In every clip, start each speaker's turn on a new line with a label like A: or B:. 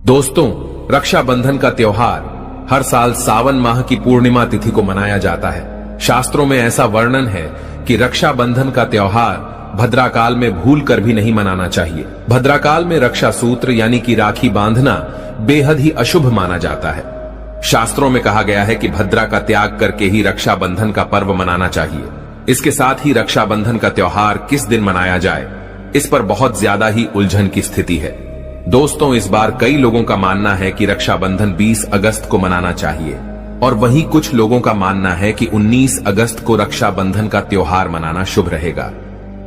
A: दोस्तों, रक्षाबंधन का त्योहार हर साल सावन माह की पूर्णिमा तिथि को मनाया जाता है। शास्त्रों में ऐसा वर्णन है कि रक्षाबंधन का त्योहार भद्राकाल में भूल कर भी नहीं मनाना चाहिए। भद्राकाल में रक्षा सूत्र यानी कि राखी बांधना बेहद ही अशुभ माना जाता है। शास्त्रों में कहा गया है कि भद्रा का त्याग करके ही रक्षाबंधन का पर्व मनाना चाहिए। इसके साथ ही रक्षाबंधन का त्योहार किस दिन मनाया जाए, इस पर बहुत ज्यादा ही उलझन की स्थिति है। दोस्तों, इस बार कई लोगों का मानना है कि रक्षाबंधन 20 अगस्त को मनाना चाहिए और वहीं कुछ लोगों का मानना है कि 19 अगस्त को रक्षाबंधन का त्योहार मनाना शुभ रहेगा।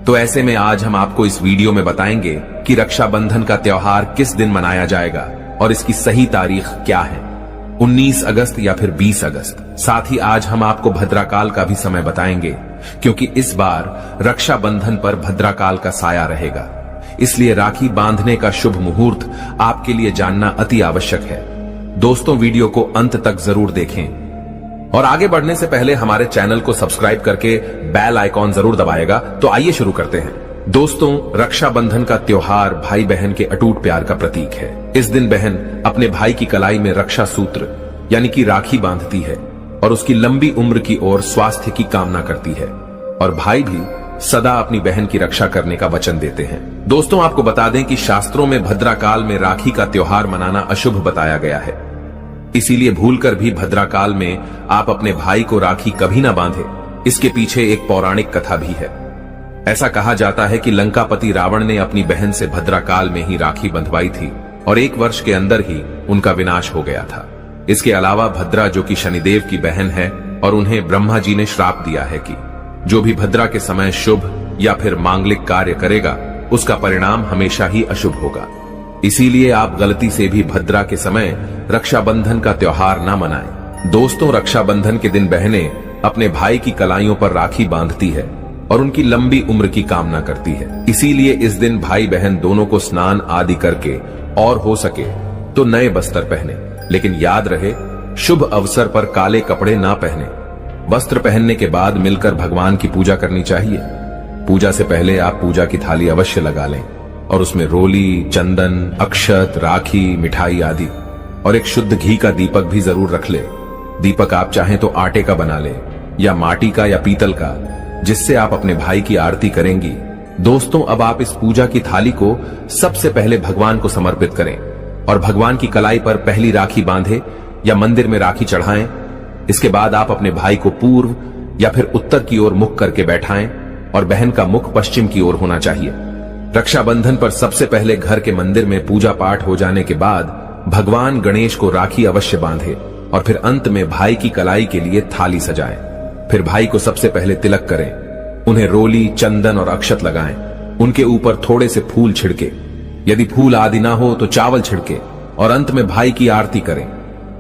A: तो ऐसे में आज हम आपको इस वीडियो में बताएंगे कि रक्षाबंधन का त्योहार किस दिन मनाया जाएगा और इसकी सही तारीख क्या है, 19 अगस्त या फिर 20 अगस्त। साथ ही आज हम आपको भद्राकाल का भी समय बताएंगे, क्योंकि इस बार रक्षाबंधन पर भद्राकाल का साया रहेगा। इसलिए राखी बांधने का शुभ मुहूर्त आपके लिए जानना अति आवश्यक है। दोस्तों, वीडियो को अंत तक जरूर देखें और आगे बढ़ने से पहले हमारे चैनल को सब्सक्राइब करके बेल आइकॉन जरूर दबाएगा। तो आइए शुरू करते हैं। दोस्तों, रक्षाबंधन का त्योहार भाई बहन के अटूट प्यार का प्रतीक है। इस दिन बहन अपने भाई की कलाई में रक्षा सूत्र यानी कि राखी बांधती है और उसकी लंबी उम्र की ओर स्वास्थ्य की कामना करती है, और भाई भी सदा अपनी बहन की रक्षा करने का वचन देते हैं। दोस्तों, आपको बता दें कि शास्त्रों में भद्राकाल में राखी का त्योहार मनाना अशुभ बताया गया है। इसीलिए भूलकर भी भद्राकाल में आप अपने भाई को राखी कभी ना बांधे। इसके पीछे एक पौराणिक कथा भी है। ऐसा कहा जाता है कि लंकापति रावण ने अपनी बहन से भद्राकाल में ही राखी बंधवाई थी और 1 वर्ष के अंदर ही उनका विनाश हो गया था। इसके अलावा भद्रा, जो कि शनिदेव की बहन है, और उन्हें ब्रह्मा जी ने श्राप दिया है कि जो भी भद्रा के समय शुभ या फिर मांगलिक कार्य करेगा, उसका परिणाम हमेशा ही अशुभ होगा। इसीलिए आप गलती से भी भद्रा के समय रक्षाबंधन का त्योहार ना मनाएं। दोस्तों, रक्षाबंधन के दिन बहनें अपने भाई की कलाइयों पर राखी बांधती है और उनकी लंबी उम्र की कामना करती है। इसीलिए इस दिन भाई बहन दोनों को स्नान आदि करके और हो सके तो नए बस्तर पहने, लेकिन याद रहे शुभ अवसर पर काले कपड़े ना पहने। वस्त्र पहनने के बाद मिलकर भगवान की पूजा करनी चाहिए। पूजा से पहले आप पूजा की थाली अवश्य लगा लें और उसमें रोली, चंदन, अक्षत, राखी, मिठाई आदि और एक शुद्ध घी का दीपक भी जरूर रख ले। दीपक आप चाहें तो आटे का बना ले या माटी का या पीतल का, जिससे आप अपने भाई की आरती करेंगी। दोस्तों, अब आप इस पूजा की थाली को सबसे पहले भगवान को समर्पित करें और भगवान की कलाई पर पहली राखी बांधे या मंदिर में राखी चढ़ाएं। इसके बाद आप अपने भाई को पूर्व या फिर उत्तर की ओर मुख करके बैठाएं और बहन का मुख पश्चिम की ओर होना चाहिए। रक्षाबंधन पर सबसे पहले घर के मंदिर में पूजा पाठ हो जाने के बाद भगवान गणेश को राखी अवश्य बांधे और फिर अंत में भाई की कलाई के लिए थाली सजाएं। फिर भाई को सबसे पहले तिलक करें, उन्हें रोली, चंदन और अक्षत लगाएं। उनके ऊपर थोड़े से फूल छिड़के, यदि फूल आदि ना हो तो चावल छिड़के और अंत में भाई की आरती करें।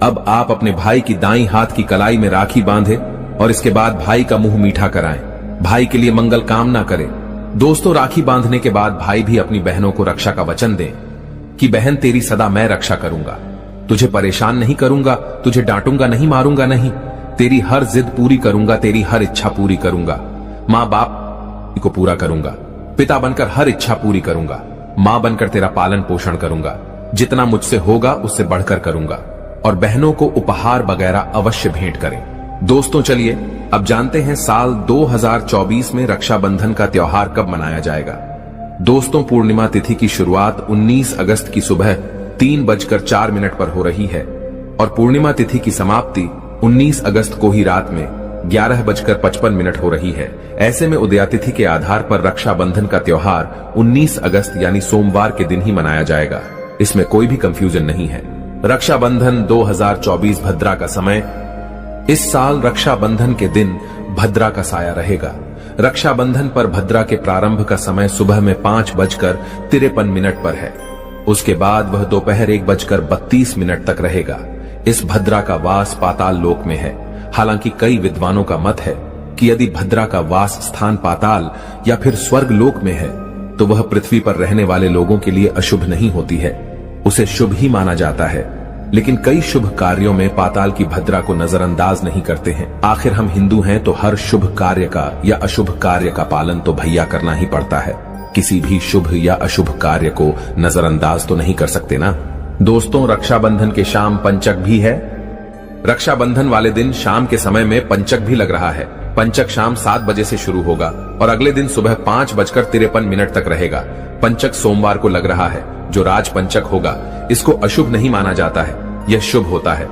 A: अब आप अपने भाई की दाईं हाथ की कलाई में राखी बांधे और इसके बाद भाई का मुंह मीठा कराएं। भाई के लिए मंगल कामना करें। दोस्तों, राखी बांधने के बाद भाई भी अपनी बहनों को रक्षा का वचन दें कि बहन, तेरी सदा मैं रक्षा करूंगा, तुझे परेशान नहीं करूंगा, तुझे डांटूंगा नहीं, मारूंगा नहीं, तेरी हर जिद पूरी करूंगा, तेरी हर इच्छा पूरी करूंगा, माँ बाप को पूरा करूंगा, पिता बनकर हर इच्छा पूरी करूंगा, माँ बनकर तेरा पालन पोषण करूंगा, जितना मुझसे होगा उससे बढ़कर करूंगा, और बहनों को उपहार वगैरह अवश्य भेंट करें। दोस्तों, चलिए अब जानते हैं साल 2024 में रक्षाबंधन का त्योहार कब मनाया जाएगा। दोस्तों, पूर्णिमा तिथि की शुरुआत 19 अगस्त की सुबह 3:04 पर हो रही है और पूर्णिमा तिथि की समाप्ति 19 अगस्त को ही रात में 11:55 हो रही है। ऐसे में उदयातिथि के आधार पर रक्षाबंधन का त्योहार 19 अगस्त यानी सोमवार के दिन ही मनाया जाएगा। इसमें कोई भी कंफ्यूजन नहीं है। रक्षाबंधन 2024 भद्रा का समय। इस साल रक्षाबंधन के दिन भद्रा का साया रहेगा। रक्षाबंधन पर भद्रा के प्रारंभ का समय सुबह में 5:53 पर है। उसके बाद वह दोपहर 1:32 तक रहेगा। इस भद्रा का वास पाताल लोक में है। हालांकि कई विद्वानों का मत है कि यदि भद्रा का वास स्थान पाताल या फिर स्वर्ग लोक में है तो वह पृथ्वी पर रहने वाले लोगों के लिए अशुभ नहीं होती है, उसे शुभ ही माना जाता है। लेकिन कई शुभ कार्यों में पाताल की भद्रा को नजरअंदाज नहीं करते हैं। आखिर हम हिंदू हैं तो हर शुभ कार्य का या अशुभ कार्य का पालन तो भैया करना ही पड़ता है। किसी भी शुभ या अशुभ कार्य को नजरअंदाज तो नहीं कर सकते ना। दोस्तों, रक्षाबंधन के शाम पंचक भी है। रक्षाबंधन वाले दिन शाम के समय में पंचक भी लग रहा है। पंचक शाम 7 बजे से शुरू होगा और अगले दिन सुबह 5:53 तक रहेगा। पंचक सोमवार को लग रहा है, जो राज पंचक होगा। इसको अशुभ नहीं माना जाता है, यह शुभ होता है।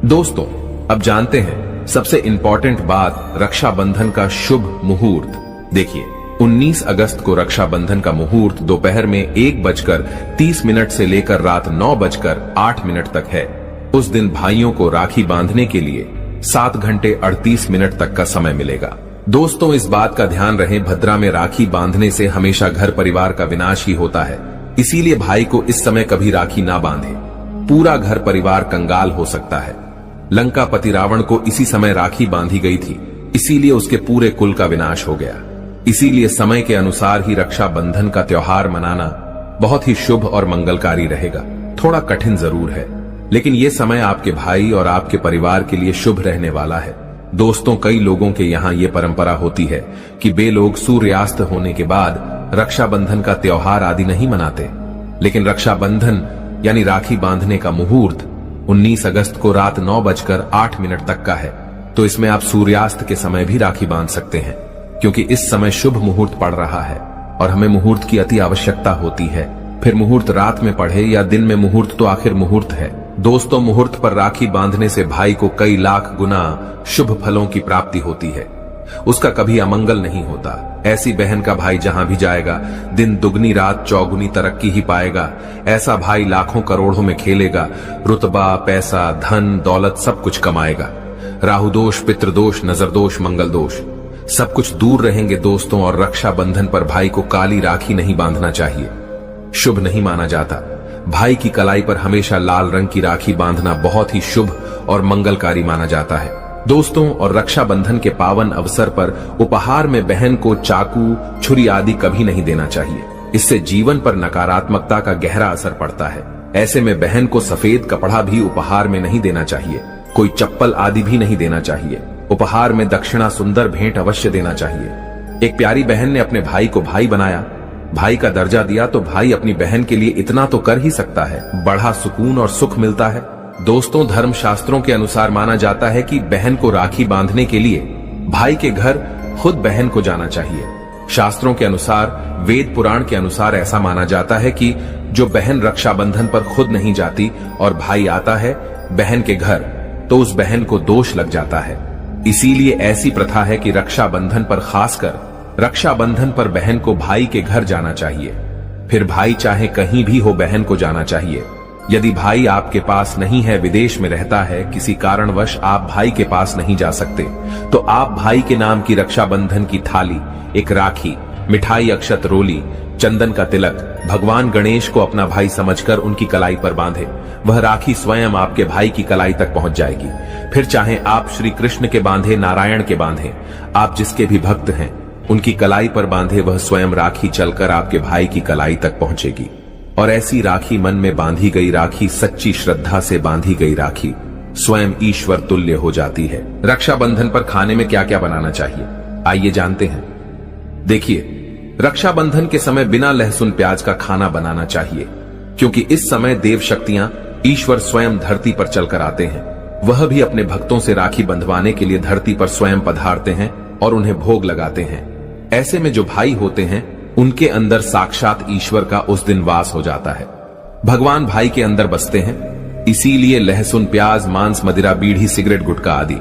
A: दोस्तों, अब जानते हैं सबसे इंपॉर्टेंट बात, रक्षाबंधन का शुभ मुहूर्त। देखिए, 19 अगस्त को रक्षाबंधन का मुहूर्त दोपहर में 1:30 से लेकर रात 9:08 तक है। उस दिन भाइयों को राखी बांधने के लिए 7 घंटे 38 मिनट तक का समय मिलेगा। दोस्तों, इस बात का ध्यान रहे, भद्रा में राखी बांधने से हमेशा घर परिवार का विनाश ही होता है। इसीलिए भाई को इस समय कभी राखी ना बांधे, पूरा घर परिवार कंगाल हो सकता है। लंकापति रावण को इसी समय राखी बांधी गई थी, इसीलिए उसके पूरे कुल का विनाश हो गया। इसीलिए समय के अनुसार ही रक्षाबंधन का त्योहार मनाना बहुत ही शुभ और मंगलकारी रहेगा। थोड़ा कठिन जरूर है, लेकिन ये समय आपके भाई और आपके परिवार के लिए शुभ रहने वाला है। दोस्तों, कई लोगों के यहाँ ये परंपरा होती है कि वे लोग सूर्यास्त होने के बाद रक्षाबंधन का त्योहार आदि नहीं मनाते, लेकिन रक्षाबंधन यानी राखी बांधने का मुहूर्त 19 अगस्त को रात 9:08 तक का है। तो इसमें आप सूर्यास्त के समय भी राखी बांध सकते हैं, क्योंकि इस समय शुभ मुहूर्त पड़ रहा है और हमें मुहूर्त की अति आवश्यकता होती है। फिर मुहूर्त रात में पढ़े या दिन में, मुहूर्त तो आखिर मुहूर्त है। दोस्तों, मुहूर्त पर राखी बांधने से भाई को कई लाख गुना शुभ फलों की प्राप्ति होती है। उसका कभी अमंगल नहीं होता। ऐसी बहन का भाई जहां भी जाएगा, दिन दुगनी रात चौगुनी तरक्की ही पाएगा। ऐसा भाई लाखों करोड़ों में खेलेगा, रुतबा, पैसा, धन, दौलत सब कुछ कमाएगा। राहु दोष, पितृदोष, नजर दोष, मंगल दोष सब कुछ दूर रहेंगे दोस्तों। और रक्षाबंधन पर भाई को काली राखी नहीं बांधना चाहिए, शुभ नहीं माना जाता। भाई की कलाई पर हमेशा लाल रंग की राखी बांधना बहुत ही शुभ और मंगलकारी माना जाता है दोस्तों। और रक्षाबंधन के पावन अवसर पर उपहार में बहन को चाकू, छुरी आदि कभी नहीं देना चाहिए। इससे जीवन पर नकारात्मकता का गहरा असर पड़ता है। ऐसे में बहन को सफेद कपड़ा भी उपहार में नहीं देना चाहिए, कोई चप्पल आदि भी नहीं देना चाहिए। उपहार में दक्षिणा, सुंदर भेंट अवश्य देना चाहिए। एक प्यारी बहन ने अपने भाई को भाई बनाया, भाई का दर्जा दिया, तो भाई अपनी बहन के लिए इतना तो कर ही सकता है। बड़ा सुकून और सुख मिलता है। दोस्तों, धर्म शास्त्रों के अनुसार माना जाता है कि बहन को राखी बांधने के लिए भाई के घर खुद बहन को जाना चाहिए। शास्त्रों के अनुसार, वेद पुराण के अनुसार ऐसा माना जाता है कि जो बहन रक्षाबंधन पर खुद नहीं जाती और भाई आता है बहन के घर, तो उस बहन को दोष लग जाता है। इसीलिए ऐसी प्रथा है कि रक्षाबंधन पर, खासकर रक्षाबंधन पर बहन को भाई के घर जाना चाहिए। फिर भाई चाहे कहीं भी हो, बहन को जाना चाहिए। यदि भाई आपके पास नहीं है, विदेश में रहता है, किसी कारणवश आप भाई के पास नहीं जा सकते, तो आप भाई के नाम की रक्षाबंधन की थाली, एक राखी, मिठाई, अक्षत, रोली, चंदन का तिलक भगवान गणेश को अपना भाई समझकर उनकी कलाई पर बांधे। वह राखी स्वयं आपके भाई की कलाई तक पहुंच जाएगी। फिर चाहे आप श्री कृष्ण के बांधे, नारायण के बांधे, आप जिसके भी भक्त हैं उनकी कलाई पर बांधे, वह स्वयं राखी चलकर आपके भाई की कलाई तक पहुंचेगी। और ऐसी राखी, मन में बांधी गई राखी, सच्ची श्रद्धा से बांधी गई राखी स्वयं ईश्वर तुल्य हो जाती है। रक्षाबंधन पर खाने में क्या क्या बनाना चाहिए, आइए जानते हैं। देखिए, रक्षाबंधन के समय बिना लहसुन प्याज का खाना बनाना चाहिए, क्योंकि इस समय देव शक्तियां, ईश्वर स्वयं धरती पर चलकर आते हैं। वह भी अपने भक्तों से राखी बंधवाने के लिए धरती पर स्वयं पधारते हैं और उन्हें भोग लगाते हैं। ऐसे में जो भाई होते हैं उनके अंदर साक्षात ईश्वर का उस दिन वास हो जाता है। भगवान भाई के अंदर बसते हैं। इसीलिए लहसुन, प्याज, मांस, मदिरा, बीड़ी, सिगरेट, गुटखा आदि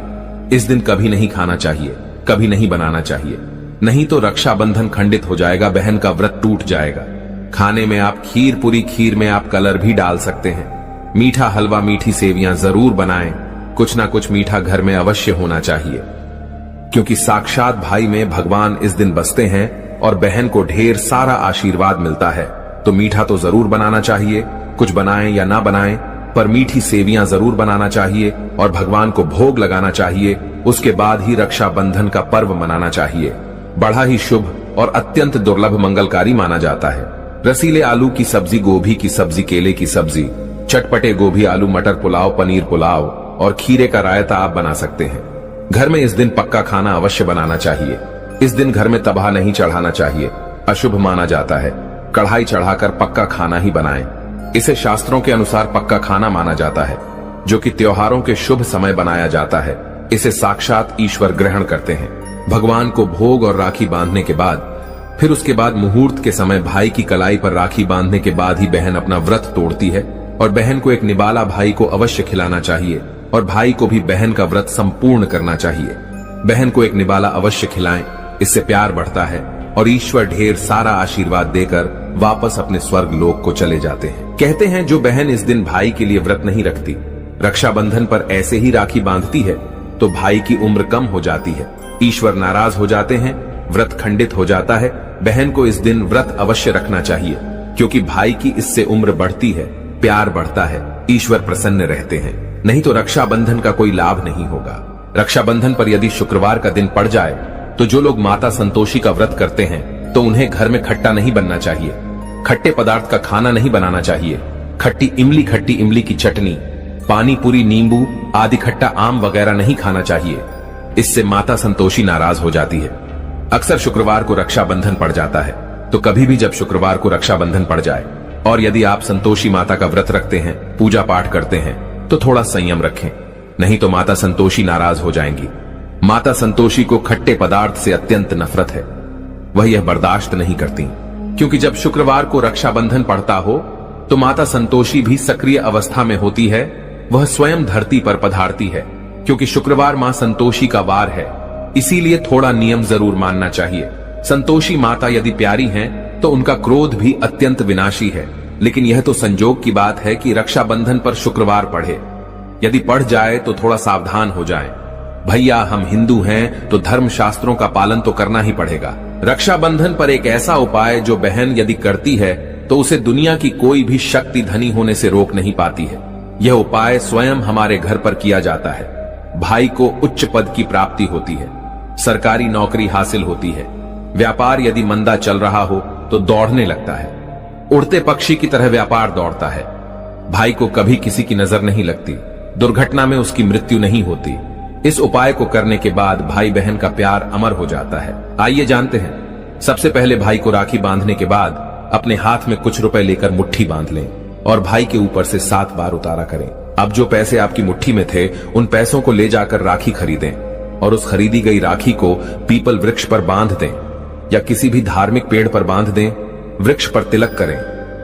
A: इस दिन कभी नहीं खाना चाहिए, कभी नहीं बनाना चाहिए। नहीं तो रक्षाबंधन खंडित हो जाएगा, बहन का व्रत टूट जाएगा। खाने में आप खीर पूरी, खीर में आप कलर भी डाल सकते हैं। मीठा हलवा, मीठी सेवियां जरूर बनाएं। कुछ ना कुछ मीठा घर में अवश्य होना चाहिए, क्योंकि साक्षात भाई में भगवान इस दिन बसते हैं और बहन को ढेर सारा आशीर्वाद मिलता है। तो मीठा तो जरूर बनाना चाहिए, कुछ बनाएं या ना बनाएं, पर मीठी सेवियां जरूर बनाना चाहिए और भगवान को भोग लगाना चाहिए। उसके बाद ही रक्षाबंधन का पर्व मनाना चाहिए। बड़ा ही शुभ और अत्यंत दुर्लभ मंगलकारी माना जाता है। रसीले आलू की सब्जी, गोभी की सब्जी, केले की सब्जी, चटपटे गोभी, आलू मटर पुलाव, पनीर पुलाव और खीरे का रायता आप बना सकते हैं। घर में इस दिन पक्का खाना अवश्य बनाना चाहिए। इस दिन घर में तबाह नहीं चढ़ाना चाहिए, अशुभ माना जाता है। कढ़ाई चढ़ाकर पक्का खाना ही बनाएं। इसे शास्त्रों के अनुसार पक्का खाना माना जाता है, जो कि त्योहारों के शुभ समय बनाया जाता है। इसे साक्षात ईश्वर ग्रहण करते हैं। भगवान को भोग और राखी बांधने के बाद फिर उसके बाद मुहूर्त के समय भाई की कलाई पर राखी बांधने के बाद ही बहन अपना व्रत तोड़ती है और बहन को एक निबाला भाई को अवश्य खिलाना चाहिए और भाई को भी बहन का व्रत संपूर्ण करना चाहिए। बहन को एक निबाला अवश्य खिलाएं, इससे प्यार बढ़ता है और ईश्वर ढेर सारा आशीर्वाद देकर वापस अपने स्वर्ग लोक को चले जाते हैं। कहते हैं जो बहन इस दिन भाई के लिए व्रत नहीं रखती, रक्षाबंधन पर ऐसे ही राखी बांधती है, तो भाई की उम्र कम हो जाती है, ईश्वर नाराज हो जाते हैं, व्रत खंडित हो जाता है। बहन को इस दिन व्रत अवश्य रखना चाहिए, क्योंकि भाई की इससे उम्र बढ़ती है, प्यार बढ़ता है, ईश्वर प्रसन्न रहते हैं। नहीं तो रक्षाबंधन का कोई लाभ नहीं होगा। रक्षाबंधन पर यदि शुक्रवार का दिन पड़ जाए तो जो लोग माता संतोषी का व्रत करते हैं तो उन्हें घर में खट्टा नहीं बनना चाहिए, खट्टे पदार्थ का खाना नहीं बनाना चाहिए। खट्टी इमली की चटनी, पानी पूरी, नींबू आदि खट्टा आम वगैरह नहीं खाना चाहिए, इससे माता संतोषी नाराज हो जाती है। अक्सर शुक्रवार को रक्षाबंधन पड़ जाता है, तो कभी भी जब शुक्रवार को रक्षाबंधन पड़ जाए और यदि आप संतोषी माता का व्रत रखते हैं, पूजा पाठ करते हैं, तो थोड़ा संयम रखें, नहीं तो माता संतोषी नाराज हो जाएंगी। माता संतोषी को खट्टे पदार्थ से अत्यंत नफरत है, वह यह बर्दाश्त नहीं करती, क्योंकि जब शुक्रवार को रक्षाबंधन पड़ता हो तो माता संतोषी भी सक्रिय अवस्था में होती है, वह स्वयं धरती पर पधारती है, क्योंकि शुक्रवार मां संतोषी का वार है, इसीलिए थोड़ा नियम जरूर मानना चाहिए। संतोषी माता यदि प्यारी हैं, तो उनका क्रोध भी अत्यंत विनाशी है, लेकिन यह तो संजोग की बात है कि रक्षाबंधन पर शुक्रवार पढ़े। यदि पढ़ जाए तो थोड़ा सावधान हो जाएं। भैया हम हिंदू हैं तो धर्म शास्त्रों का पालन तो करना ही पड़ेगा। रक्षाबंधन पर एक ऐसा उपाय जो बहन यदि करती है तो उसे दुनिया की कोई भी शक्ति धनी होने से रोक नहीं पाती है। यह उपाय स्वयं हमारे घर पर किया जाता है। भाई को उच्च पद की प्राप्ति होती है, सरकारी नौकरी हासिल होती है, व्यापार यदि मंदा चल रहा हो तो दौड़ने लगता है, उड़ते पक्षी की तरह व्यापार दौड़ता है। भाई को कभी किसी की नजर नहीं लगती, दुर्घटना में उसकी मृत्यु नहीं होती। इस उपाय को करने के बाद भाई बहन का प्यार अमर हो जाता है। आइए जानते हैं। सबसे पहले भाई को राखी बांधने के बाद अपने हाथ में कुछ रुपए लेकर मुट्ठी बांध लें और भाई के ऊपर से 7 बार उतारा करें। अब जो पैसे आपकी मुट्ठी में थे उन पैसों को ले जाकर राखी खरीदें और उस खरीदी गई राखी को पीपल वृक्ष पर बांध दें या किसी भी धार्मिक पेड़ पर बांध दें। वृक्ष पर तिलक करें,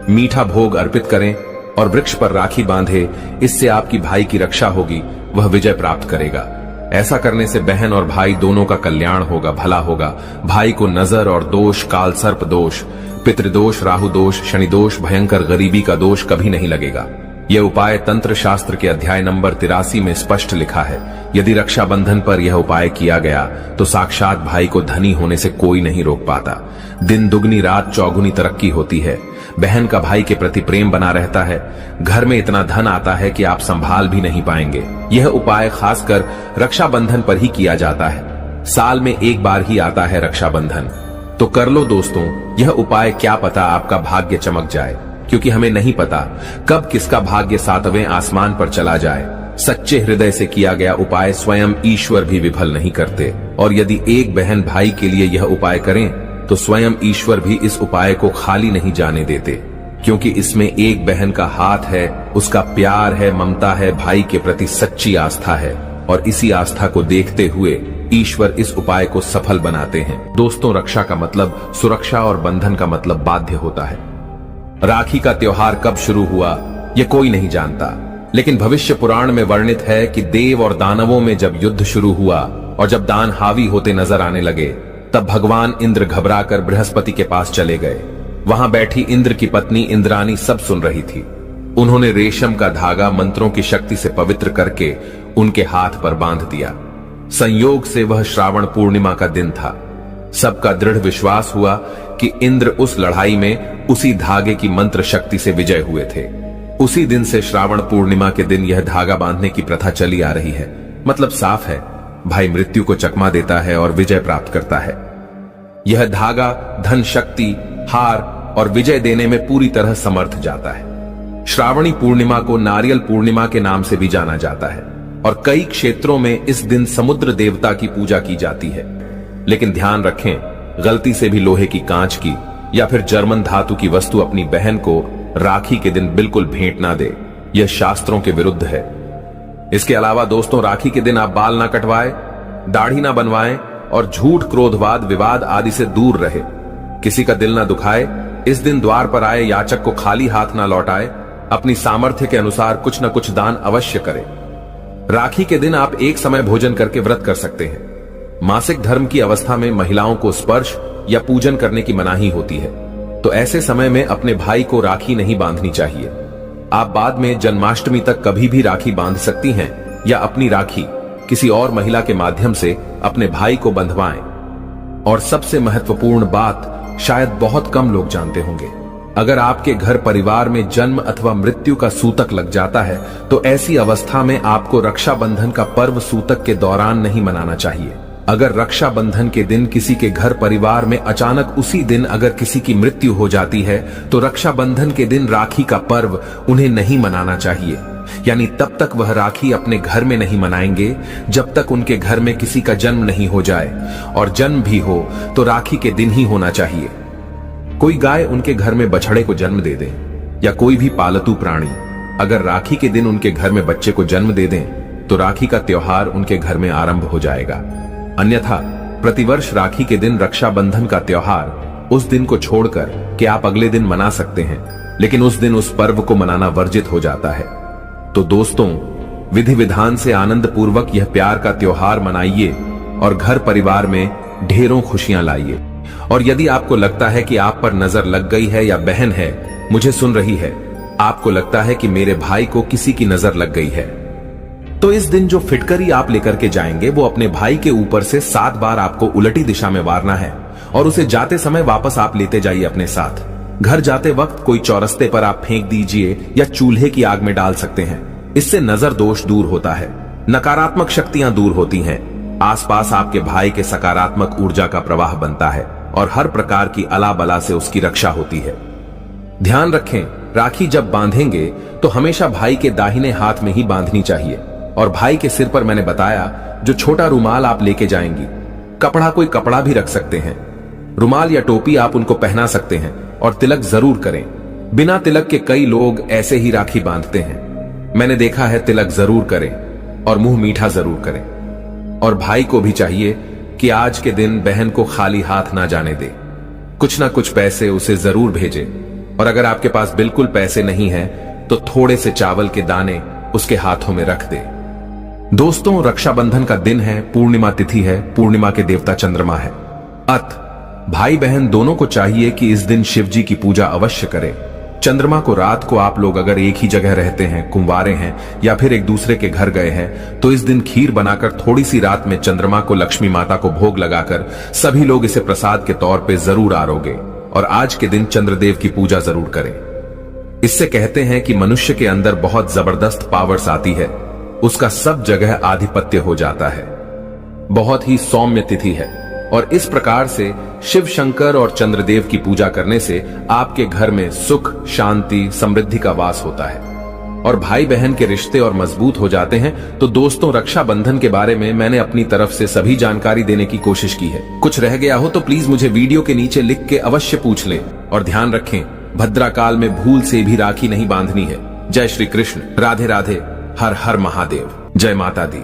A: मीठा भोग अर्पित करें और वृक्ष पर राखी बांधे। इससे आपकी भाई की रक्षा होगी, वह विजय प्राप्त करेगा। ऐसा करने से बहन और भाई दोनों का कल्याण होगा, भला होगा। भाई को नजर और दोष, काल सर्प दोष, पितृदोष, राहु दोष, शनि दोष, भयंकर गरीबी का दोष कभी नहीं लगेगा। यह उपाय तंत्र शास्त्र के अध्याय नंबर 83 में स्पष्ट लिखा है। यदि रक्षाबंधन पर यह उपाय किया गया तो साक्षात भाई को धनी होने से कोई नहीं रोक पाता। दिन दुगनी रात चौगुनी तरक्की होती है। बहन का भाई के प्रति प्रेम बना रहता है। घर में इतना धन आता है कि आप संभाल भी नहीं पाएंगे। यह उपाय खासकर रक्षाबंधन पर ही किया जाता है। साल में एक बार ही आता है रक्षाबंधन, तो कर लो दोस्तों यह उपाय। क्या पता आपका भाग्य चमक जाए, क्योंकि हमें नहीं पता कब किसका भाग्य 7वें आसमान पर चला जाए। सच्चे हृदय से किया गया उपाय स्वयं ईश्वर भी विफल नहीं करते। और यदि एक बहन भाई के लिए यह उपाय करें तो स्वयं ईश्वर भी इस उपाय को खाली नहीं जाने देते, क्योंकि इसमें एक बहन का हाथ है, उसका प्यार है, ममता है, भाई के प्रति सच्ची आस्था है। और इसी आस्था को देखते हुए ईश्वर इस उपाय को सफल बनाते हैं। दोस्तों, रक्षा का मतलब सुरक्षा और बंधन का मतलब बाध्य होता है। राखी का त्योहार कब शुरू हुआ यह कोई नहीं जानता, लेकिन भविष्य पुराण में वर्णित है कि देव और दानवों में जब युद्ध शुरू हुआ और जब दान हावी होते नजर आने लगे, तब भगवान इंद्र घबराकर बृहस्पति के पास चले गए। वहां बैठी इंद्र की पत्नी इंद्रानी सब सुन रही थी। उन्होंने रेशम का धागा मंत्रों की शक्ति से पवित्र करके उनके हाथ पर बांध दिया। संयोग से वह श्रावण पूर्णिमा का दिन था। सबका दृढ़ विश्वास हुआ कि इंद्र उस लड़ाई में उसी धागे की मंत्र शक्ति से विजय हुए थे। उसी दिन से श्रावण पूर्णिमा के दिन यह धागा बांधने की प्रथा चली आ रही है। मतलब साफ है, भाई मृत्यु को चकमा देता है और विजय प्राप्त करता है। यह धागा धन, शक्ति, हार और विजय देने में पूरी तरह समर्थ जाता है। श्रावणी पूर्णिमा को नारियल पूर्णिमा के नाम से भी जाना जाता है और कई क्षेत्रों में इस दिन समुद्र देवता की पूजा की जाती है। लेकिन ध्यान रखें, गलती से भी लोहे की, कांच की या फिर जर्मन धातु की वस्तु अपनी बहन को राखी के दिन बिल्कुल भेंट ना दे। यह शास्त्रों के विरुद्ध है। इसके अलावा दोस्तों, राखी के दिन आप बाल ना कटवाएं, दाढ़ी ना बनवाएं और झूठ, क्रोधवाद, विवाद आदि से दूर रहे। किसी का दिल ना दुखाए। इस दिन द्वार पर आए याचक को खाली हाथ ना लौटाए। अपनी सामर्थ्य के अनुसार कुछ न कुछ दान अवश्य करें। राखी के दिन आप एक समय भोजन करके व्रत कर सकते हैं। मासिक धर्म की अवस्था में महिलाओं को स्पर्श या पूजन करने की मनाही होती है, तो ऐसे समय में अपने भाई को राखी नहीं बांधनी चाहिए। आप बाद में जन्माष्टमी तक कभी भी राखी बांध सकती हैं या अपनी राखी किसी और महिला के माध्यम से अपने भाई को बंधवाएं। और सबसे महत्वपूर्ण बात शायद बहुत कम लोग जानते होंगे, अगर आपके घर परिवार में जन्म अथवा मृत्यु का सूतक लग जाता है तो ऐसी अवस्था में आपको रक्षाबंधन का पर्व सूतक के दौरान नहीं मनाना चाहिए। अगर रक्षाबंधन के दिन किसी के घर परिवार में अचानक उसी दिन अगर किसी की मृत्यु हो जाती है तो रक्षाबंधन के दिन राखी का पर्व उन्हें नहीं मनाना चाहिए। यानी तब तक वह राखी अपने घर में नहीं मनाएंगे जब तक उनके घर में किसी का जन्म नहीं हो जाए, और जन्म भी हो तो राखी के दिन ही होना चाहिए। कोई गाय उनके घर में बछड़े को जन्म दे दे या कोई भी पालतू प्राणी अगर राखी के दिन उनके घर में बच्चे को जन्म दे दें तो राखी का त्योहार उनके घर में आरंभ हो जाएगा। अन्यथा प्रतिवर्ष राखी के दिन रक्षाबंधन का त्योहार उस दिन को छोड़कर कि आप अगले दिन मना सकते हैं, लेकिन उस दिन उस पर्व को मनाना वर्जित हो जाता है। तो दोस्तों, विधि विधान से आनंद पूर्वक यह प्यार का त्योहार मनाइए और घर परिवार में ढेरों खुशियां लाइए। और यदि आपको लगता है कि आप पर नजर लग गई है या बहन है मुझे सुन रही है, आपको लगता है कि मेरे भाई को किसी की नजर लग गई है, तो इस दिन जो फिटकरी आप लेकर के जाएंगे वो अपने भाई के ऊपर से 7 बार आपको उलटी दिशा में वारना है और उसे जाते समय वापस आप लेते जाइए अपने साथ। घर जाते वक्त कोई चौरस्ते पर आप फेंक दीजिए या चूल्हे की आग में डाल सकते हैं। इससे नजर दोष दूर होता है, नकारात्मक शक्तियां दूर होती हैं, आसपास आपके भाई के सकारात्मक ऊर्जा का प्रवाह बनता है और हर प्रकार की अला बला से उसकी रक्षा होती है। ध्यान रखें, राखी जब बांधेंगे तो हमेशा भाई के दाहिने हाथ में ही बांधनी चाहिए। और भाई के सिर पर मैंने बताया जो छोटा रुमाल आप लेके जाएंगी, कपड़ा कोई कपड़ा भी रख सकते हैं, रुमाल या टोपी आप उनको पहना सकते हैं और तिलक जरूर करें। बिना तिलक के कई लोग ऐसे ही राखी बांधते हैं, मैंने देखा है। तिलक जरूर करें और मुंह मीठा जरूर करें। और भाई को भी चाहिए कि आज के दिन बहन को खाली हाथ ना जाने दे, कुछ ना कुछ पैसे उसे जरूर भेजे। और अगर आपके पास बिल्कुल पैसे नहीं है तो थोड़े से चावल के दाने उसके हाथों में रख दे। दोस्तों, रक्षाबंधन का दिन है, पूर्णिमा तिथि है, पूर्णिमा के देवता चंद्रमा है। भाई बहन दोनों को चाहिए कि इस दिन शिव जी की पूजा अवश्य करें। चंद्रमा को रात को आप लोग अगर एक ही जगह रहते हैं, कुंवारे हैं या फिर एक दूसरे के घर गए हैं तो इस दिन खीर बनाकर थोड़ी सी रात में चंद्रमा को लक्ष्मी माता को भोग लगाकर सभी लोग इसे प्रसाद के तौर पे जरूर आरोगे। और आज के दिन चंद्रदेव की पूजा जरूर करें। इससे कहते हैं कि मनुष्य के अंदर बहुत जबरदस्त पावर्स आती है, उसका सब जगह आधिपत्य हो जाता है। बहुत ही सौम्य तिथि है और इस प्रकार से शिव शंकर और चंद्रदेव की पूजा करने से आपके घर में सुख, शांति, समृद्धि का वास होता है और भाई बहन के रिश्ते और मजबूत हो जाते हैं। तो दोस्तों, रक्षाबंधन के बारे में मैंने अपनी तरफ से सभी जानकारी देने की कोशिश की है। कुछ रह गया हो तो प्लीज मुझे वीडियो के नीचे लिख के अवश्य पूछ लें। और ध्यान रखें, भद्रा काल में भूल से भी राखी नहीं बांधनी है। जय श्री कृष्ण, राधे राधे, हर हर महादेव, जय माता दी।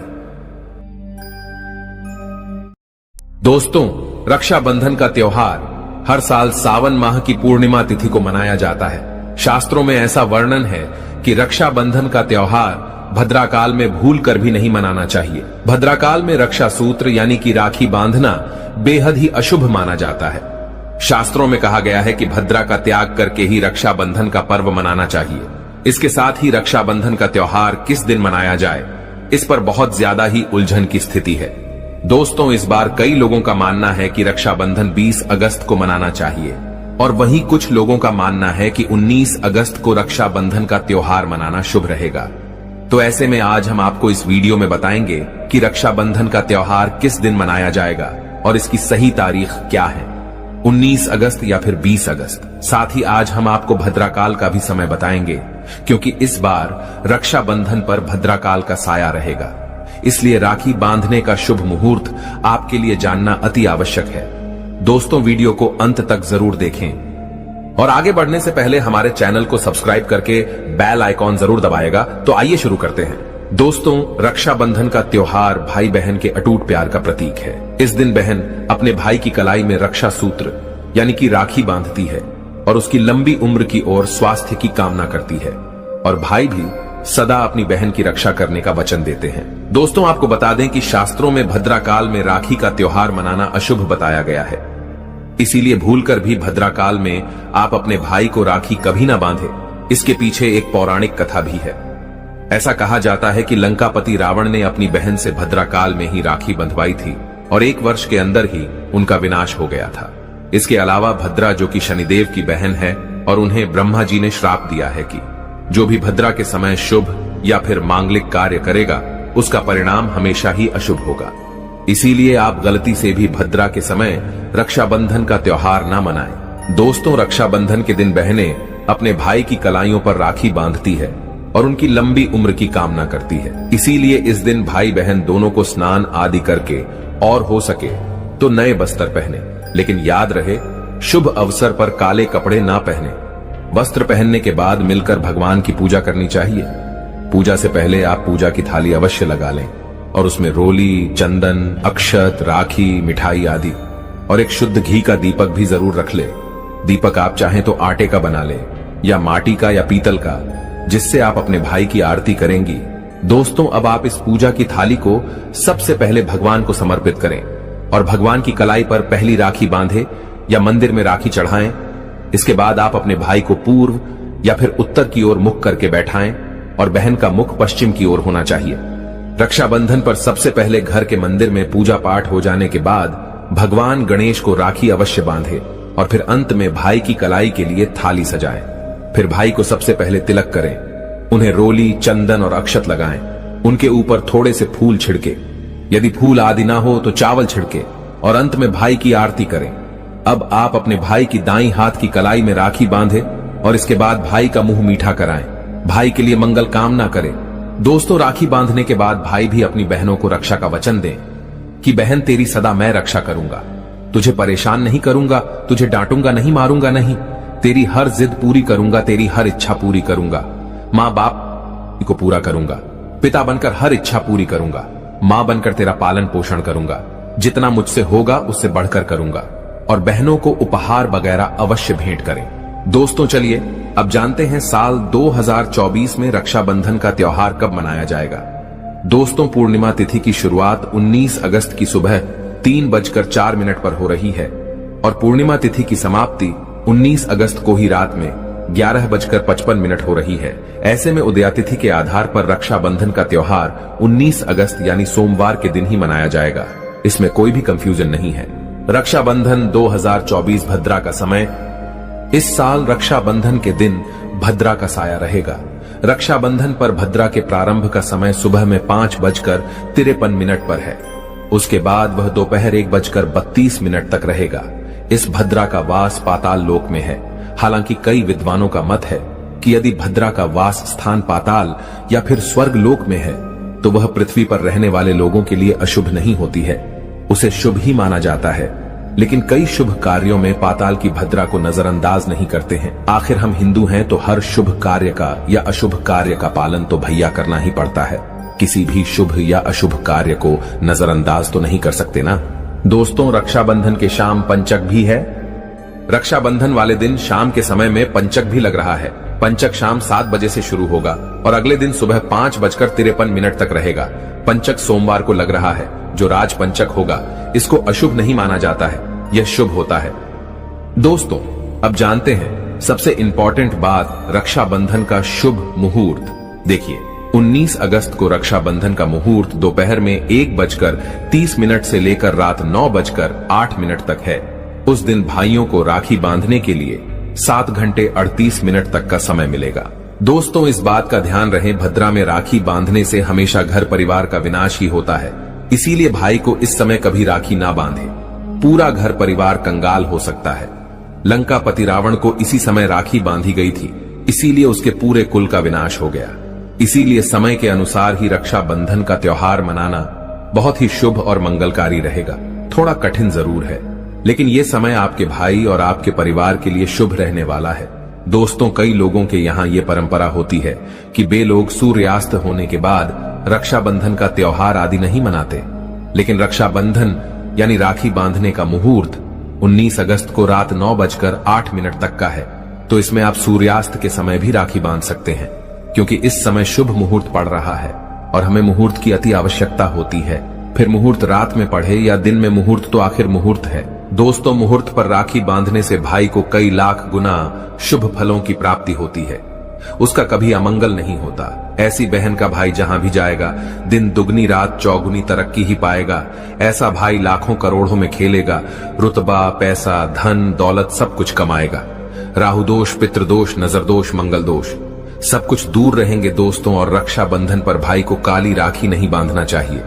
A: दोस्तों, रक्षाबंधन का त्योहार हर साल सावन माह की पूर्णिमा तिथि को मनाया जाता है। शास्त्रों में ऐसा वर्णन है कि रक्षाबंधन का त्योहार भद्राकाल में भूल कर भी नहीं मनाना चाहिए। भद्राकाल में रक्षा सूत्र यानी कि राखी बांधना बेहद ही अशुभ माना जाता है। शास्त्रों में कहा गया है कि भद्रा का त्याग करके ही रक्षाबंधन का पर्व मनाना चाहिए। इसके साथ ही रक्षाबंधन का त्योहार किस दिन मनाया जाए, इस पर बहुत ज्यादा ही उलझन की स्थिति है। दोस्तों, इस बार कई लोगों का मानना है कि रक्षाबंधन 20 अगस्त को मनाना चाहिए और वहीं कुछ लोगों का मानना है कि 19 अगस्त को रक्षाबंधन का त्योहार मनाना शुभ रहेगा। तो ऐसे में आज हम आपको इस वीडियो में बताएंगे कि रक्षाबंधन का त्योहार किस दिन मनाया जाएगा और इसकी सही तारीख क्या है, 19 अगस्त या फिर 20 अगस्त। साथ ही आज हम आपको भद्राकाल का भी समय बताएंगे क्योंकि इस बार रक्षाबंधन पर भद्राकाल का साया रहेगा। इसलिए राखी बांधने का शुभ मुहूर्त आपके लिए जानना अति आवश्यक है। दोस्तों, वीडियो को अंत तक जरूर देखें और आगे बढ़ने से पहले हमारे चैनल को सब्सक्राइब करके बेल आइकॉन जरूर दबाएगा। तो आइए शुरू करते हैं। दोस्तों, रक्षाबंधन का त्योहार भाई बहन के अटूट प्यार का प्रतीक है। इस दिन बहन अपने भाई की कलाई में रक्षा सूत्र यानी कि राखी बांधती है और उसकी लंबी उम्र की ओर स्वास्थ्य की कामना करती है, और भाई भी सदा अपनी बहन की रक्षा करने का वचन देते हैं। दोस्तों, आपको बता दें कि शास्त्रों में भद्राकाल में राखी का त्योहार मनाना अशुभ बताया गया है। इसीलिए भूलकर भी भद्राकाल में आप अपने भाई को राखी कभी ना बांधे। इसके पीछे एक पौराणिक कथा भी है। ऐसा कहा जाता है कि लंकापति रावण ने अपनी बहन से भद्राकाल में ही राखी बंधवाई थी और 1 वर्ष के अंदर ही उनका विनाश हो गया था। इसके अलावा भद्रा, जो कि शनिदेव की बहन है, और उन्हें ब्रह्मा जी ने श्राप दिया है कि जो भी भद्रा के समय शुभ या फिर मांगलिक कार्य करेगा उसका परिणाम हमेशा ही अशुभ होगा। इसीलिए आप गलती से भी भद्रा के समय रक्षाबंधन का त्योहार ना मनाएं। दोस्तों, रक्षाबंधन के दिन बहनें अपने भाई की कलाइयों पर राखी बांधती है और उनकी लंबी उम्र की कामना करती है। इसीलिए इस दिन भाई बहन दोनों को स्नान आदि करके और हो सके तो नए बस्त्र पहने, लेकिन याद रहे शुभ अवसर पर काले कपड़े ना पहने। वस्त्र पहनने के बाद मिलकर भगवान की पूजा करनी चाहिए। पूजा से पहले आप पूजा की थाली अवश्य लगा लें और उसमें रोली, चंदन, अक्षत, राखी, मिठाई आदि और एक शुद्ध घी का दीपक भी जरूर रख ले। दीपक आप चाहें तो आटे का बना ले या माटी का या पीतल का, जिससे आप अपने भाई की आरती करेंगी। दोस्तों, अब आप इस पूजा की थाली को सबसे पहले भगवान को समर्पित करें और भगवान की कलाई पर पहली राखी बांधे या मंदिर में राखी चढ़ाएं। इसके बाद आप अपने भाई को पूर्व या फिर उत्तर की ओर मुख करके बैठाएं और बहन का मुख पश्चिम की ओर होना चाहिए। रक्षाबंधन पर सबसे पहले घर के मंदिर में पूजा पाठ हो जाने के बाद भगवान गणेश को राखी अवश्य बांधे और फिर अंत में भाई की कलाई के लिए थाली सजाएं। फिर भाई को सबसे पहले तिलक करें, उन्हें रोली, चंदन और अक्षत लगाएं। उनके ऊपर थोड़े से फूल छिड़के, यदि फूल आदि ना हो तो चावल छिड़के और अंत में भाई की आरती करें। अब आप अपने भाई की दाईं हाथ की कलाई में राखी बांधे और इसके बाद भाई का मुंह मीठा कराएं। भाई के लिए मंगल कामना करें। दोस्तों, राखी बांधने के बाद भाई भी अपनी बहनों को रक्षा का वचन दें कि बहन, तेरी सदा मैं रक्षा करूंगा, तुझे परेशान नहीं करूंगा, तुझे डांटूंगा नहीं, मारूंगा नहीं, तेरी हर जिद पूरी करूंगा, तेरी हर इच्छा पूरी करूंगा, माँ बाप को पूरा करूंगा, पिता बनकर हर इच्छा पूरी करूंगा, माँ बनकर तेरा पालन पोषण करूंगा, जितना मुझसे होगा उससे बढ़कर करूंगा, और बहनों को उपहार वगैरह अवश्य भेंट करें। दोस्तों, चलिए अब जानते हैं साल 2024 में रक्षाबंधन का त्योहार कब मनाया जाएगा। दोस्तों, पूर्णिमा तिथि की शुरुआत 19 अगस्त की सुबह 3:04 पर हो रही है और पूर्णिमा तिथि की समाप्ति 19 अगस्त को ही रात में 11:55 हो रही है। ऐसे में उदयातिथि के आधार पर रक्षाबंधन का त्योहार 19 अगस्त यानी सोमवार के दिन ही मनाया जाएगा। इसमें कोई भी कंफ्यूजन नहीं है। रक्षाबंधन 2024 भद्रा का समय। इस साल रक्षाबंधन के दिन भद्रा का साया रहेगा। रक्षाबंधन पर भद्रा के प्रारंभ का समय सुबह में 5:53 पर है। उसके बाद वह दोपहर 1:32 तक रहेगा। इस भद्रा का वास पाताल लोक में है। हालांकि कई विद्वानों का मत है कि यदि भद्रा का वास स्थान पाताल या फिर स्वर्ग लोक में है तो वह पृथ्वी पर रहने वाले लोगों के लिए अशुभ नहीं होती है, उसे शुभ ही माना जाता है। लेकिन कई शुभ कार्यों में पाताल की भद्रा को नजरअंदाज नहीं करते हैं। आखिर हम हिंदू हैं तो हर शुभ कार्य का या अशुभ कार्य का पालन तो भैया करना ही पड़ता है। किसी भी शुभ या अशुभ कार्य को नजरअंदाज तो नहीं कर सकते ना। दोस्तों, रक्षाबंधन के शाम पंचक भी है। रक्षाबंधन वाले दिन शाम के समय में पंचक भी लग रहा है। पंचक शाम 7 बजे से शुरू होगा और अगले दिन सुबह 5:53 तक रहेगा। पंचक सोमवार को लग रहा है, जो राज पंचक होगा। इसको अशुभ नहीं माना जाता है, यह शुभ होता है। दोस्तों, अब जानते हैं सबसे इंपॉर्टेंट बात, रक्षाबंधन का शुभ मुहूर्त। देखिए, 19 अगस्त को रक्षाबंधन का मुहूर्त दोपहर में 1:30 से लेकर रात 9:08 तक है। उस दिन भाइयों को राखी बांधने के लिए 7 घंटे 38 मिनट तक का समय मिलेगा। दोस्तों, इस बात का ध्यान रहे, भद्रा में राखी बांधने से हमेशा घर परिवार का विनाश ही होता है। इसीलिए भाई को इस समय कभी राखी ना बांधे, पूरा घर परिवार कंगाल हो सकता है। लंकापति रावण को इसी समय राखी बांधी गई थी, इसीलिए उसके पूरे कुल का विनाश हो गया। इसीलिए समय के अनुसार ही रक्षाबंधन का त्योहार मनाना बहुत ही शुभ और मंगलकारी रहेगा। थोड़ा कठिन जरूर है, लेकिन ये समय आपके भाई और आपके परिवार के लिए शुभ रहने वाला है। दोस्तों, कई लोगों के यहाँ ये परंपरा होती है कि वे लोग सूर्यास्त होने के बाद रक्षाबंधन का त्योहार आदि नहीं मनाते, लेकिन रक्षाबंधन यानी राखी बांधने का मुहूर्त 19 अगस्त को रात 9:08 तक का है। तो इसमें आप सूर्यास्त के समय भी राखी बांध सकते हैं, क्योंकि इस समय शुभ मुहूर्त पड़ रहा है और हमें मुहूर्त की अति आवश्यकता होती है। फिर मुहूर्त रात में पढ़े या दिन में, मुहूर्त तो आखिर मुहूर्त है। दोस्तों, मुहूर्त पर राखी बांधने से भाई को कई लाख गुना शुभ फलों की प्राप्ति होती है। उसका कभी अमंगल नहीं होता। ऐसी बहन का भाई जहां भी जाएगा, दिन दुगनी रात चौगुनी तरक्की ही पाएगा। ऐसा भाई लाखों करोड़ों में खेलेगा, रुतबा, पैसा, धन, दौलत सब कुछ कमाएगा। राहु दोष, पितृदोष, नजर दोष, मंगल दोष सब कुछ दूर रहेंगे दोस्तों। और रक्षाबंधन पर भाई को काली राखी नहीं बांधना चाहिए,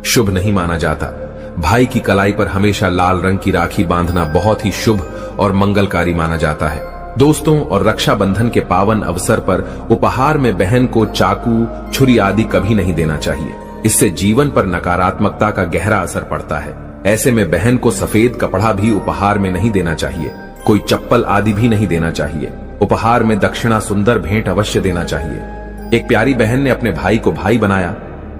A: शुभ नहीं माना जाता। भाई की कलाई पर हमेशा लाल रंग की राखी बांधना बहुत ही शुभ और मंगलकारी माना जाता है दोस्तों। और रक्षाबंधन के पावन अवसर पर उपहार में बहन को चाकू, छुरी आदि कभी नहीं देना चाहिए। इससे जीवन पर नकारात्मकता का गहरा असर पड़ता है। ऐसे में बहन को सफेद कपड़ा भी उपहार में नहीं देना चाहिए, कोई चप्पल आदि भी नहीं देना चाहिए। उपहार में दक्षिणा, सुंदर भेंट अवश्य देना चाहिए। एक प्यारी बहन ने अपने भाई को भाई बनाया,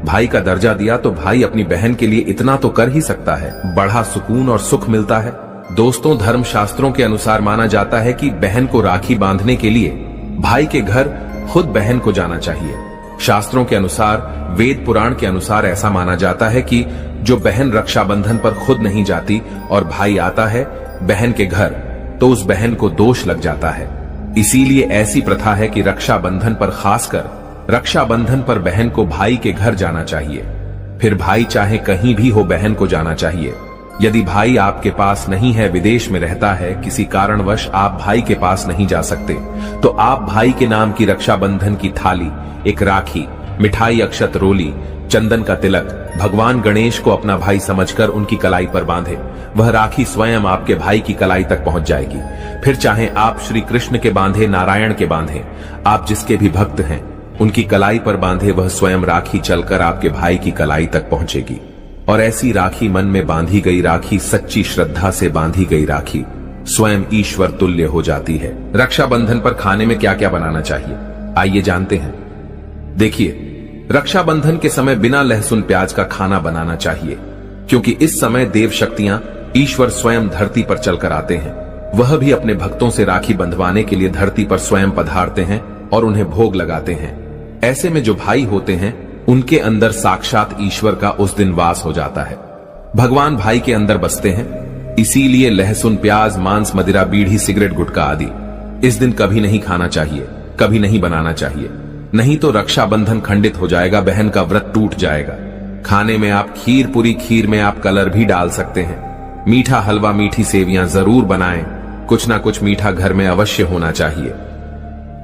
A: भाई का दर्जा दिया, तो भाई अपनी बहन के लिए इतना तो कर ही सकता है। बड़ा सुकून और सुख मिलता है दोस्तों। धर्म शास्त्रों के अनुसार माना जाता है कि बहन को राखी बांधने के लिए भाई के घर खुद बहन को जाना चाहिए। शास्त्रों के अनुसार, वेद पुराण के अनुसार ऐसा माना जाता है कि जो बहन रक्षाबंधन पर खुद नहीं जाती और भाई आता है बहन के घर, तो उस बहन को दोष लग जाता है। इसीलिए ऐसी प्रथा है कि रक्षाबंधन पर, खासकर रक्षाबंधन पर बहन को भाई के घर जाना चाहिए। फिर भाई चाहे कहीं भी हो, बहन को जाना चाहिए। यदि भाई आपके पास नहीं है, विदेश में रहता है, किसी कारणवश आप भाई के पास नहीं जा सकते, तो आप भाई के नाम की रक्षाबंधन की थाली, एक राखी, मिठाई, अक्षत, रोली, चंदन का तिलक भगवान गणेश को अपना भाई समझकर उनकी कलाई पर बांधे। वह राखी स्वयं आपके भाई की कलाई तक पहुंच जाएगी। फिर चाहे आप श्री कृष्ण के बांधे, नारायण के बांधे, आप जिसके भी भक्त हैं उनकी कलाई पर बांधे, वह स्वयं राखी चलकर आपके भाई की कलाई तक पहुंचेगी। और ऐसी राखी, मन में बांधी गई राखी, सच्ची श्रद्धा से बांधी गई राखी स्वयं ईश्वर तुल्य हो जाती है। रक्षाबंधन पर खाने में क्या क्या बनाना चाहिए, आइए जानते हैं। देखिए, रक्षाबंधन के समय बिना लहसुन प्याज का खाना बनाना चाहिए, क्योंकि इस समय देव शक्तियां, ईश्वर स्वयं धरती पर चलकर आते हैं। वह भी अपने भक्तों से राखी बंधवाने के लिए धरती पर स्वयं पधारते हैं और उन्हें भोग लगाते हैं। ऐसे में जो भाई होते हैं उनके अंदर साक्षात ईश्वर का उस दिन वास हो जाता है। भगवान भाई के अंदर बसते हैं। इसीलिए लहसुन, प्याज, मांस, मदिरा, बीड़ी, सिगरेट, गुटखा आदि इस दिन कभी नहीं खाना चाहिए, कभी नहीं बनाना चाहिए। नहीं तो रक्षाबंधन खंडित हो जाएगा, बहन का व्रत टूट जाएगा। खाने में आप खीर पूरी, खीर में आप कलर भी डाल सकते हैं। मीठा हलवा, मीठी सेवियां जरूर बनाएं। कुछ ना कुछ मीठा घर में अवश्य होना चाहिए,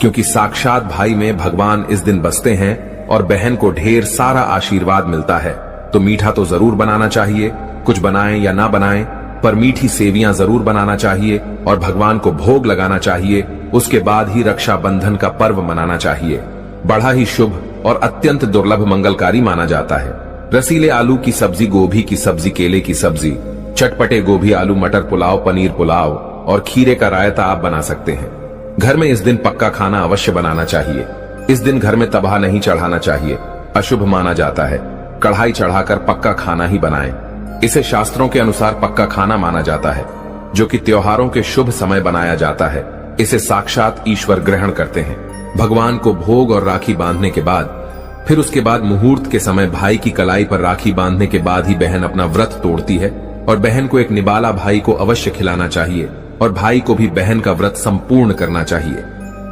A: क्योंकि साक्षात भाई में भगवान इस दिन बसते हैं और बहन को ढेर सारा आशीर्वाद मिलता है। तो मीठा तो जरूर बनाना चाहिए, कुछ बनाएं या ना बनाएं, पर मीठी सेवियां जरूर बनाना चाहिए और भगवान को भोग लगाना चाहिए। उसके बाद ही रक्षाबंधन का पर्व मनाना चाहिए। बड़ा ही शुभ और अत्यंत दुर्लभ मंगलकारी माना जाता है। रसीले आलू की सब्जी, गोभी की सब्जी, केले की सब्जी, चटपटे गोभी, आलू मटर पुलाव, पनीर पुलाव और खीरे का रायता आप बना सकते हैं। घर में इस दिन पक्का खाना अवश्य बनाना चाहिए। इस दिन घर में तबाह नहीं चढ़ाना चाहिए, अशुभ माना जाता है। कढ़ाई चढ़ाकर पक्का खाना ही बनाएं। इसे शास्त्रों के अनुसार पक्का खाना माना जाता है, जो कि त्योहारों के शुभ समय बनाया जाता है। इसे साक्षात ईश्वर ग्रहण करते हैं। भगवान को भोग और राखी बांधने के बाद, फिर उसके बाद मुहूर्त के समय भाई की कलाई पर राखी बांधने के बाद ही बहन अपना व्रत तोड़ती है। और बहन को एक निबाला भाई को अवश्य खिलाना चाहिए और भाई को भी बहन का व्रत संपूर्ण करना चाहिए।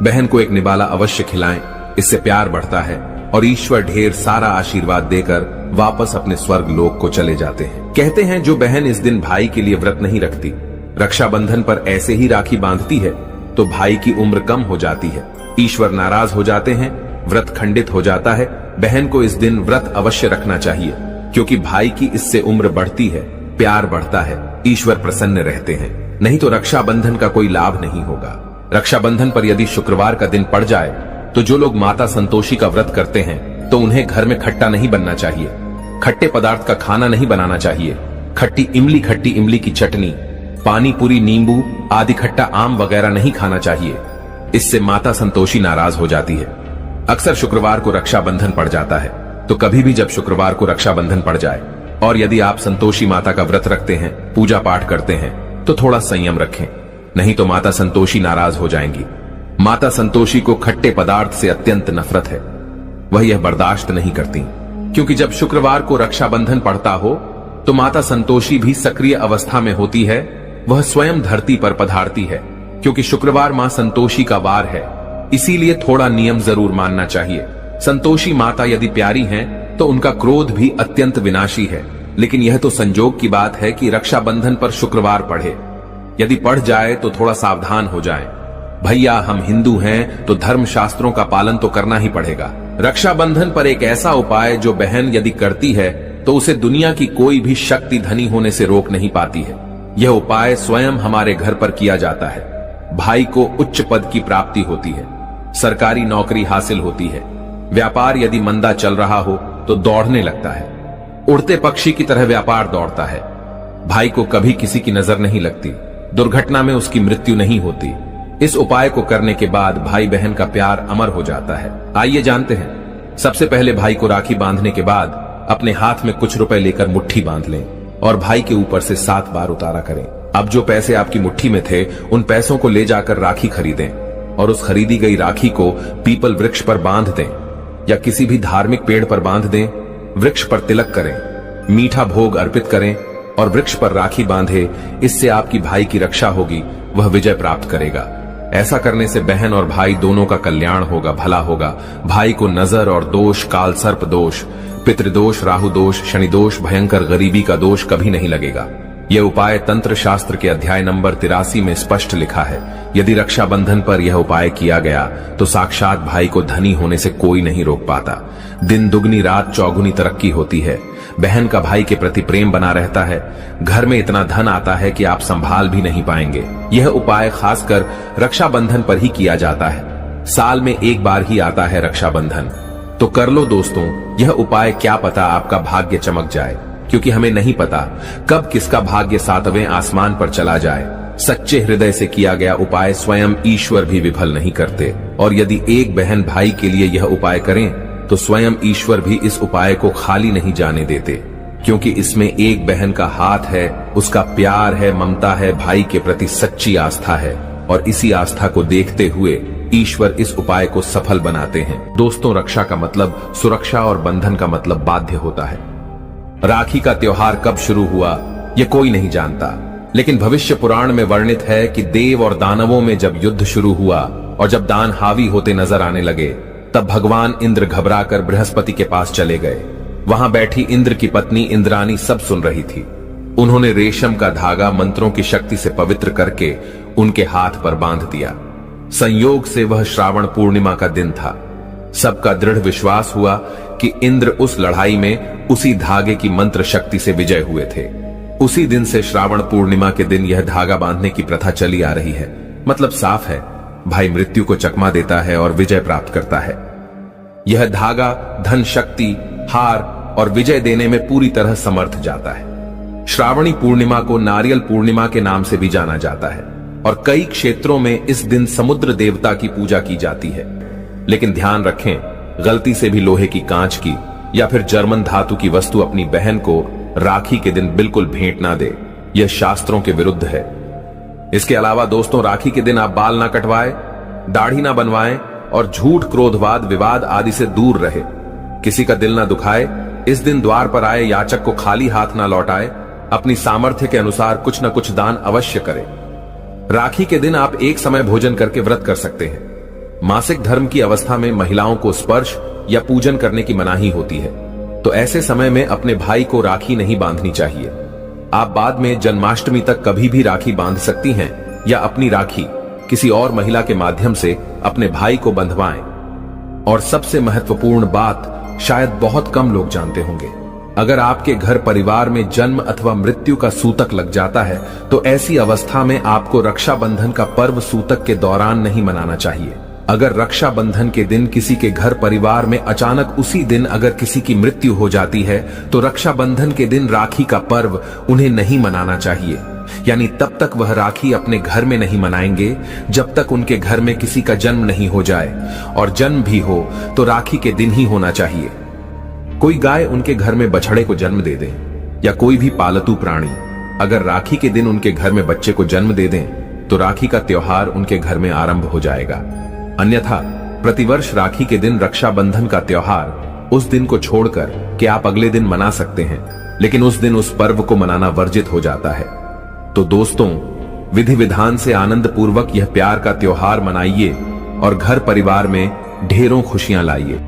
A: बहन को एक निबाला अवश्य खिलाएं, इससे प्यार बढ़ता है और ईश्वर ढेर सारा आशीर्वाद देकर वापस अपने स्वर्ग लोक को चले जाते हैं। कहते हैं जो बहन इस दिन भाई के लिए व्रत नहीं रखती, रक्षाबंधन पर ऐसे ही राखी बांधती है, तो भाई की उम्र कम हो जाती है, ईश्वर नाराज हो जाते हैं, व्रत खंडित हो जाता है। बहन को इस दिन व्रत अवश्य रखना चाहिए, क्योंकि भाई की इससे उम्र बढ़ती है, प्यार बढ़ता है, ईश्वर प्रसन्न रहते हैं। नहीं तो रक्षाबंधन का कोई लाभ नहीं होगा। रक्षाबंधन पर यदि शुक्रवार का दिन पड़ जाए तो जो लोग माता संतोषी का व्रत करते हैं तो उन्हें घर में खट्टा नहीं बनना चाहिए, खट्टे पदार्थ का खाना नहीं बनाना चाहिए। खट्टी इमली की चटनी, पानी पूरी, नींबू आदि खट्टा आम वगैरह नहीं खाना चाहिए। इससे माता संतोषी नाराज हो जाती है। अक्सर शुक्रवार को रक्षाबंधन पड़ जाता है, तो कभी भी जब शुक्रवार को रक्षाबंधन पड़ जाए और यदि आप संतोषी माता का व्रत रखते हैं, पूजा पाठ करते हैं, तो थोड़ा संयम रखें, नहीं तो माता संतोषी नाराज हो जाएंगी। माता संतोषी को खट्टे पदार्थ से अत्यंत नफरत है। वह यह बर्दाश्त नहीं करती, क्योंकि जब शुक्रवार को रक्षाबंधन पड़ता हो तो माता संतोषी भी सक्रिय अवस्था में होती है। वह स्वयं धरती पर पधारती है, क्योंकि शुक्रवार मां संतोषी का वार है। इसीलिए थोड़ा नियम जरूर मानना चाहिए। संतोषी माता यदि प्यारी हैं, तो उनका क्रोध भी अत्यंत विनाशी है। लेकिन यह तो संजोग की बात है कि रक्षाबंधन पर शुक्रवार पढ़े। यदि पढ़ जाए तो थोड़ा सावधान हो जाएं। भैया, हम हिंदू हैं तो धर्म शास्त्रों का पालन तो करना ही पड़ेगा। रक्षाबंधन पर एक ऐसा उपाय जो बहन यदि करती है तो उसे दुनिया की कोई भी शक्ति धनी होने से रोक नहीं पाती है। यह उपाय स्वयं हमारे घर पर किया जाता है। भाई को उच्च पद की प्राप्ति होती है, सरकारी नौकरी हासिल होती है, व्यापार यदि मंदा चल रहा हो तो दौड़ने लगता है, उड़ते पक्षी की तरह व्यापार दौड़ता है। भाई को कभी किसी की नजर नहीं लगती, दुर्घटना में उसकी मृत्यु नहीं होती। इस उपाय को करने के बाद भाई बहन का प्यार अमर हो जाता है। आइए जानते हैं। सबसे पहले भाई को राखी बांधने के बाद अपने हाथ में कुछ रुपए लेकर मुट्ठी बांध लें और भाई के ऊपर से 7 बार उतारा करें। अब जो पैसे आपकी मुट्ठी में थे, उन पैसों को ले जाकर राखी खरीदें और उस खरीदी गई राखी को पीपल वृक्ष पर बांध दें या किसी भी धार्मिक पेड़ पर बांध दें। वृक्ष पर तिलक करें, मीठा भोग अर्पित करें और वृक्ष पर राखी बांधे। इससे आपकी भाई की रक्षा होगी, वह विजय प्राप्त करेगा। ऐसा करने से बहन और भाई दोनों का कल्याण होगा, भला होगा। भाई को नजर और दोष, काल सर्प दोष, पितृदोष, राहु दोष, शनि दोष, भयंकर गरीबी का दोष कभी नहीं लगेगा। यह उपाय तंत्र शास्त्र के अध्याय नंबर 83 में स्पष्ट लिखा है। यदि रक्षाबंधन पर यह उपाय किया गया तो साक्षात भाई को धनी होने से कोई नहीं रोक पाता। दिन दुगनी रात चौगुनी तरक्की होती है। बहन का भाई के प्रति प्रेम बना रहता है। घर में इतना धन आता है कि आप संभाल भी नहीं पाएंगे। यह उपाय खासकर रक्षाबंधन पर ही किया जाता है। साल में एक बार ही आता है रक्षाबंधन, तो कर लो दोस्तों यह उपाय। क्या पता आपका भाग्य चमक जाए, क्योंकि हमें नहीं पता कब किसका भाग्य 7वें आसमान पर चला जाए। सच्चे हृदय से किया गया उपाय स्वयं ईश्वर भी विफल नहीं करते। और यदि एक बहन भाई के लिए यह उपाय करें तो स्वयं ईश्वर भी इस उपाय को खाली नहीं जाने देते, क्योंकि इसमें एक बहन का हाथ है, उसका प्यार है, ममता है, भाई के प्रति सच्ची आस्था है। और इसी आस्था को देखते हुए ईश्वर इस उपाय को सफल बनाते हैं। दोस्तों, रक्षा का मतलब सुरक्षा और बंधन का मतलब बाध्य होता है। राखी का त्योहार कब शुरू हुआ यह कोई नहीं जानता, लेकिन भविष्य पुराण में वर्णित है कि देव और दानवों में जब युद्ध शुरू हुआ और जब दान हावी होते नजर आने लगे, तब भगवान इंद्र घबराकर बृहस्पति के पास चले गए। वहां बैठी इंद्र की पत्नी इंद्राणी सब सुन रही थी। उन्होंने रेशम का धागा मंत्रों की शक्ति से पवित्र करके उनके हाथ पर बांध दिया। संयोग से वह श्रावण पूर्णिमा का दिन था। सबका दृढ़ विश्वास हुआ कि इंद्र उस लड़ाई में उसी धागे की मंत्र शक्ति से विजय हुए थे। उसी दिन से श्रावण पूर्णिमा के दिन यह धागा बांधने की प्रथा चली आ रही है। मतलब साफ है, भाई मृत्यु को चकमा देता है और विजय प्राप्त करता है। यह धागा धन, शक्ति, हार और विजय देने में पूरी तरह समर्थ जाता है। श्रावणी पूर्णिमा को नारियल पूर्णिमा के नाम से भी जाना जाता है और कई क्षेत्रों में इस दिन समुद्र देवता की पूजा की जाती है। लेकिन ध्यान रखें, गलती से भी लोहे की, कांच की या फिर जर्मन धातु की वस्तु अपनी बहन को राखी के दिन बिल्कुल भेंट ना दे। यह शास्त्रों के विरुद्ध है। इसके अलावा दोस्तों, राखी के दिन आप बाल ना कटवाएं, दाढ़ी ना बनवाएं और झूठ, क्रोधवाद, विवाद आदि से दूर रहे। किसी का दिल ना दुखाए। इस दिन द्वार पर आए याचक को खाली हाथ ना लौटाए। अपनी सामर्थ्य के अनुसार कुछ न कुछ दान अवश्य करें। राखी के दिन आप एक समय भोजन करके व्रत कर सकते हैं। मासिक धर्म की अवस्था में महिलाओं को स्पर्श या पूजन करने की मनाही होती है, तो ऐसे समय में अपने भाई को राखी नहीं बांधनी चाहिए। आप बाद में जन्माष्टमी तक कभी भी राखी बांध सकती हैं या अपनी राखी किसी और महिला के माध्यम से अपने भाई को बंधवाएं। और सबसे महत्वपूर्ण बात शायद बहुत कम लोग जानते होंगे, अगर आपके घर परिवार में जन्म अथवा मृत्यु का सूतक लग जाता है तो ऐसी अवस्था में आपको रक्षाबंधन का पर्व सूतक के दौरान नहीं मनाना चाहिए। अगर रक्षाबंधन के दिन किसी के घर परिवार में अचानक उसी दिन अगर किसी की मृत्यु हो जाती है तो रक्षाबंधन के दिन राखी का पर्व उन्हें नहीं मनाना चाहिए। यानी तब तक वह राखी अपने घर में नहीं मनाएंगे जब तक उनके घर में किसी का जन्म नहीं हो जाए, और जन्म भी हो तो राखी के दिन ही होना चाहिए। कोई गाय उनके घर में बछड़े को जन्म दे दे या कोई भी पालतू प्राणी अगर राखी के दिन उनके घर में बच्चे को जन्म दे दें तो राखी का त्योहार उनके घर में आरंभ हो जाएगा। अन्यथा प्रतिवर्ष राखी के दिन रक्षाबंधन का त्योहार उस दिन को छोड़कर कि आप अगले दिन मना सकते हैं, लेकिन उस दिन उस पर्व को मनाना वर्जित हो जाता है। तो दोस्तों, विधि विधान से आनंद पूर्वक यह प्यार का त्योहार मनाइए और घर परिवार में ढेरों खुशियां लाइए।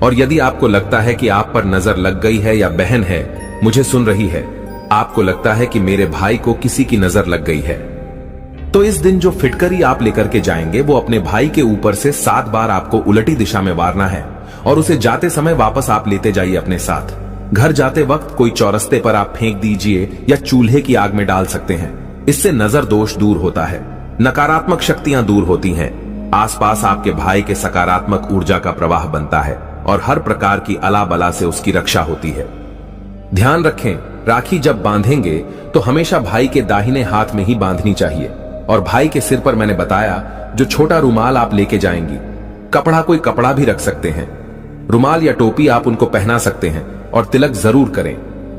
A: और यदि आपको लगता है कि आप पर नजर लग गई है या बहन है मुझे सुन रही है, आपको लगता है कि मेरे भाई को किसी की नजर लग गई है, तो इस दिन जो फिटकरी आप लेकर के जाएंगे वो अपने भाई के ऊपर से 7 बार आपको उलटी दिशा में वारना है और उसे जाते समय वापस आप लेते जाइए अपने साथ। घर जाते वक्त कोई चौरस्ते पर आप फेंक दीजिए या चूल्हे की आग में डाल सकते हैं। इससे नजर दोष दूर होता है, नकारात्मक शक्तियां दूर होती हैं, आसपास आपके भाई के सकारात्मक ऊर्जा का प्रवाह बनता है और हर प्रकार की अला बला से उसकी रक्षा होती है। ध्यान रखें, राखी जब बांधेंगे तो हमेशा भाई के दाहिने हाथ में ही बांधनी चाहिए। और भाई के सिर पर मैंने बताया जो छोटा रुमाल आप लेके जाएंगी, कपड़ा कोई कपड़ा भी रख सकते हैं, रुमाल या टोपी आप उनको पहना सकते हैं और तिलक जरूर करें।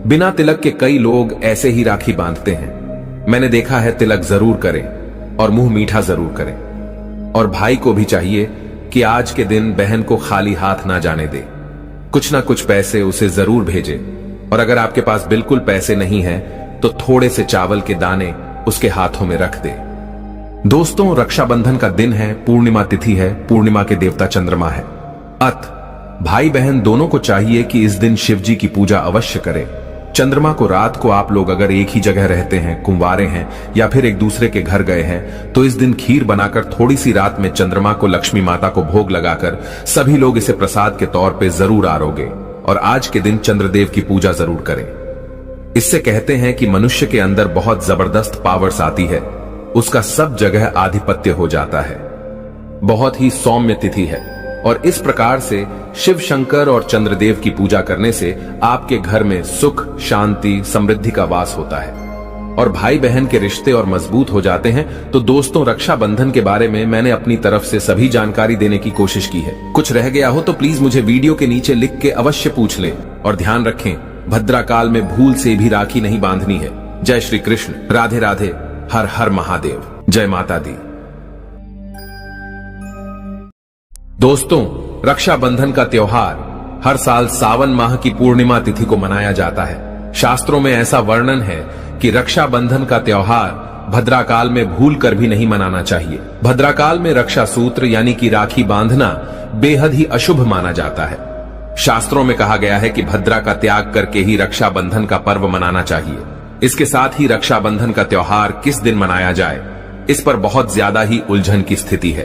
A: बिना तिलक के कई लोग ऐसे ही राखी बांधते हैं, मैंने देखा है। तिलक जरूर करें और मुंह मीठा जरूर करें। और भाई को भी चाहिए कि आज के दिन बहन को खाली हाथ ना जाने दे, कुछ ना कुछ पैसे उसे जरूर भेजे। और अगर आपके पास बिल्कुल पैसे नहीं है तो थोड़े से चावल के दाने उसके हाथों में रख दे। दोस्तों, रक्षाबंधन का दिन है, पूर्णिमा तिथि है, पूर्णिमा के देवता चंद्रमा है। भाई बहन दोनों को चाहिए कि इस दिन शिव जी की पूजा अवश्य करें। चंद्रमा को रात को आप लोग अगर एक ही जगह रहते हैं, कुंवारे हैं या फिर एक दूसरे के घर गए हैं, तो इस दिन खीर बनाकर थोड़ी सी रात में चंद्रमा को लक्ष्मी माता को भोग लगाकर सभी लोग इसे प्रसाद के तौर पे जरूर आरोगे। और आज के दिन चंद्रदेव की पूजा जरूर करें। इससे कहते हैं कि मनुष्य के अंदर बहुत जबरदस्त पावर्स आती है, उसका सब जगह आधिपत्य हो जाता है। बहुत ही सौम्य तिथि है और इस प्रकार से शिव शंकर और चंद्रदेव की पूजा करने से आपके घर में सुख, शांति, समृद्धि का वास होता है और भाई बहन के रिश्ते और मजबूत हो जाते हैं। तो दोस्तों, रक्षाबंधन के बारे में मैंने अपनी तरफ से सभी जानकारी देने की कोशिश की है। कुछ रह गया हो तो प्लीज मुझे वीडियो के नीचे लिख के अवश्य पूछ लें। और ध्यान रखें, भद्रा काल में भूल से भी राखी नहीं बांधनी है। जय श्री कृष्ण, राधे राधे, हर हर महादेव, जय माता दी। दोस्तों, रक्षाबंधन का त्योहार हर साल सावन माह की पूर्णिमा तिथि को मनाया जाता है। शास्त्रों में ऐसा वर्णन है कि रक्षाबंधन का त्योहार भद्राकाल में भूल कर भी नहीं मनाना चाहिए। भद्राकाल में रक्षा सूत्र यानी कि राखी बांधना बेहद ही अशुभ माना जाता है। शास्त्रों में कहा गया है कि भद्रा का त्याग करके ही रक्षाबंधन का पर्व मनाना चाहिए। इसके साथ ही रक्षाबंधन का त्योहार किस दिन मनाया जाए, इस पर बहुत ज्यादा ही उलझन की स्थिति है।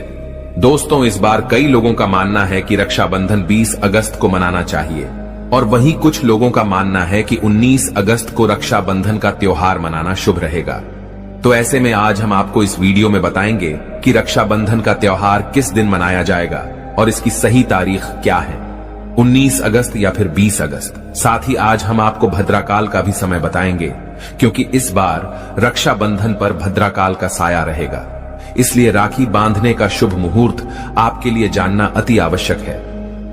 A: दोस्तों, इस बार कई लोगों का मानना है कि रक्षाबंधन 20 अगस्त को मनाना चाहिए और वहीं कुछ लोगों का मानना है कि 19 अगस्त को रक्षाबंधन का त्योहार मनाना शुभ रहेगा। तो ऐसे में आज हम आपको इस वीडियो में बताएंगे कि रक्षाबंधन का त्योहार किस दिन मनाया जाएगा और इसकी सही तारीख क्या है, 19 अगस्त या फिर 20 अगस्त। साथ ही आज हम आपको भद्राकाल का भी समय बताएंगे, क्योंकि इस बार रक्षाबंधन पर भद्राकाल का साया रहेगा। इसलिए राखी बांधने का शुभ मुहूर्त आपके लिए जानना अति आवश्यक है।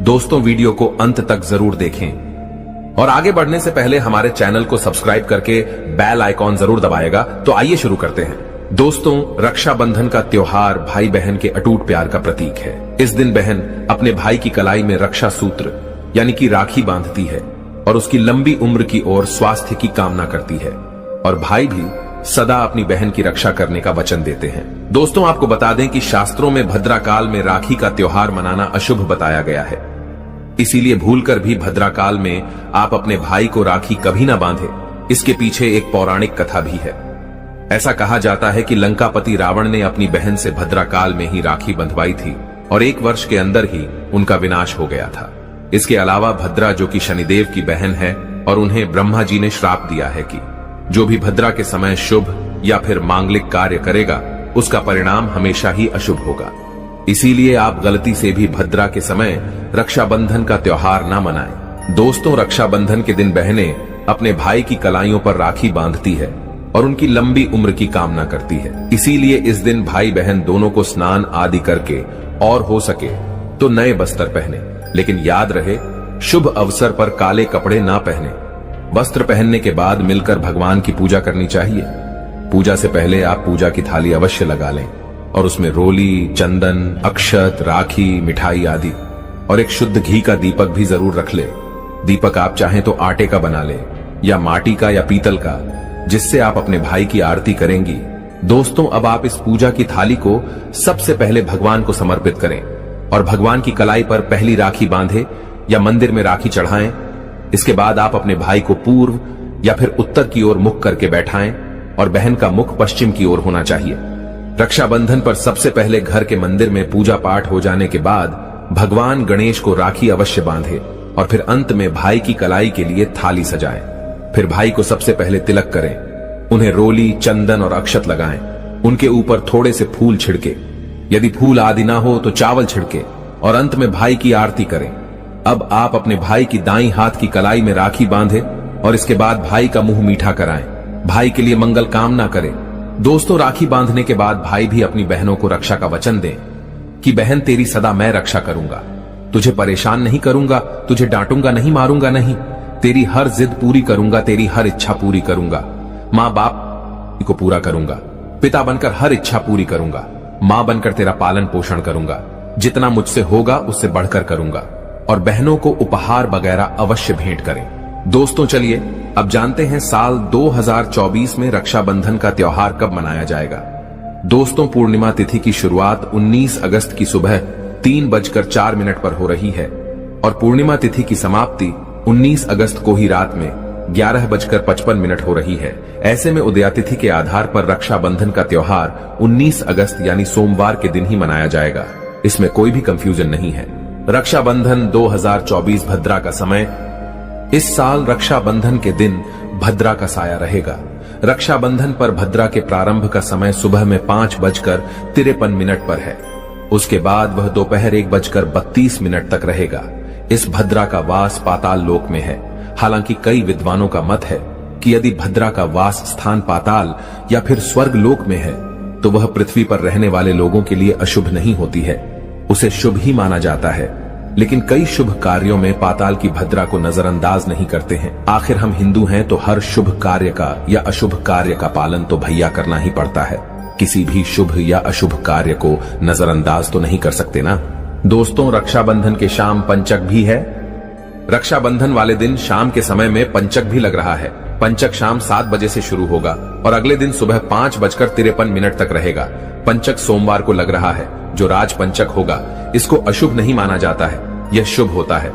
A: दोस्तों, वीडियो को अंत तक जरूर देखें और आगे बढ़ने से पहले हमारे चैनल को सब्सक्राइब करके बेल आइकॉन जरूर दबाएगा। तो आइए शुरू करते हैं। दोस्तों, रक्षाबंधन का त्योहार भाई बहन के अटूट प्यार का प्रतीक है। इस दिन बहन अपने भाई की कलाई में रक्षा सूत्र यानी कि राखी बांधती है और उसकी लंबी उम्र की ओर स्वास्थ्य की कामना करती है और भाई भी सदा अपनी बहन की रक्षा करने का वचन देते हैं। दोस्तों, आपको बता दें कि शास्त्रों में भद्राकाल में राखी का त्योहार मनाना अशुभ बताया गया है। इसीलिए भूलकर भी भद्राकाल में आप अपने भाई को राखी कभी ना बांधे। इसके पीछे एक पौराणिक कथा भी है। ऐसा कहा जाता है कि लंकापति रावण ने अपनी बहन से भद्राकाल में ही राखी बंधवाई थी और 1 वर्ष के अंदर ही उनका विनाश हो गया था। इसके अलावा भद्रा, जो कि शनिदेव की बहन है, और उन्हें ब्रह्मा जी ने श्राप दिया है कि जो भी भद्रा के समय शुभ या फिर मांगलिक कार्य करेगा उसका परिणाम हमेशा ही अशुभ होगा। इसीलिए आप गलती से भी भद्रा के समय रक्षाबंधन का त्योहार ना मनाएं। दोस्तों, रक्षाबंधन के दिन बहनें अपने भाई की कलाइयों पर राखी बांधती है और उनकी लंबी उम्र की कामना करती है। इसीलिए इस दिन भाई बहन दोनों को स्नान आदि करके और हो सके तो नए वस्त्र पहने, लेकिन याद रहे शुभ अवसर पर काले कपड़े ना पहने। वस्त्र पहनने के बाद मिलकर भगवान की पूजा करनी चाहिए। पूजा से पहले आप पूजा की थाली अवश्य लगा लें और उसमें रोली, चंदन, अक्षत, राखी, मिठाई आदि और एक शुद्ध घी का दीपक भी जरूर रख ले। दीपक आप चाहें तो आटे का बना ले या माटी का या पीतल का, जिससे आप अपने भाई की आरती करेंगी। दोस्तों, अब आप इस पूजा की थाली को सबसे पहले भगवान को समर्पित करें और भगवान की कलाई पर पहली राखी बांधे या मंदिर में राखी चढ़ाएं। इसके बाद आप अपने भाई को पूर्व या फिर उत्तर की ओर मुख करके बैठाएं और बहन का मुख पश्चिम की ओर होना चाहिए। रक्षाबंधन पर सबसे पहले घर के मंदिर में पूजा पाठ हो जाने के बाद भगवान गणेश को राखी अवश्य बांधे और फिर अंत में भाई की कलाई के लिए थाली सजाएं। फिर भाई को सबसे पहले तिलक करें, उन्हें रोली, चंदन और अक्षत लगाएं। उनके ऊपर थोड़े से फूल छिड़के, यदि फूल आदि ना हो तो चावल छिड़के और अंत में भाई की आरती करें। अब आप अपने भाई की दाईं हाथ की कलाई में राखी बांधे और इसके बाद भाई का मुंह मीठा कराएं। भाई के लिए मंगल कामना करें। दोस्तों, राखी बांधने के बाद भाई भी अपनी बहनों को रक्षा का वचन दें कि बहन तेरी सदा मैं रक्षा करूंगा, तुझे परेशान नहीं करूंगा, तुझे डांटूंगा नहीं, मारूंगा नहीं, तेरी हर जिद पूरी करूंगा, तेरी हर इच्छा पूरी करूंगा, माँ बाप को पूरा करूंगा, पिता बनकर हर इच्छा पूरी करूंगा, माँ बनकर तेरा पालन पोषण करूंगा, जितना मुझसे होगा उससे बढ़कर करूंगा। और बहनों को उपहार वगैरह अवश्य भेंट करें। दोस्तों, चलिए अब जानते हैं साल 2024 में रक्षाबंधन का त्योहार कब मनाया जाएगा। दोस्तों, पूर्णिमा तिथि की शुरुआत 19 अगस्त की सुबह 3:04 पर हो रही है और पूर्णिमा तिथि की समाप्ति 19 अगस्त को ही रात में 11:55 हो रही है। ऐसे में उदयातिथि के आधार पर रक्षाबंधन का त्योहार 19 अगस्त यानी सोमवार के दिन ही मनाया जाएगा। इसमें कोई भी कंफ्यूजन नहीं है। रक्षाबंधन 2024 भद्रा का समय। इस साल रक्षाबंधन के दिन भद्रा का साया रहेगा। रक्षाबंधन पर भद्रा के प्रारंभ का समय सुबह में 5:53 पर है। उसके बाद वह दोपहर 1:32 तक रहेगा। इस भद्रा का वास पाताल लोक में है। हालांकि कई विद्वानों का मत है कि यदि भद्रा का वास स्थान पाताल या फिर स्वर्ग लोक में है तो वह पृथ्वी पर रहने वाले लोगों के लिए अशुभ नहीं होती है, उसे शुभ ही माना जाता है। लेकिन कई शुभ कार्यों में पाताल की भद्रा को नजरअंदाज नहीं करते हैं। आखिर हम हिंदू हैं तो हर शुभ कार्य का या अशुभ कार्य का पालन तो भैया करना ही पड़ता है। किसी भी शुभ या अशुभ कार्य को नजरअंदाज तो नहीं कर सकते ना। दोस्तों, रक्षाबंधन के शाम पंचक भी है। रक्षाबंधन वाले दिन शाम के समय में पंचक भी लग रहा है। पंचक शाम 7 बजे से शुरू होगा और अगले दिन सुबह 5:53 तक रहेगा। पंचक सोमवार को लग रहा है, जो राज पंचक होगा। इसको अशुभ नहीं माना जाता है, यह शुभ होता है।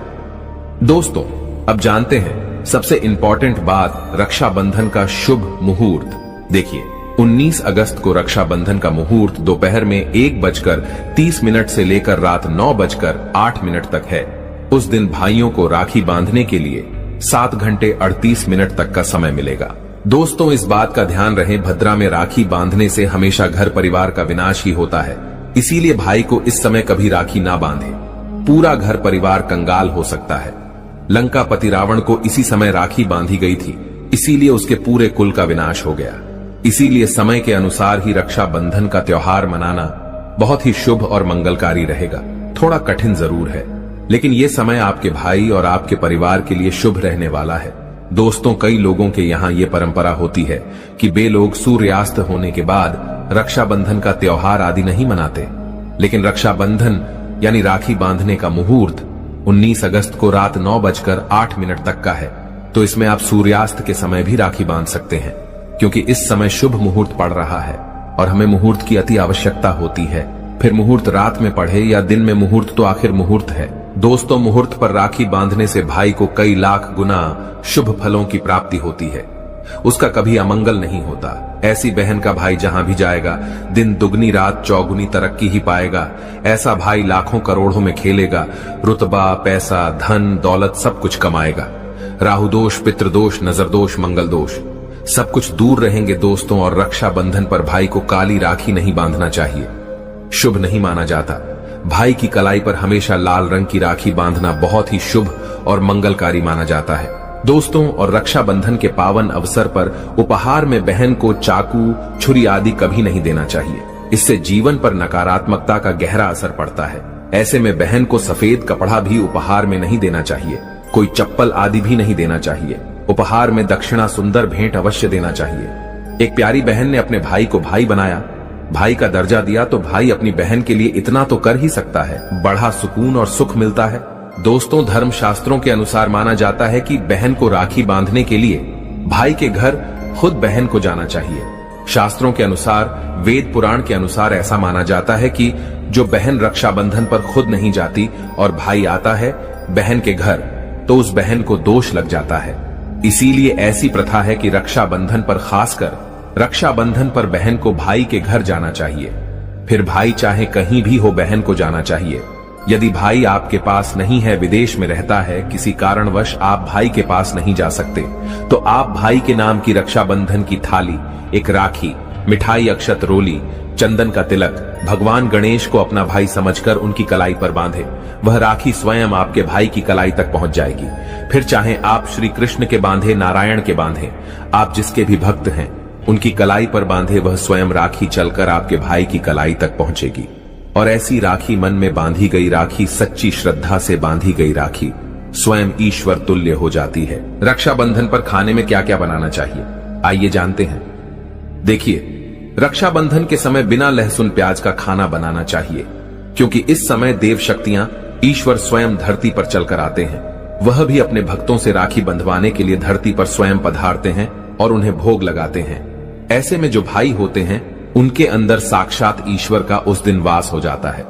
A: दोस्तों, अब जानते हैं सबसे इंपॉर्टेंट बात, रक्षाबंधन का शुभ मुहूर्त। देखिए, 19 अगस्त को रक्षाबंधन का मुहूर्त दोपहर में 1:30 से लेकर रात 9:08 तक है। उस दिन भाइयों को राखी बांधने के लिए 7 घंटे 38 मिनट तक का समय मिलेगा। दोस्तों, इस बात का ध्यान रहे, भद्रा में राखी बांधने से हमेशा घर परिवार का विनाश ही होता है। इसीलिए भाई को इस समय कभी राखी ना बांधे, पूरा घर परिवार कंगाल हो सकता है। लंकापति रावण को इसी समय राखी बांधी गई थी, इसीलिए उसके पूरे कुल का विनाश हो गया। इसीलिए समय के अनुसार ही रक्षाबंधन का त्योहार मनाना बहुत ही शुभ और मंगलकारी रहेगा। थोड़ा कठिन जरूर है, लेकिन ये समय आपके भाई और आपके परिवार के लिए शुभ रहने वाला है। दोस्तों, कई लोगों के यहाँ ये परंपरा होती है कि वे लोग सूर्यास्त होने के बाद रक्षाबंधन का त्योहार आदि नहीं मनाते, लेकिन रक्षाबंधन यानी राखी बांधने का मुहूर्त 19 अगस्त को रात 9:08 तक का है। तो इसमें आप सूर्यास्त के समय भी राखी बांध सकते हैं, क्योंकि इस समय शुभ मुहूर्त पड़ रहा है और हमें मुहूर्त की अति आवश्यकता होती है। फिर मुहूर्त रात में पढ़े या दिन में, मुहूर्त तो आखिर मुहूर्त है। दोस्तों, मुहूर्त पर राखी बांधने से भाई को कई लाख गुना शुभ फलों की प्राप्ति होती है। उसका कभी अमंगल नहीं होता। ऐसी बहन का भाई जहां भी जाएगा, दिन दुगनी रात चौगुनी तरक्की ही पाएगा। ऐसा भाई लाखों करोड़ों में खेलेगा, रुतबा, पैसा, धन, दौलत सब कुछ कमाएगा। राहु दोष, पितृदोष, नजर दोष, मंगल दोष सब कुछ दूर रहेंगे दोस्तों। और रक्षाबंधन पर भाई को काली राखी नहीं बांधना चाहिए, शुभ नहीं माना जाता। भाई की कलाई पर हमेशा लाल रंग की राखी बांधना बहुत ही शुभ और मंगलकारी माना जाता है। दोस्तों, और रक्षाबंधन के पावन अवसर पर उपहार में बहन को चाकू, छुरी आदि कभी नहीं देना चाहिए। इससे जीवन पर नकारात्मकता का गहरा असर पड़ता है। ऐसे में बहन को सफेद कपड़ा भी उपहार में नहीं देना चाहिए। कोई चप्पल आदि भी नहीं देना चाहिए। उपहार में दक्षिणा, सुंदर भेंट अवश्य देना चाहिए। एक प्यारी बहन ने अपने भाई को भाई बनाया, भाई का दर्जा दिया, तो भाई अपनी बहन के लिए इतना तो कर ही सकता है। बड़ा सुकून और सुख मिलता है। दोस्तों, धर्म शास्त्रों के अनुसार माना जाता है कि बहन को राखी बांधने के लिए भाई के घर खुद बहन को जाना चाहिए। शास्त्रों के अनुसार, वेद पुराण के अनुसार ऐसा माना जाता है कि जो बहन रक्षाबंधन पर खुद नहीं जाती और भाई आता है बहन के घर, तो उस बहन को दोष लग जाता है। इसीलिए ऐसी प्रथा है कि रक्षाबंधन पर, खासकर रक्षाबंधन पर बहन को भाई के घर जाना चाहिए। फिर भाई चाहे कहीं भी हो, बहन को जाना चाहिए। यदि भाई आपके पास नहीं है, विदेश में रहता है, किसी कारणवश आप भाई के पास नहीं जा सकते, तो आप भाई के नाम की रक्षाबंधन की थाली, एक राखी, मिठाई, अक्षत रोली, चंदन का तिलक भगवान गणेश को अपना भाई समझकर उनकी कलाई पर बांधे। वह राखी स्वयं आपके भाई की कलाई तक पहुंच जाएगी। फिर चाहे आप श्री कृष्ण के बांधे, नारायण के बांधे, आप जिसके भी भक्त हैं उनकी कलाई पर बांधे, वह स्वयं राखी चलकर आपके भाई की कलाई तक पहुंचेगी। और ऐसी राखी, मन में बांधी गई राखी, सच्ची श्रद्धा से बांधी गई राखी स्वयं ईश्वर तुल्य हो जाती है। रक्षाबंधन पर खाने में क्या क्या बनाना चाहिए, आइए जानते हैं। देखिए, रक्षाबंधन के समय बिना लहसुन प्याज का खाना बनाना चाहिए, क्योंकि इस समय देव शक्तियां, ईश्वर स्वयं धरती पर चलकर आते हैं। वह भी अपने भक्तों से राखी बंधवाने के लिए धरती पर स्वयं पधारते हैं और उन्हें भोग लगाते हैं। ऐसे में जो भाई होते हैं उनके अंदर साक्षात ईश्वर का उस दिन वास हो जाता है।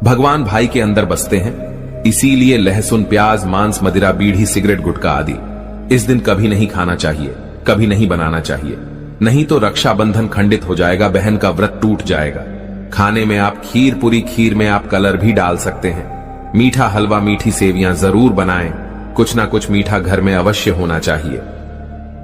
A: भगवान भाई के अंदर बसते हैं। इसीलिए लहसुन प्याज, मांस, मदिरा, बीड़ी, सिगरेट, गुटखा आदि इस दिन कभी नहीं खाना चाहिए, कभी नहीं बनाना चाहिए। नहीं तो रक्षाबंधन खंडित हो जाएगा, बहन का व्रत टूट जाएगा। खाने में आप खीर पूरी, खीर में आप कलर भी डाल सकते हैं। मीठा हलवा, मीठी सेवियां जरूर बनाएं। कुछ ना कुछ मीठा घर में अवश्य होना चाहिए,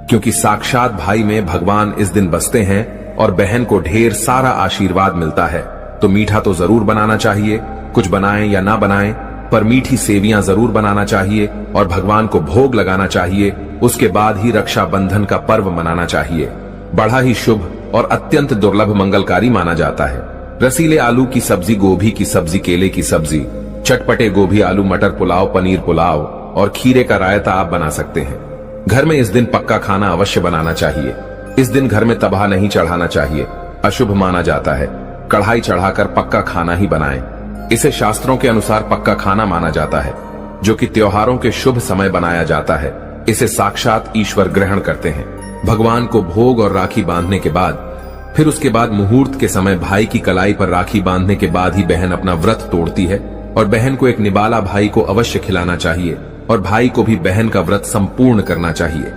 A: क्योंकि साक्षात भाई में भगवान इस दिन बसते हैं और बहन को ढेर सारा आशीर्वाद मिलता है। तो मीठा तो जरूर बनाना चाहिए, कुछ बनाएं या ना बनाएं, पर मीठी सेवियां जरूर बनाना चाहिए और भगवान को भोग लगाना चाहिए। उसके बाद ही रक्षाबंधन का पर्व मनाना चाहिए। बड़ा ही शुभ और अत्यंत दुर्लभ मंगलकारी माना जाता है। रसीले आलू की सब्जी, गोभी की सब्जी, केले की सब्जी, चटपटे गोभी, आलू मटर पुलाव, पनीर पुलाव और खीरे का रायता आप बना सकते हैं। घर में इस दिन पक्का खाना अवश्य बनाना चाहिए। इस दिन घर में तबाह नहीं चढ़ाना चाहिए, अशुभ माना जाता है। कढ़ाई चढ़ाकर पक्का खाना ही बनाएं। इसे शास्त्रों के अनुसार पक्का खाना माना जाता है, जो कि त्योहारों के शुभ समय बनाया जाता है। इसे साक्षात ईश्वर ग्रहण करते हैं। भगवान को भोग और राखी बांधने के बाद, फिर उसके बाद मुहूर्त के समय भाई की कलाई पर राखी बांधने के बाद ही बहन अपना व्रत तोड़ती है। और बहन को एक निबाला भाई को अवश्य खिलाना चाहिए और भाई को भी बहन का व्रत संपूर्ण करना चाहिए।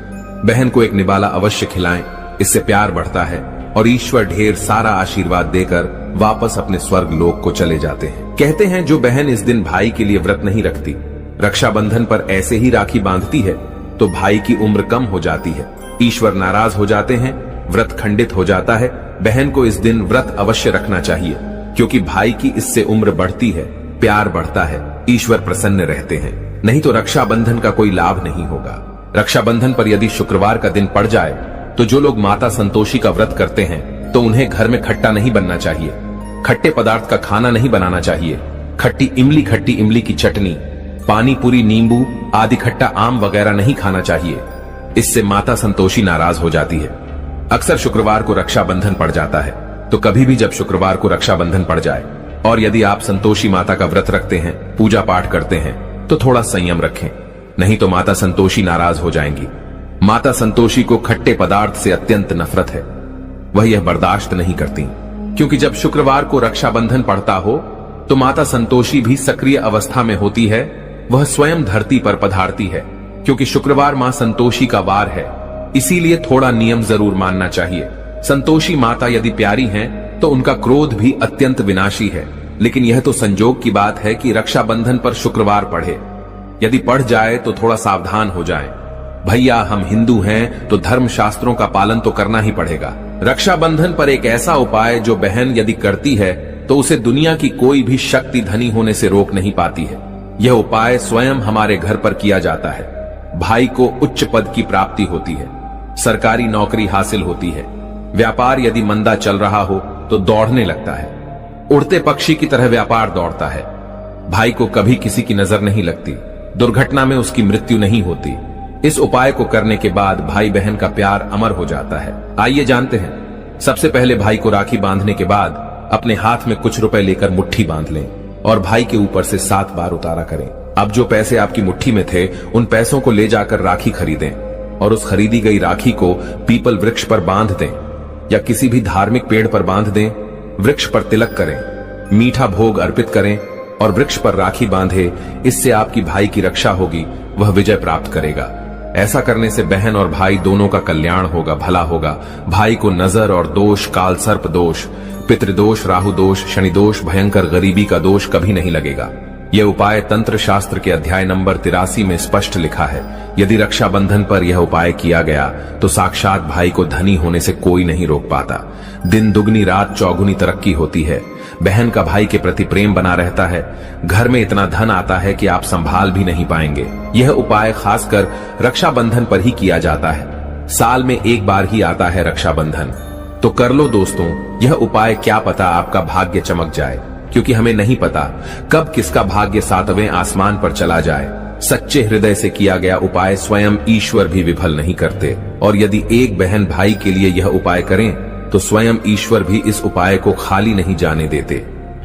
A: बहन को एक निबाला अवश्य खिलाएं, इससे प्यार बढ़ता है और ईश्वर ढेर सारा आशीर्वाद देकर वापस अपने स्वर्ग लोक को चले जाते हैं। कहते हैं जो बहन इस दिन भाई के लिए व्रत नहीं रखती, रक्षाबंधन पर ऐसे ही राखी बांधती है, तो भाई की उम्र कम हो जाती है, ईश्वर नाराज हो जाते हैं, व्रत खंडित हो जाता है। बहन को इस दिन व्रत अवश्य रखना चाहिए, क्योंकि भाई की इससे उम्र बढ़ती है, प्यार बढ़ता है, ईश्वर प्रसन्न रहते हैं। नहीं तो रक्षाबंधन का कोई लाभ नहीं होगा। रक्षाबंधन पर यदि शुक्रवार का दिन पड़ जाए तो जो लोग माता संतोषी का व्रत करते हैं तो उन्हें घर में खट्टा नहीं बनना चाहिए, खट्टे पदार्थ का खाना नहीं बनाना चाहिए। खट्टी इमली की चटनी, पानी पूरी, नींबू आदि खट्टा आम वगैरह नहीं खाना चाहिए। इससे माता संतोषी नाराज हो जाती है। अक्सर शुक्रवार को रक्षाबंधन पड़ जाता है, तो कभी भी जब शुक्रवार को रक्षाबंधन पड़ जाए और यदि आप संतोषी माता का व्रत रखते हैं, पूजा पाठ करते हैं, तो थोड़ा संयम रखें, नहीं तो माता संतोषी नाराज हो जाएंगी। माता संतोषी को खट्टे पदार्थ से अत्यंत नफरत है, वह यह बर्दाश्त नहीं करती, क्योंकि जब शुक्रवार को रक्षाबंधन पड़ता हो तो माता संतोषी भी सक्रिय अवस्था में होती है। वह स्वयं धरती पर पधारती है, क्योंकि शुक्रवार मां संतोषी का वार है। इसीलिए थोड़ा नियम जरूर मानना चाहिए। संतोषी माता यदि प्यारी हैं, तो उनका क्रोध भी अत्यंत विनाशी है। लेकिन यह तो संजोग की बात है कि रक्षाबंधन पर शुक्रवार पढ़े। यदि पढ़ जाए तो थोड़ा सावधान हो जाएं। भैया, हम हिंदू हैं तो धर्म शास्त्रों का पालन तो करना ही पड़ेगा। रक्षाबंधन पर एक ऐसा उपाय जो बहन यदि करती है तो उसे दुनिया की कोई भी शक्ति धनी होने से रोक नहीं पाती है। यह उपाय स्वयं हमारे घर पर किया जाता है। भाई को उच्च पद की प्राप्ति होती है, सरकारी नौकरी हासिल होती है, व्यापार यदि मंदा चल रहा हो तो दौड़ने लगता है, उड़ते पक्षी की तरह व्यापार दौड़ता है। भाई को कभी किसी की नजर नहीं लगती, दुर्घटना में उसकी मृत्यु नहीं होती। इस उपाय को करने के बाद भाई बहन का प्यार अमर हो जाता है। आइए जानते हैं। सबसे पहले भाई को राखी बांधने के बाद अपने हाथ में कुछ रुपए लेकर मुट्ठी बांध लें और भाई के ऊपर से 7 बार उतारा करें। अब जो पैसे आपकी मुट्ठी में थे उन पैसों को ले जाकर राखी खरीदें और उस खरीदी गई राखी को पीपल वृक्ष पर बांध दें या किसी भी धार्मिक पेड़ पर बांध दें। वृक्ष पर तिलक करें, मीठा भोग अर्पित करें और वृक्ष पर राखी बांधे। इससे आपकी भाई की रक्षा होगी, वह विजय प्राप्त करेगा। ऐसा करने से बहन और भाई दोनों का कल्याण होगा, भला होगा। भाई को नजर और दोष, काल सर्प दोष, पितृदोष, राहु दोष, शनि दोष, भयंकर गरीबी का दोष कभी नहीं लगेगा। यह उपाय तंत्र शास्त्र के अध्याय नंबर 83 में स्पष्ट लिखा है। यदि रक्षाबंधन पर यह उपाय किया गया तो साक्षात भाई को धनी होने से कोई नहीं रोक पाता। दिन दुगनी रात चौगुनी तरक्की होती है। बहन का भाई के प्रति प्रेम बना रहता है। घर में इतना धन आता है कि आप संभाल भी नहीं पाएंगे। यह उपाय खासकर रक्षाबंधन पर ही किया जाता है। साल में एक बार ही आता है रक्षाबंधन, तो कर लो दोस्तों यह उपाय। क्या पता आपका भाग्य चमक जाए, क्योंकि हमें नहीं पता कब किसका भाग्य 7वें आसमान पर चला जाए। सच्चे हृदय से किया गया उपाय स्वयं ईश्वर भी विफल नहीं करते। और यदि एक बहन भाई के लिए यह उपाय करें तो स्वयं ईश्वर भी इस उपाय को खाली नहीं जाने देते,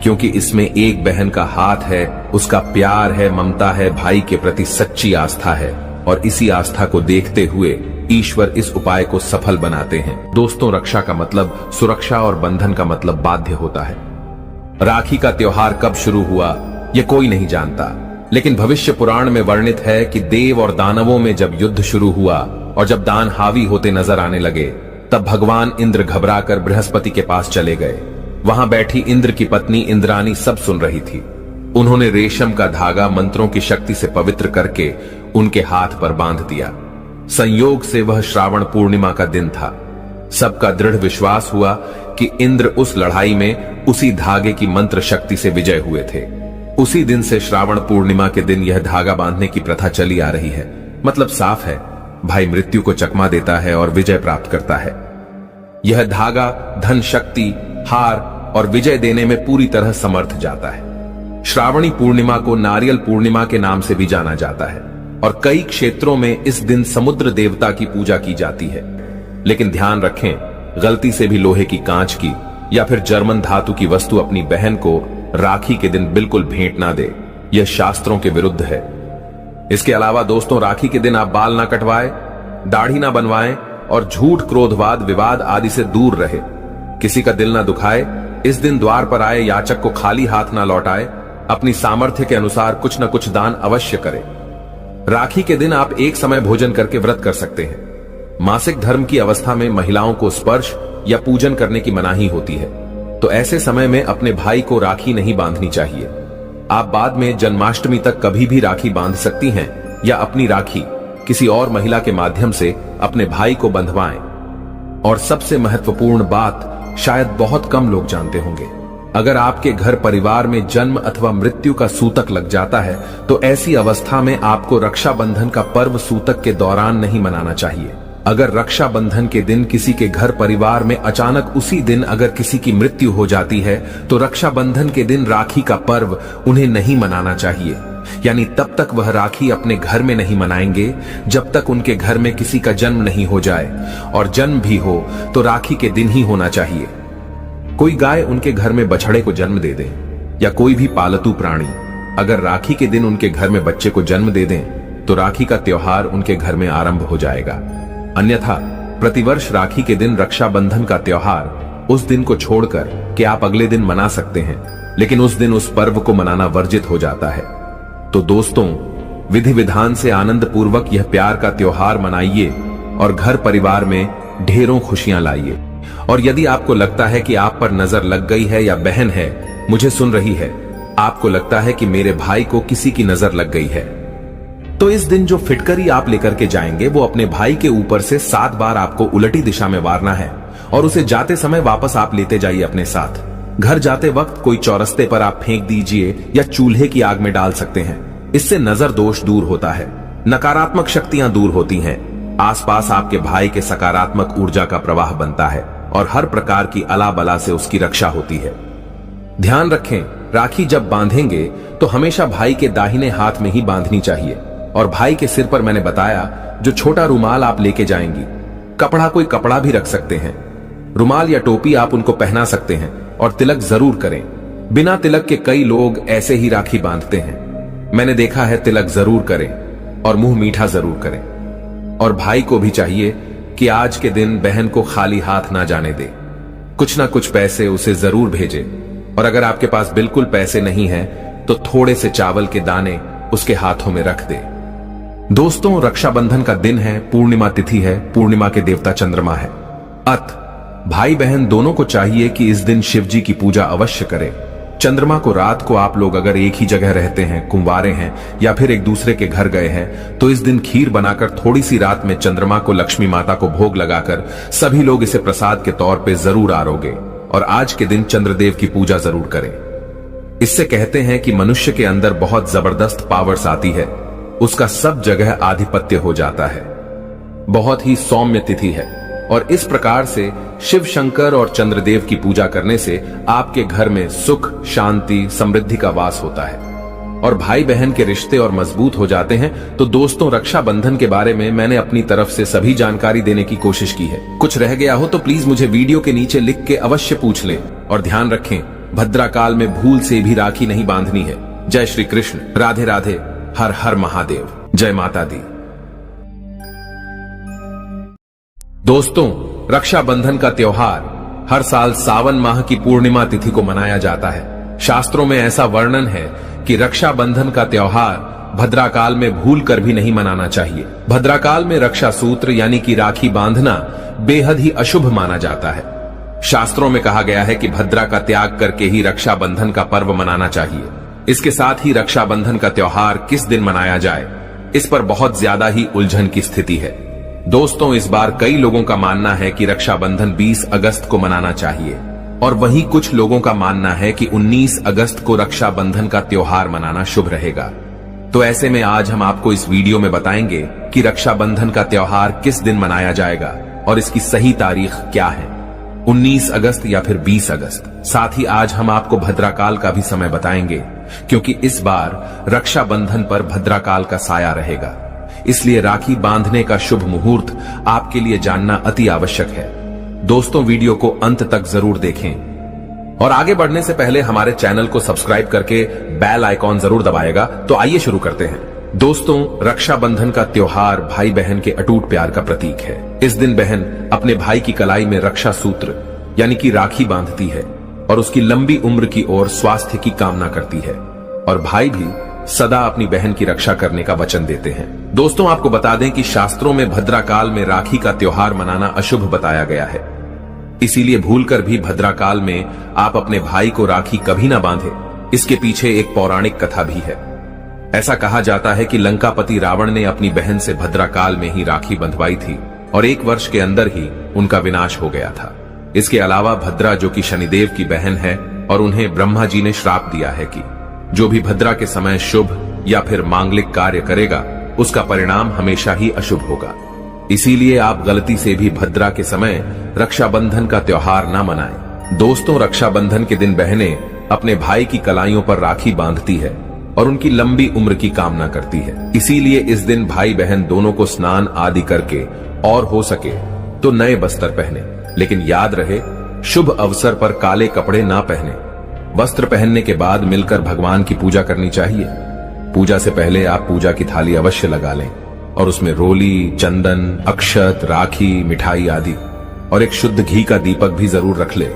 A: क्योंकि इसमें एक बहन का हाथ है, उसका प्यार है, ममता है, भाई के प्रति सच्ची आस्था है। और इसी आस्था को देखते हुए ईश्वर इस उपाय को सफल बनाते हैं। दोस्तों, रक्षा का मतलब सुरक्षा और बंधन का मतलब बाध्य होता है। राखी का त्योहार कब शुरू हुआ यह कोई नहीं जानता, लेकिन भविष्य पुराण में वर्णित है कि देव और दानवों में जब युद्ध शुरू हुआ और जब दान हावी होते नजर आने लगे, तब भगवान इंद्र घबराकर बृहस्पति के पास चले गए। वहां बैठी इंद्र की पत्नी इंद्राणी सब सुन रही थी। उन्होंने रेशम का धागा मंत्रों की शक्ति से पवित्र करके उनके हाथ पर बांध दिया। संयोग से वह श्रावण पूर्णिमा का दिन था। सबका दृढ़ विश्वास हुआ कि इंद्र उस लड़ाई में उसी धागे की मंत्र शक्ति से विजय हुए थे। उसी दिन से श्रावण पूर्णिमा के दिन यह धागा बांधने की प्रथा चली आ रही है। मतलब साफ है, भाई मृत्यु को चकमा देता है और विजय प्राप्त करता है। यह धागा धन, शक्ति, हार और विजय देने में पूरी तरह समर्थ जाता है। श्रावणी पूर्णिमा को नारियल पूर्णिमा के नाम से भी जाना जाता है और कई क्षेत्रों में इस दिन समुद्र देवता की पूजा की जाती है। लेकिन ध्यान रखें, गलती से भी लोहे की, कांच की या फिर जर्मन धातु की वस्तु अपनी बहन को राखी के दिन बिल्कुल भेंट ना दे। यह शास्त्रों के विरुद्ध है। इसके अलावा दोस्तों, राखी के दिन आप बाल ना कटवाएं, दाढ़ी ना बनवाएं और झूठ, क्रोधवाद, विवाद आदि से दूर रहे। किसी का दिल ना दुखाए। इस दिन द्वार पर आए याचक को खाली हाथ ना लौटाए। अपनी सामर्थ्य के अनुसार कुछ न कुछ दान अवश्य करें। राखी के दिन आप एक समय भोजन करके व्रत कर सकते हैं। मासिक धर्म की अवस्था में महिलाओं को स्पर्श या पूजन करने की मनाही होती है, तो ऐसे समय में अपने भाई को राखी नहीं बांधनी चाहिए। आप बाद में जन्माष्टमी तक कभी भी राखी बांध सकती हैं या अपनी राखी किसी और महिला के माध्यम से अपने भाई को बंधवाएं। और सबसे महत्वपूर्ण बात शायद बहुत कम लोग जानते होंगे, अगर आपके घर परिवार में जन्म अथवा मृत्यु का सूतक लग जाता है तो ऐसी अवस्था में आपको रक्षाबंधन का पर्व सूतक के दौरान नहीं मनाना चाहिए। अगर रक्षाबंधन के दिन किसी के घर परिवार में अचानक उसी दिन अगर किसी की मृत्यु हो जाती है तो रक्षाबंधन के दिन राखी का पर्व उन्हें नहीं मनाना चाहिए। यानी तब तक वह राखी अपने घर में नहीं मनाएंगे जब तक उनके घर में किसी का जन्म नहीं हो जाए, और जन्म भी हो तो राखी के दिन ही होना चाहिए। कोई गाय उनके घर में बछड़े को जन्म दे दे या कोई भी पालतू प्राणी अगर राखी के दिन उनके घर में बच्चे को जन्म दे दें तो राखी का त्योहार उनके घर में आरंभ हो जाएगा। अन्यथा प्रतिवर्ष राखी के दिन रक्षाबंधन का त्योहार उस दिन को छोड़कर कि आप अगले दिन मना सकते हैं, लेकिन उस दिन उस पर्व को मनाना वर्जित हो जाता है। तो दोस्तों, विधि विधान से आनंद पूर्वक यह प्यार का त्योहार मनाइए और घर परिवार में ढेरों खुशियां लाइए। और यदि आपको लगता है कि आप पर नजर लग गई है या बहन है मुझे सुन रही है, आपको लगता है कि मेरे भाई को किसी की नजर लग गई है, तो इस दिन जो फिटकरी आप लेकर के जाएंगे वो अपने भाई के ऊपर से 7 बार आपको उलटी दिशा में वारना है और उसे जाते समय वापस आप लेते जाइए अपने साथ। घर जाते वक्त कोई चौरस्ते पर आप फेंक दीजिए या चूल्हे की आग में डाल सकते हैं। इससे नजर दोष दूर होता है। नकारात्मक शक्तियां दूर होती हैं। आसपास आपके भाई के सकारात्मक ऊर्जा का प्रवाह बनता है और हर प्रकार की अला बला से उसकी रक्षा होती है। ध्यान रखें, राखी जब बांधेंगे तो हमेशा भाई के दाहिने हाथ में ही बांधनी चाहिए। और भाई के सिर पर मैंने बताया जो छोटा रुमाल आप लेके जाएंगी, कपड़ा कोई कपड़ा भी रख सकते हैं। रुमाल या टोपी आप उनको पहना सकते हैं और तिलक जरूर करें। बिना तिलक के कई लोग ऐसे ही राखी बांधते हैं। मैंने देखा है, तिलक जरूर करें और मुंह मीठा जरूर करें। और भाई को भी चाहिए कि आज के दिन बहन को खाली हाथ ना जाने दे, कुछ ना कुछ पैसे उसे जरूर भेजे। और अगर आपके पास बिल्कुल पैसे नहीं है तो थोड़े से चावल के दाने उसके हाथों में रख दे। दोस्तों, रक्षाबंधन का दिन है, पूर्णिमा तिथि है, पूर्णिमा के देवता चंद्रमा है। भाई बहन दोनों को चाहिए कि इस दिन शिव जी की पूजा अवश्य करें। चंद्रमा को रात को आप लोग अगर एक ही जगह रहते हैं, कुंवारे हैं या फिर एक दूसरे के घर गए हैं, तो इस दिन खीर बनाकर थोड़ी सी रात में चंद्रमा को लक्ष्मी माता को भोग लगाकर सभी लोग इसे प्रसाद के तौर पे जरूर आरोगे और आज के दिन चंद्रदेव की पूजा जरूर करें। इससे कहते हैं कि मनुष्य के अंदर बहुत जबरदस्त पावर्स आती है, उसका सब जगह आधिपत्य हो जाता है। बहुत ही सौम्य तिथि है और इस प्रकार से शिव शंकर और चंद्रदेव की पूजा करने से आपके घर में सुख, शांति, समृद्धि का वास होता है और भाई बहन के रिश्ते और मजबूत हो जाते हैं। तो दोस्तों, रक्षाबंधन के बारे में मैंने अपनी तरफ से सभी जानकारी देने की कोशिश की है। कुछ रह गया हो तो प्लीज मुझे वीडियो के नीचे लिख के अवश्य पूछ लें। और ध्यान रखें, भद्रा काल में भूल से भी राखी नहीं बांधनी है। जय श्री कृष्ण, राधे राधे, हर हर महादेव, जय माता दी। दोस्तों, रक्षाबंधन का त्योहार हर साल सावन माह की पूर्णिमा तिथि को मनाया जाता है। शास्त्रों में ऐसा वर्णन है कि रक्षाबंधन का त्योहार भद्राकाल में भूल कर भी नहीं मनाना चाहिए। भद्राकाल में रक्षा सूत्र यानी कि राखी बांधना बेहद ही अशुभ माना जाता है। शास्त्रों में कहा गया है कि भद्रा का त्याग करके ही रक्षाबंधन का पर्व मनाना चाहिए। इसके साथ ही रक्षाबंधन का त्योहार किस दिन मनाया जाए, इस पर बहुत ज्यादा ही उलझन की स्थिति है। दोस्तों, इस बार कई लोगों का मानना है कि रक्षाबंधन 20 अगस्त को मनाना चाहिए और वहीं कुछ लोगों का मानना है कि 19 अगस्त को रक्षाबंधन का त्योहार मनाना शुभ रहेगा। तो ऐसे में आज हम आपको इस वीडियो में बताएंगे कि रक्षाबंधन का त्योहार किस दिन मनाया जाएगा और इसकी सही तारीख क्या है, 19 अगस्त या फिर 20 अगस्त। साथ ही आज हम आपको भद्राकाल का भी समय बताएंगे, क्योंकि इस बार रक्षाबंधन पर भद्राकाल का साया रहेगा। इसलिए राखी बांधने का शुभ मुहूर्त आपके लिए जानना अति आवश्यक है। दोस्तों, वीडियो को अंत तक जरूर देखें और आगे बढ़ने से पहले हमारे चैनल को सब्सक्राइब करके बेल आइकॉन जरूर दबाएगा। तो आइए शुरू करते हैं। दोस्तों, रक्षाबंधन का त्योहार भाई बहन के अटूट प्यार का प्रतीक है। इस दिन बहन अपने भाई की कलाई में रक्षा सूत्र यानी कि राखी बांधती है और उसकी लंबी उम्र की ओर स्वास्थ्य की कामना करती है और भाई भी सदा अपनी बहन की रक्षा करने का वचन देते हैं। दोस्तों, आपको बता दें कि शास्त्रों में भद्राकाल में राखी का त्योहार मनाना अशुभ बताया गया है। इसीलिए भूलकर भी भद्राकाल में आप अपने भाई को राखी कभी ना बांधे। इसके पीछे एक पौराणिक कथा भी है। ऐसा कहा जाता है कि लंकापति रावण ने अपनी बहन से भद्राकाल में ही राखी बंधवाई थी और 1 वर्ष के अंदर ही उनका विनाश हो गया था। इसके अलावा भद्रा, जो कि शनिदेव की बहन है, और उन्हें ब्रह्मा जी ने श्राप दिया है कि जो भी भद्रा के समय शुभ या फिर मांगलिक कार्य करेगा, उसका परिणाम हमेशा ही अशुभ होगा। इसीलिए आप गलती से भी भद्रा के समय रक्षाबंधन का त्योहार ना मनाएं। दोस्तों, रक्षाबंधन के दिन बहनें अपने भाई की कलाइयों पर राखी बांधती है और उनकी लंबी उम्र की कामना करती है। इसीलिए इस दिन भाई बहन दोनों को स्नान आदि करके और हो सके तो नए वस्त्र पहने, लेकिन याद रहे शुभ अवसर पर काले कपड़े ना पहने। वस्त्र पहनने के बाद मिलकर भगवान की पूजा करनी चाहिए। पूजा से पहले आप पूजा की थाली अवश्य लगा लें और उसमें रोली, चंदन, अक्षत, राखी, मिठाई आदि और एक शुद्ध घी का दीपक भी जरूर रख ले।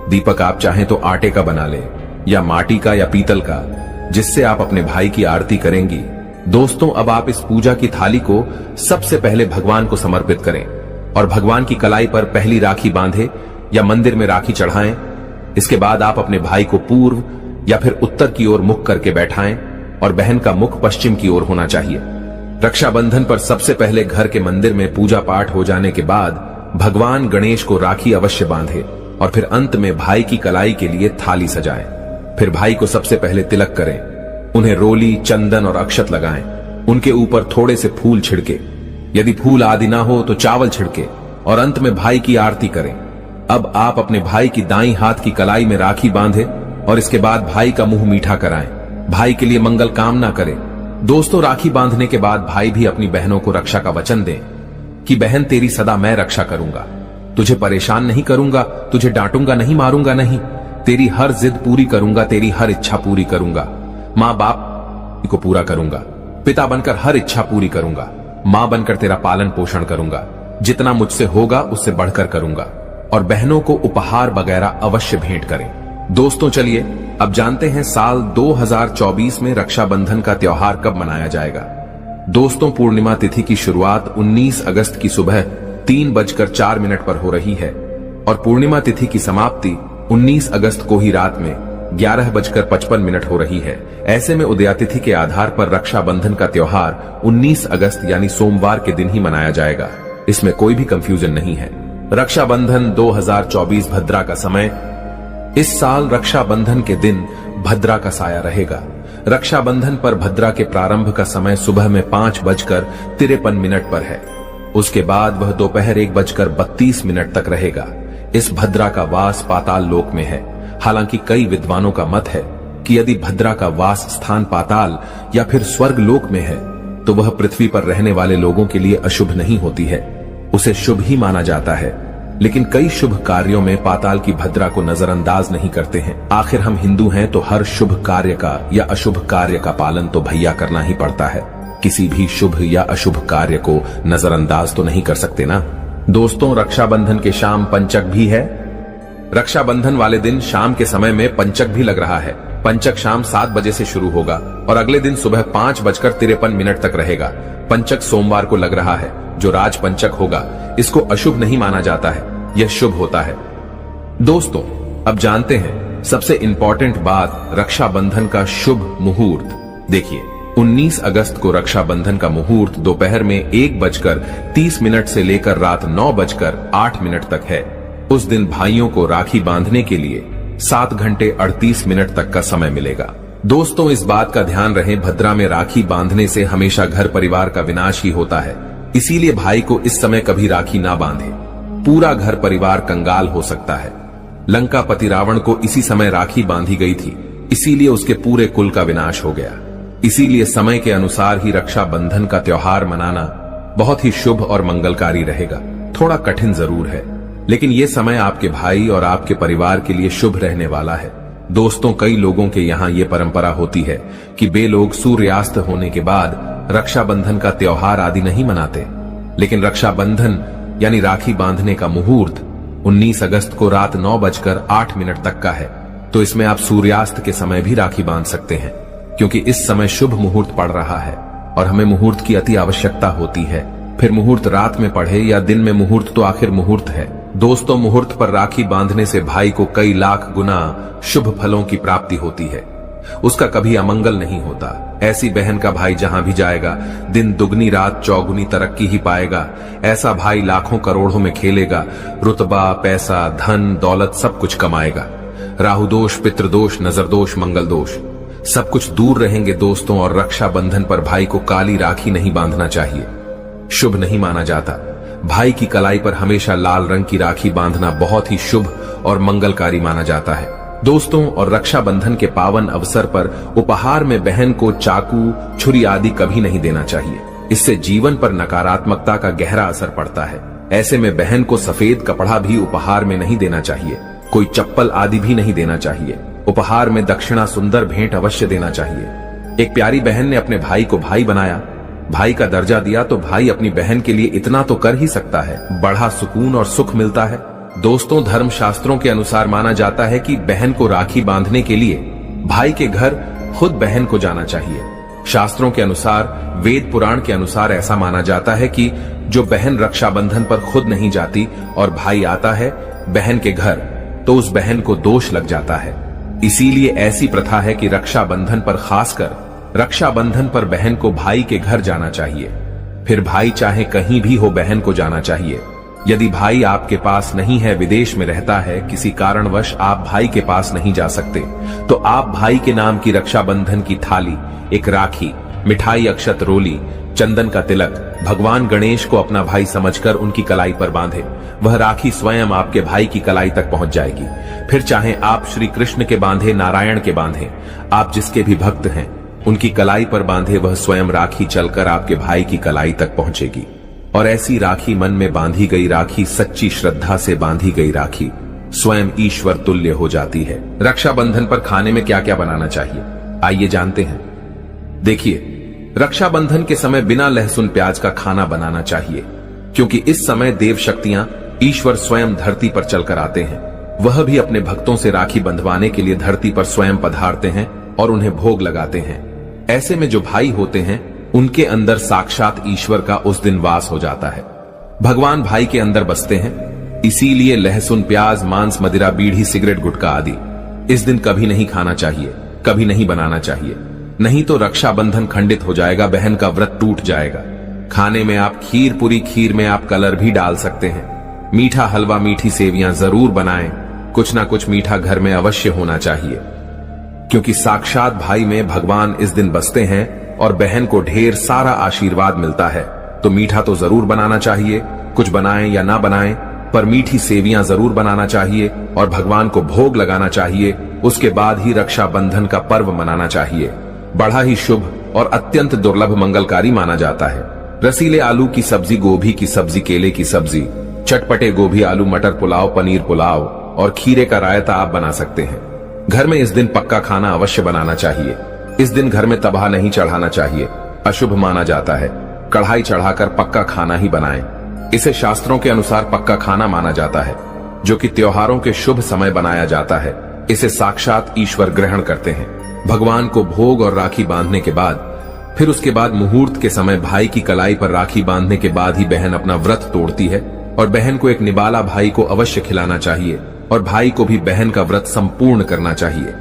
A: दीपक आप चाहें तो आटे का बना ले या माटी का या पीतल का, जिससे आप अपने भाई की आरती करेंगी। दोस्तों, अब आप इस पूजा की थाली को सबसे पहले भगवान को समर्पित करें और भगवान की कलाई पर पहली राखी बांधे या मंदिर में राखी चढ़ाएं। इसके बाद आप अपने भाई को पूर्व या फिर उत्तर की ओर मुख करके बैठाएं और बहन का मुख पश्चिम की ओर होना चाहिए। रक्षाबंधन पर सबसे पहले घर के मंदिर में पूजा पाठ हो जाने के बाद भगवान गणेश को राखी अवश्य बांधे और फिर अंत में भाई की कलाई के लिए थाली सजाएं। फिर भाई को सबसे पहले तिलक करें, उन्हें रोली, चंदन और अक्षत लगाएं। उनके ऊपर थोड़े से फूल छिड़के, यदि फूल आदि ना हो तो चावल छिड़के और अंत में भाई की आरती करें। अब आप अपने भाई की दाईं हाथ की कलाई में राखी बांधे और इसके बाद भाई का मुंह मीठा कराएं। भाई के लिए मंगल कामना करें। दोस्तों, राखी बांधने के बाद भाई भी अपनी बहनों को रक्षा का वचन दें कि बहन तेरी सदा मैं रक्षा करूंगा, तुझे परेशान नहीं करूंगा, तुझे डांटूंगा नहीं, मारूंगा नहीं, तेरी हर जिद पूरी करूंगा, तेरी हर इच्छा पूरी करूंगा, माँ बाप को पूरा करूंगा, पिता बनकर हर इच्छा पूरी करूंगा, माँ बनकर तेरा पालन पोषण करूंगा, जितना मुझसे होगा उससे बढ़कर करूंगा। और बहनों को उपहार वगैरह अवश्य भेंट करें। दोस्तों, चलिए अब जानते हैं साल 2024 में रक्षाबंधन का त्योहार कब मनाया जाएगा। दोस्तों, पूर्णिमा तिथि की शुरुआत 19 अगस्त की सुबह 3:04 पर हो रही है और पूर्णिमा तिथि की समाप्ति 19 अगस्त को ही रात में 11:55 हो रही है। ऐसे में उदयातिथि के आधार पर रक्षाबंधन का त्योहार 19 अगस्त यानी सोमवार के दिन ही मनाया जाएगा। इसमें कोई भी कंफ्यूजन नहीं है। रक्षाबंधन 2024 भद्रा का समय। इस साल रक्षाबंधन के दिन भद्रा का साया रहेगा। रक्षाबंधन पर भद्रा के प्रारंभ का समय सुबह में 5:53 पर है। उसके बाद वह दोपहर 1:32 तक रहेगा। इस भद्रा का वास पाताल लोक में है। हालांकि कई विद्वानों का मत है कि यदि भद्रा का वास स्थान पाताल या फिर स्वर्ग लोक में है तो वह पृथ्वी पर रहने वाले लोगों के लिए अशुभ नहीं होती है, उसे शुभ ही माना जाता है। लेकिन कई शुभ कार्यों में पाताल की भद्रा को नजरअंदाज नहीं करते हैं। आखिर हम हिंदू हैं तो हर शुभ कार्य का या अशुभ कार्य का पालन तो भैया करना ही पड़ता है। किसी भी शुभ या अशुभ कार्य को नजरअंदाज तो नहीं कर सकते ना। दोस्तों, रक्षाबंधन के शाम पंचक भी है। रक्षाबंधन वाले दिन शाम के समय में पंचक भी लग रहा है। पंचक शाम 7 बजे से शुरू होगा और अगले दिन सुबह 5:53 तक रहेगा। पंचक सोमवार को लग रहा है जो राज पंचक होगा। इसको अशुभ नहीं माना जाता है, यह शुभ होता है। दोस्तों, अब जानते हैं सबसे इंपॉर्टेंट बात, रक्षाबंधन का शुभ मुहूर्त। देखिए, 19 अगस्त को रक्षाबंधन का मुहूर्त दोपहर में 1:30 से लेकर रात 9:08 तक है। उस दिन भाइयों को राखी बांधने के लिए 7 घंटे 38 मिनट तक का समय मिलेगा। दोस्तों, इस बात का ध्यान रहे, भद्रा में राखी बांधने से हमेशा घर परिवार का विनाश ही होता है। इसीलिए भाई को इस समय कभी राखी ना बांधे, पूरा घर परिवार कंगाल हो सकता है। लंकापति रावण को इसी समय राखी बांधी गई थी, इसीलिए उसके पूरे कुल का विनाश हो गया। इसीलिए समय के अनुसार ही रक्षाबंधन का त्योहार मनाना बहुत ही शुभ और मंगलकारी रहेगा। थोड़ा कठिन जरूर है, लेकिन ये समय आपके भाई और आपके परिवार के लिए शुभ रहने वाला है। दोस्तों, कई लोगों के यहाँ ये परंपरा होती है कि वे लोग सूर्यास्त होने के बाद रक्षाबंधन का त्योहार आदि नहीं मनाते, लेकिन रक्षाबंधन यानी राखी बांधने का मुहूर्त 19 अगस्त को रात 9:08 तक का है। तो इसमें आप सूर्यास्त के समय भी राखी बांध सकते हैं, क्योंकि इस समय शुभ मुहूर्त पड़ रहा है और हमें मुहूर्त की अति आवश्यकता होती है। फिर मुहूर्त रात में पढ़े या दिन में, मुहूर्त तो आखिर मुहूर्त है। दोस्तों, मुहूर्त पर राखी बांधने से भाई को कई लाख गुना शुभ फलों की प्राप्ति होती है। उसका कभी अमंगल नहीं होता। ऐसी बहन का भाई जहां भी जाएगा, दिन दुगनी रात चौगुनी तरक्की ही पाएगा। ऐसा भाई लाखों करोड़ों में खेलेगा, रुतबा, पैसा, धन, दौलत सब कुछ कमाएगा। राहु दोष, पितृदोष, नजर दोष, मंगल दोष सब कुछ दूर रहेंगे दोस्तों। और रक्षाबंधन पर भाई को काली राखी नहीं बांधना चाहिए, शुभ नहीं माना जाता। भाई की कलाई पर हमेशा लाल रंग की राखी बांधना बहुत ही शुभ और मंगलकारी माना जाता है दोस्तों। और रक्षाबंधन के पावन अवसर पर उपहार में बहन को चाकू, छुरी आदि कभी नहीं देना चाहिए। इससे जीवन पर नकारात्मकता का गहरा असर पड़ता है। ऐसे में बहन को सफेद कपड़ा भी उपहार में नहीं देना चाहिए, कोई चप्पल आदि भी नहीं देना चाहिए। उपहार में दक्षिणा, सुंदर भेंट अवश्य देना चाहिए। एक प्यारी बहन ने अपने भाई को भाई बनाया, भाई का दर्जा दिया, तो भाई अपनी बहन के लिए इतना तो कर ही सकता है, बड़ा सुकून और सुख मिलता है। दोस्तों, धर्म शास्त्रों के अनुसार माना जाता है कि बहन को राखी बांधने के लिए भाई के घर खुद बहन को जाना चाहिए। शास्त्रों के अनुसार, वेद पुराण के अनुसार ऐसा माना जाता है कि जो बहन रक्षाबंधन पर खुद नहीं जाती और भाई आता है बहन के घर, तो उस बहन को दोष लग जाता है। इसीलिए ऐसी प्रथा है कि रक्षाबंधन पर, खासकर रक्षाबंधन पर बहन को भाई के घर जाना चाहिए। फिर भाई चाहे कहीं भी हो, बहन को जाना चाहिए। यदि भाई आपके पास नहीं है, विदेश में रहता है, किसी कारणवश आप भाई के पास नहीं जा सकते, तो आप भाई के नाम की रक्षाबंधन की थाली, एक राखी मिठाई, अक्षत, रोली, चंदन का तिलक भगवान गणेश को अपना भाई समझकर उनकी कलाई पर बांधे। वह राखी स्वयं आपके भाई की कलाई तक पहुंच जाएगी। फिर चाहे आप श्री कृष्ण के बांधे, नारायण के बांधे, आप जिसके भी भक्त हैं उनकी कलाई पर बांधे, वह स्वयं राखी चलकर आपके भाई की कलाई तक पहुंचेगी। और ऐसी राखी, मन में बांधी गई राखी, सच्ची श्रद्धा से बांधी गई राखी स्वयं ईश्वर तुल्य हो जाती है। रक्षाबंधन पर खाने में क्या क्या बनाना चाहिए, आइए जानते हैं। देखिए, रक्षाबंधन के समय बिना लहसुन प्याज का खाना बनाना चाहिए, क्योंकि इस समय देव शक्तियां, ईश्वर स्वयं धरती पर चलकर आते हैं। वह भी अपने भक्तों से राखी बंधवाने के लिए धरती पर स्वयं पधारते हैं और उन्हें भोग लगाते हैं। ऐसे में जो भाई होते हैं उनके अंदर साक्षात ईश्वर का उस दिन वास हो जाता है। भगवान भाई के अंदर बसते हैं। इसीलिए लहसुन, प्याज, मांस, मदिरा, बीड़ी, सिगरेट, गुटखा आदि इस दिन कभी नहीं खाना चाहिए, कभी नहीं बनाना चाहिए। नहीं तो रक्षाबंधन खंडित हो जाएगा, बहन का व्रत टूट जाएगा। खाने में आप खीर पूरी, खीर में आप कलर भी डाल सकते हैं। मीठा हलवा, मीठी सेवियां जरूर बनाएं। कुछ ना कुछ मीठा घर में अवश्य होना चाहिए, क्योंकि साक्षात भाई में भगवान इस दिन बसते हैं और बहन को ढेर सारा आशीर्वाद मिलता है। तो मीठा तो जरूर बनाना चाहिए, कुछ बनाएं या ना बनाएं, पर मीठी सेवियां जरूर बनाना चाहिए और भगवान को भोग लगाना चाहिए। उसके बाद ही रक्षाबंधन का पर्व मनाना चाहिए। बड़ा ही शुभ और अत्यंत दुर्लभ मंगलकारी माना जाता है। रसीले आलू की सब्जी, गोभी की सब्जी, केले की सब्जी, चटपटे गोभी, आलू, मटर पुलाव, पनीर पुलाव और खीरे का रायता आप बना सकते हैं। घर में इस दिन पक्का खाना अवश्य बनाना चाहिए। इस दिन घर में तबाह नहीं चढ़ाना चाहिए, अशुभ माना जाता है। कढ़ाई चढ़ाकर पक्का खाना ही बनाएं। इसे शास्त्रों के अनुसार पक्का खाना माना जाता है, जो कि त्योहारों के शुभ समय बनाया जाता है। इसे साक्षात ईश्वर ग्रहण करते हैं। भगवान को भोग और राखी बांधने के बाद, फिर उसके बाद मुहूर्त के समय भाई की कलाई पर राखी बांधने के बाद ही बहन अपना व्रत तोड़ती है। और बहन को एक निबाला भाई को अवश्य खिलाना चाहिए और भाई को भी बहन का व्रत संपूर्ण करना चाहिए।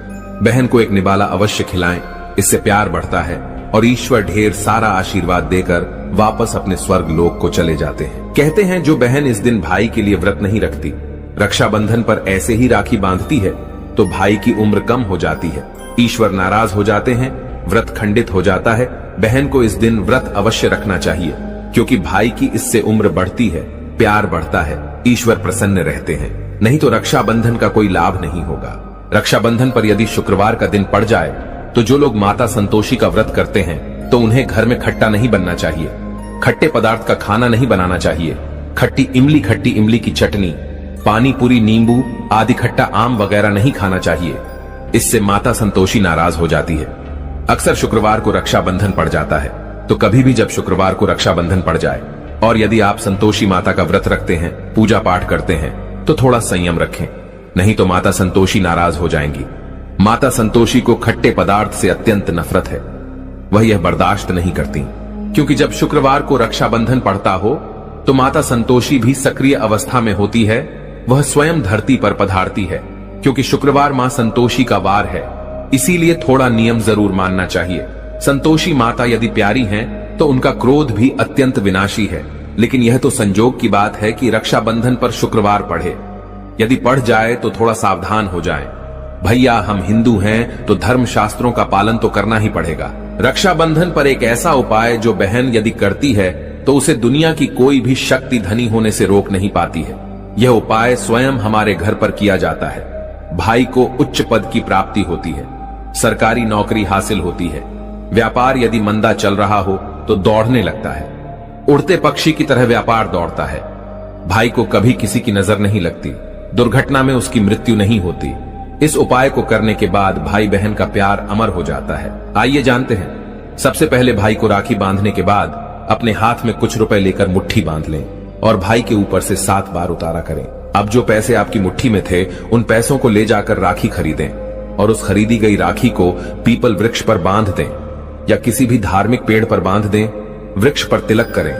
A: बहन को एक निबाला अवश्य खिलाएं, इससे प्यार बढ़ता है और ईश्वर ढेर सारा आशीर्वाद देकर वापस अपने स्वर्ग लोक को चले जाते हैं। कहते हैं जो बहन इस दिन भाई के लिए व्रत नहीं रखती, रक्षाबंधन पर ऐसे ही राखी बांधती है, तो भाई की उम्र कम हो जाती है, ईश्वर नाराज हो जाते हैं, व्रत खंडित हो जाता है। बहन को इस दिन व्रत अवश्य रखना चाहिए, क्योंकि भाई की इससे उम्र बढ़ती है, प्यार बढ़ता है, ईश्वर प्रसन्न रहते हैं। नहीं तो रक्षाबंधन का कोई लाभ नहीं होगा। रक्षाबंधन पर यदि शुक्रवार का दिन पड़ जाए तो जो लोग माता संतोषी का व्रत करते हैं तो उन्हें घर में खट्टा नहीं बनना चाहिए, खट्टे पदार्थ का खाना नहीं बनाना चाहिए। खट्टी इमली की चटनी, पानी पूरी, नींबू आदि खट्टा आम वगैरह नहीं खाना चाहिए। इससे माता संतोषी नाराज हो जाती है। अक्सर शुक्रवार को रक्षाबंधन पड़ जाता है, तो कभी भी जब शुक्रवार को रक्षाबंधन पड़ जाए और यदि आप संतोषी माता का व्रत रखते हैं, पूजा पाठ करते हैं, तो थोड़ा संयम रखें, नहीं तो माता संतोषी नाराज हो जाएंगी। माता संतोषी को खट्टे पदार्थ से अत्यंत नफरत है, वह यह बर्दाश्त नहीं करती, क्योंकि जब शुक्रवार को रक्षाबंधन पड़ता हो तो माता संतोषी भी सक्रिय अवस्था में होती है। वह स्वयं धरती पर पधारती है, क्योंकि शुक्रवार मां संतोषी का वार है। इसीलिए थोड़ा नियम जरूर मानना चाहिए। संतोषी माता यदि प्यारी हैं, तो उनका क्रोध भी अत्यंत विनाशी है। लेकिन यह तो संजोग की बात है कि रक्षाबंधन पर शुक्रवार पढ़े। यदि पढ़ जाए तो थोड़ा सावधान हो जाएं। भैया, हम हिंदू हैं तो धर्म शास्त्रों का पालन तो करना ही पड़ेगा। रक्षाबंधन पर एक ऐसा उपाय जो बहन यदि करती है तो उसे दुनिया की कोई भी शक्ति धनी होने से रोक नहीं पाती है। यह उपाय स्वयं हमारे घर पर किया जाता है। भाई को उच्च पद की प्राप्ति होती है, सरकारी नौकरी हासिल होती है, व्यापार यदि मंदा चल रहा हो तो दौड़ने लगता है, उड़ते पक्षी की तरह व्यापार दौड़ता है। भाई को कभी किसी की नजर नहीं लगती, दुर्घटना में उसकी मृत्यु नहीं होती। इस उपाय को करने के बाद भाई बहन का प्यार अमर हो जाता है। आइए जानते हैं। सबसे पहले भाई को राखी बांधने के बाद अपने हाथ में कुछ रुपए लेकर मुट्ठी बांध लें और भाई के ऊपर से 7 बार उतारा करें। अब जो पैसे आपकी मुट्ठी में थे, उन पैसों को ले जाकर राखी खरीदें और उस खरीदी गई राखी को पीपल वृक्ष पर बांध दें या किसी भी धार्मिक पेड़ पर बांध दें। वृक्ष पर तिलक करें,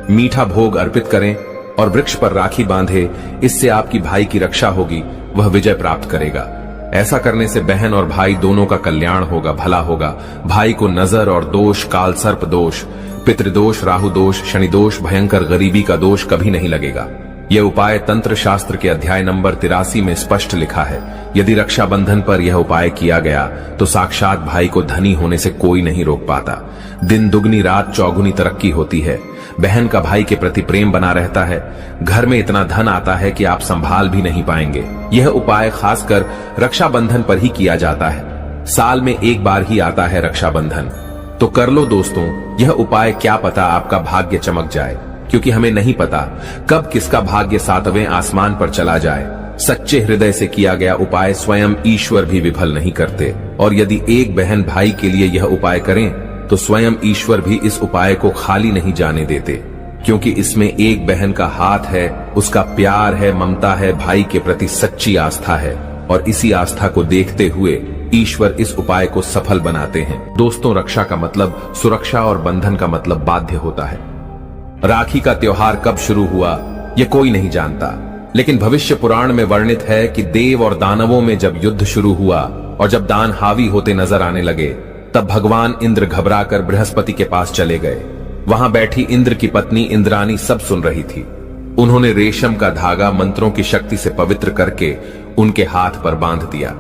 A: मीठा भोग अर्पित करें और वृक्ष पर राखी बांधे। इससे आपकी भाई की रक्षा होगी, वह विजय प्राप्त करेगा। ऐसा करने से बहन और भाई दोनों का कल्याण होगा, भला होगा। भाई को नजर और दोष, काल सर्प दोष, पितृदोष, राहु दोष, शनि दोष, भयंकर गरीबी का दोष कभी नहीं लगेगा। यह उपाय तंत्र शास्त्र के अध्याय नंबर 83 में स्पष्ट लिखा है। यदि रक्षाबंधन पर यह उपाय किया गया तो साक्षात भाई को धनी होने से कोई नहीं रोक पाता। दिन दुगनी रात चौगुनी तरक्की होती है। बहन का भाई के प्रति प्रेम बना रहता है। घर में इतना धन आता है कि आप संभाल भी नहीं पाएंगे। यह उपाय खासकर रक्षाबंधन पर ही किया जाता है। साल में एक बार ही आता है रक्षाबंधन, तो कर लो दोस्तों यह उपाय। क्या पता आपका भाग्य चमक जाए, क्योंकि हमें नहीं पता कब किसका भाग्य सातवें आसमान पर चला जाए। सच्चे हृदय से किया गया उपाय स्वयं ईश्वर भी विफल नहीं करते। और यदि एक बहन भाई के लिए यह उपाय करें तो स्वयं ईश्वर भी इस उपाय को खाली नहीं जाने देते, क्योंकि इसमें एक बहन का हाथ है, उसका प्यार है, ममता है, भाई के प्रति सच्ची आस्था है। और इसी आस्था को देखते हुए ईश्वर इस उपाय को सफल बनाते हैं। दोस्तों, रक्षा का मतलब सुरक्षा और बंधन का मतलब बाध्य होता है। राखी का त्योहार कब शुरू हुआ यह कोई नहीं जानता, लेकिन भविष्य पुराण में वर्णित है कि देव और दानवों में जब युद्ध शुरू हुआ और जब दान हावी होते नजर आने लगे, तब भगवान इंद्र घबराकर बृहस्पति के पास चले गए। वहां बैठी इंद्र की पत्नी इंद्राणी सब सुन रही थी। उन्होंने रेशम का धागा मंत्रों की शक्ति से पवित्र करके उनके हाथ पर बांध दिया।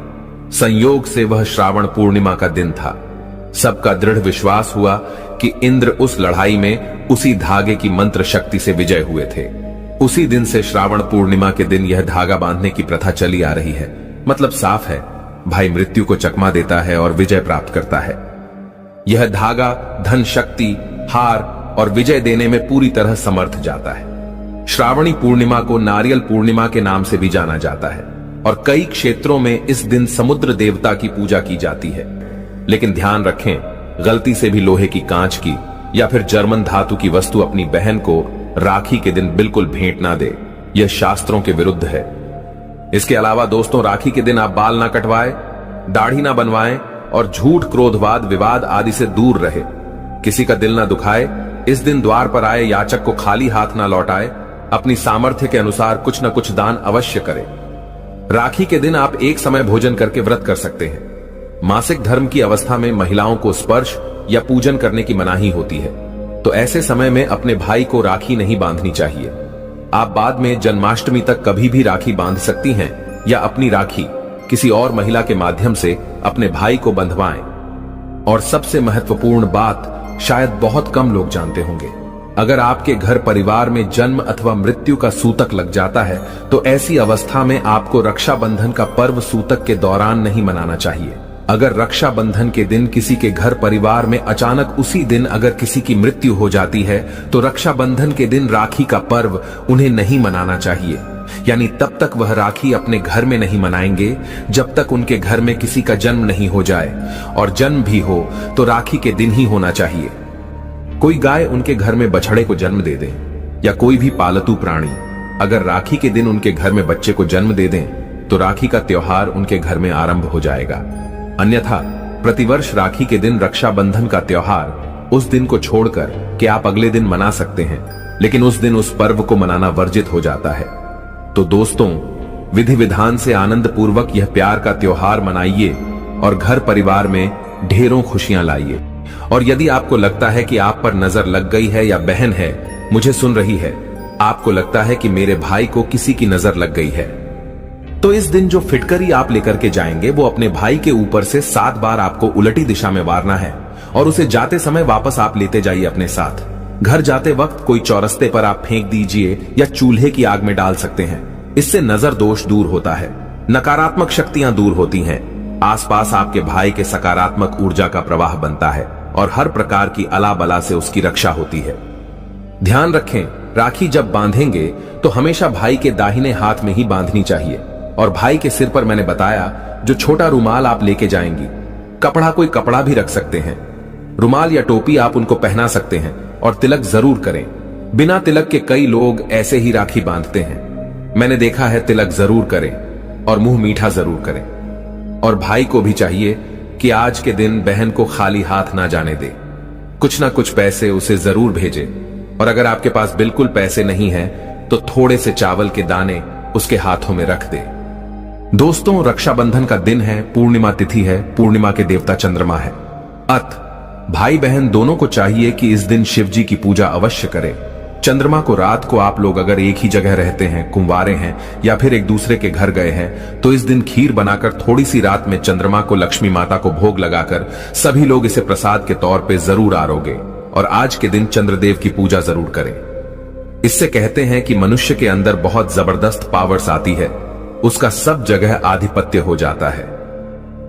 A: संयोग से वह श्रावण पूर्णिमा का दिन था। सबका दृढ़ विश्वास हुआ कि इंद्र उस लड़ाई में उसी धागे की मंत्र शक्ति से विजय हुए थे। उसी दिन से श्रावण पूर्णिमा के दिन यह धागा बांधने की प्रथा चली आ रही है। मतलब साफ है, भाई मृत्यु को चकमा देता है और विजय प्राप्त करता है। यह धागा धन, शक्ति, हार और विजय देने में पूरी तरह समर्थ जाता है। श्रावणी पूर्णिमा को नारियल पूर्णिमा के नाम से भी जाना जाता है और कई क्षेत्रों में इस दिन समुद्र देवता की पूजा की जाती है। लेकिन ध्यान रखें, गलती से भी लोहे की, कांच की या फिर जर्मन धातु की वस्तु अपनी बहन को राखी के दिन बिल्कुल भेंट ना दे। यह शास्त्रों के विरुद्ध है। इसके अलावा दोस्तों, राखी के दिन आप बाल ना कटवाएं, दाढ़ी ना बनवाएं और झूठ, क्रोधवाद, विवाद आदि से दूर रहे। किसी का दिल ना दुखाए। इस दिन द्वार पर आए याचक को खाली हाथ ना लौटाए। अपनी सामर्थ्य के अनुसार कुछ न कुछ दान अवश्य करें। राखी के दिन आप एक समय भोजन करके व्रत कर सकते हैं। मासिक धर्म की अवस्था में महिलाओं को स्पर्श या पूजन करने की मनाही होती है, तो ऐसे समय में अपने भाई को राखी नहीं बांधनी चाहिए। आप बाद में जन्माष्टमी तक कभी भी राखी बांध सकती हैं या अपनी राखी किसी और महिला के माध्यम से अपने भाई को बंधवाएं। और सबसे महत्वपूर्ण बात शायद बहुत कम लोग जानते होंगे, अगर आपके घर परिवार में जन्म अथवा मृत्यु का सूतक लग जाता है तो ऐसी अवस्था में आपको रक्षाबंधन का पर्व सूतक के दौरान नहीं मनाना चाहिए। अगर रक्षाबंधन के दिन किसी के घर परिवार में अचानक उसी दिन अगर किसी की मृत्यु हो जाती है तो रक्षाबंधन के दिन राखी का पर्व उन्हें नहीं मनाना चाहिए। यानी तब तक वह राखी अपने घर में नहीं मनाएंगे जब तक उनके घर में किसी का जन्म नहीं हो जाए, और जन्म भी हो तो राखी के दिन ही होना चाहिए। कोई गाय उनके घर में बछड़े को जन्म दे दे या कोई भी पालतू प्राणी अगर राखी के दिन उनके घर में बच्चे को जन्म दे दें तो राखी का त्योहार उनके घर में आरंभ हो जाएगा। अन्यथा प्रतिवर्ष राखी के दिन रक्षाबंधन का त्योहार उस दिन को छोड़कर कि आप अगले दिन मना सकते हैं, लेकिन उस दिन उस पर्व को मनाना वर्जित हो जाता है। तो दोस्तों, विधि विधान से आनंद पूर्वक यह प्यार का त्योहार मनाइए और घर परिवार में ढेरों खुशियां लाइए। और यदि आपको लगता है कि आप पर नजर लग गई है या बहन है मुझे सुन रही है, आपको लगता है कि मेरे भाई को किसी की नजर लग गई है, तो इस दिन जो फिटकरी आप लेकर के जाएंगे वो अपने भाई के ऊपर से 7 बार आपको उलटी दिशा में वारना है और उसे जाते समय वापस आप लेते जाइए अपने साथ। घर जाते वक्त कोई चौरस्ते पर आप फेंक दीजिए या चूल्हे की आग में डाल सकते हैं। इससे नजर दोष दूर होता है, नकारात्मक शक्तियां दूर होती हैं, आसपास आपके भाई के सकारात्मक ऊर्जा का प्रवाह बनता है और हर प्रकार की अला बला से उसकी रक्षा होती है। ध्यान रखें, राखी जब बांधेंगे तो हमेशा भाई के दाहिने हाथ में ही बांधनी चाहिए। और भाई के सिर पर मैंने बताया जो छोटा रुमाल आप लेके जाएंगी, कपड़ा कोई कपड़ा भी रख सकते हैं, रुमाल या टोपी आप उनको पहना सकते हैं और तिलक जरूर करें। बिना तिलक के कई लोग ऐसे ही राखी बांधते हैं, मैंने देखा है। तिलक जरूर करें और मुंह मीठा जरूर करें। और भाई को भी चाहिए कि आज के दिन बहन को खाली हाथ ना जाने दे, कुछ ना कुछ पैसे उसे जरूर भेजे। और अगर आपके पास बिल्कुल पैसे नहीं है तो थोड़े से चावल के दाने उसके हाथों में रख दे। दोस्तों, रक्षाबंधन का दिन है, पूर्णिमा तिथि है, पूर्णिमा के देवता चंद्रमा है। भाई बहन दोनों को चाहिए कि इस दिन शिव जी की पूजा अवश्य करें, चंद्रमा को रात को आप लोग अगर एक ही जगह रहते हैं, कुंवारे हैं या फिर एक दूसरे के घर गए हैं, तो इस दिन खीर बनाकर थोड़ी सी रात में चंद्रमा को लक्ष्मी माता को भोग लगाकर सभी लोग इसे प्रसाद के तौर पे जरूर आरोगे और आज के दिन चंद्रदेव की पूजा जरूर करें। इससे कहते हैं कि मनुष्य के अंदर बहुत जबरदस्त पावर्स आती है, उसका सब जगह आधिपत्य हो जाता है।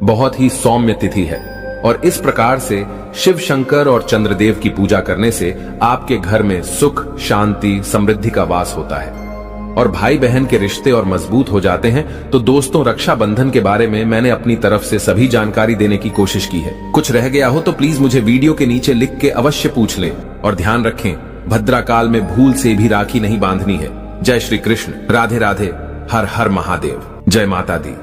A: बहुत ही सौम्य तिथि है और इस प्रकार से शिव शंकर और चंद्रदेव की पूजा करने से आपके घर में सुख, शांति, समृद्धि का वास होता है और भाई बहन के रिश्ते और मजबूत हो जाते हैं। तो दोस्तों, रक्षाबंधन के बारे में मैंने अपनी तरफ से सभी जानकारी देने की कोशिश की है। कुछ रह गया हो तो प्लीज मुझे वीडियो के नीचे लिख के अवश्य पूछ लें और ध्यान रखें, भद्रा काल में भूल से भी राखी नहीं बांधनी है। जय श्री कृष्ण, राधे राधे, हर हर महादेव, जय माता दी।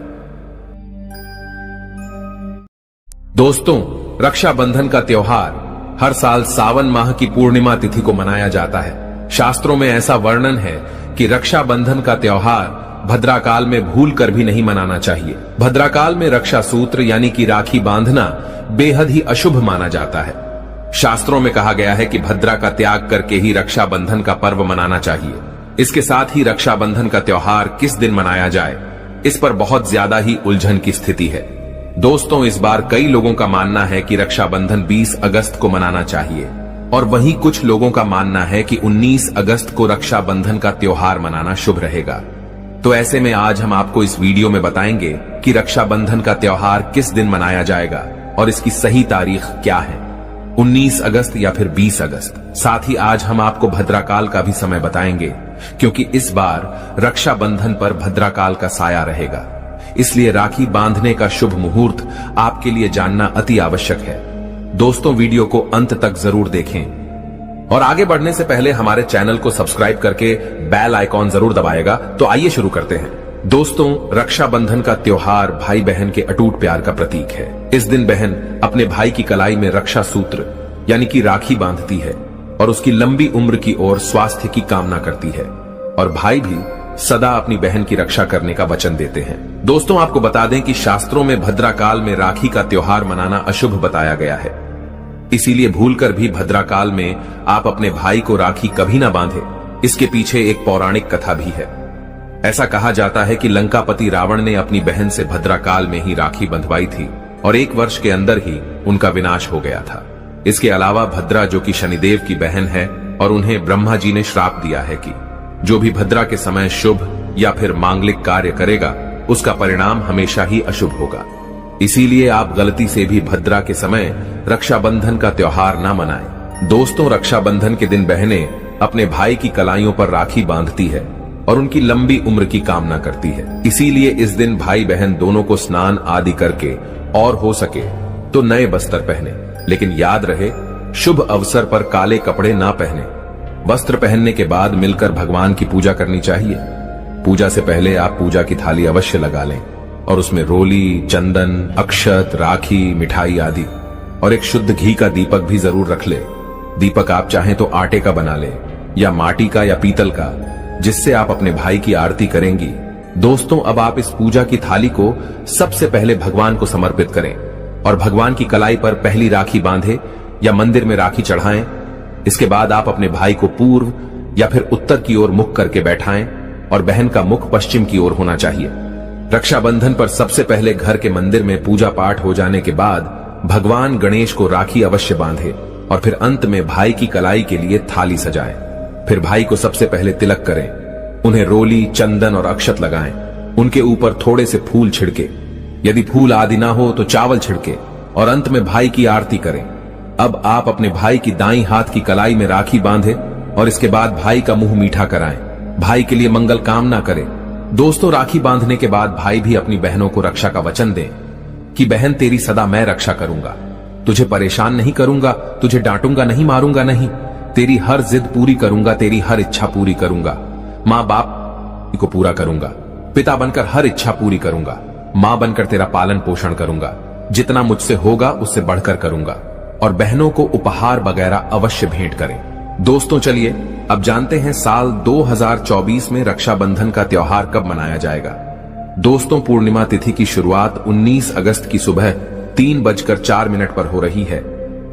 A: दोस्तों, रक्षाबंधन का त्योहार हर साल सावन माह की पूर्णिमा तिथि को मनाया जाता है। शास्त्रों में ऐसा वर्णन है कि रक्षाबंधन का त्योहार भद्राकाल में भूल कर भी नहीं मनाना चाहिए। भद्राकाल में रक्षा सूत्र यानी कि राखी बांधना बेहद ही अशुभ माना जाता है। शास्त्रों में कहा गया है कि भद्रा का त्याग करके ही रक्षाबंधन का पर्व मनाना चाहिए। इसके साथ ही रक्षाबंधन का त्योहार किस दिन मनाया जाए, इस पर बहुत ज्यादा ही उलझन की स्थिति है। दोस्तों, इस बार कई लोगों का मानना है कि रक्षाबंधन 20 अगस्त को मनाना चाहिए और वहीं कुछ लोगों का मानना है कि 19 अगस्त को रक्षाबंधन का त्योहार मनाना शुभ रहेगा। तो ऐसे में आज हम आपको इस वीडियो में बताएंगे कि रक्षाबंधन का त्योहार किस दिन मनाया जाएगा और इसकी सही तारीख क्या है, 19 अगस्त या फिर 20 अगस्त। साथ ही आज हम आपको भद्राकाल का भी समय बताएंगे, क्योंकि इस बार रक्षाबंधन पर भद्राकाल का साया रहेगा। इसलिए राखी बांधने का शुभ मुहूर्त आपके लिए जानना अति आवश्यक है। दोस्तों, वीडियो को अंत तक जरूर देखें और आगे बढ़ने से पहले हमारे चैनल को सब्सक्राइब करके बेल आइकॉन जरूर दबाएगा। तो आइए शुरू करते हैं। दोस्तों, रक्षाबंधन का त्योहार भाई बहन के अटूट प्यार का प्रतीक है। इस दिन बहन अपने भाई की कलाई में रक्षा सूत्र यानी कि राखी बांधती है और उसकी लंबी उम्र की ओर स्वास्थ्य की कामना करती है और भाई भी सदा अपनी बहन की रक्षा करने का वचन देते हैं। दोस्तों, आपको बता दें कि शास्त्रों में भद्राकाल में राखी का त्योहार मनाना अशुभ बताया गया है। इसीलिए भूलकर भी भद्राकाल में आप अपने भाई को राखी कभी ना बांधे। इसके पीछे एक पौराणिक कथा भी है। ऐसा कहा जाता है कि लंकापति रावण ने अपनी बहन से भद्राकाल में ही राखी बंधवाई थी और 1 वर्ष के अंदर ही उनका विनाश हो गया था। इसके अलावा भद्रा, जो कि शनिदेव की बहन है, और उन्हें ब्रह्मा जी ने श्राप दिया है कि जो भी भद्रा के समय शुभ या फिर मांगलिक कार्य करेगा, उसका परिणाम हमेशा ही अशुभ होगा। इसीलिए आप गलती से भी भद्रा के समय रक्षाबंधन का त्योहार ना मनाएं। दोस्तों, रक्षाबंधन के दिन बहनें अपने भाई की कलाइयों पर राखी बांधती है और उनकी लंबी उम्र की कामना करती है। इसीलिए इस दिन भाई बहन दोनों को स्नान आदि करके और हो सके तो नए बस्तर पहने, लेकिन याद रहे शुभ अवसर पर काले कपड़े ना पहने। वस्त्र पहनने के बाद मिलकर भगवान की पूजा करनी चाहिए। पूजा से पहले आप पूजा की थाली अवश्य लगा लें और उसमें रोली, चंदन, अक्षत, राखी, मिठाई आदि और एक शुद्ध घी का दीपक भी जरूर रख ले। दीपक आप चाहें तो आटे का बना ले या माटी का या पीतल का, जिससे आप अपने भाई की आरती करेंगी। दोस्तों, अब आप इस पूजा की थाली को सबसे पहले भगवान को समर्पित करें और भगवान की कलाई पर पहली राखी बांधे या मंदिर में राखी चढ़ाएं। इसके बाद आप अपने भाई को पूर्व या फिर उत्तर की ओर मुख करके बैठाएं और बहन का मुख पश्चिम की ओर होना चाहिए। रक्षाबंधन पर सबसे पहले घर के मंदिर में पूजा पाठ हो जाने के बाद भगवान गणेश को राखी अवश्य बांधे और फिर अंत में भाई की कलाई के लिए थाली सजाएं। फिर भाई को सबसे पहले तिलक करें, उन्हें रोली, चंदन और अक्षत लगाएं। उनके ऊपर थोड़े से फूल छिड़के, यदि फूल आदि ना हो तो चावल छिड़के और अंत में भाई की आरती करें। अब आप अपने भाई की दाईं हाथ की कलाई में राखी बांधे और इसके बाद भाई का मुंह मीठा कराएं। भाई के लिए मंगल कामना करें। दोस्तों, राखी बांधने के बाद भाई भी अपनी बहनों को रक्षा का वचन दें कि बहन, तेरी सदा मैं रक्षा करूंगा, तुझे परेशान नहीं करूंगा, तुझे डांटूंगा नहीं, मारूंगा नहीं, तेरी हर जिद पूरी करूंगा, तेरी हर इच्छा पूरी करूंगा, माँ बाप को पूरा करूंगा, पिता बनकर हर इच्छा पूरी करूंगा, माँ बनकर तेरा पालन पोषण करूंगा, जितना मुझसे होगा उससे बढ़कर करूंगा और बहनों को उपहार वगैरह अवश्य भेंट करें। दोस्तों, चलिए अब जानते हैं साल 2024 में रक्षाबंधन का त्योहार कब मनाया जाएगा। दोस्तों, पूर्णिमा तिथि की शुरुआत 19 अगस्त की सुबह 3:04 पर हो रही है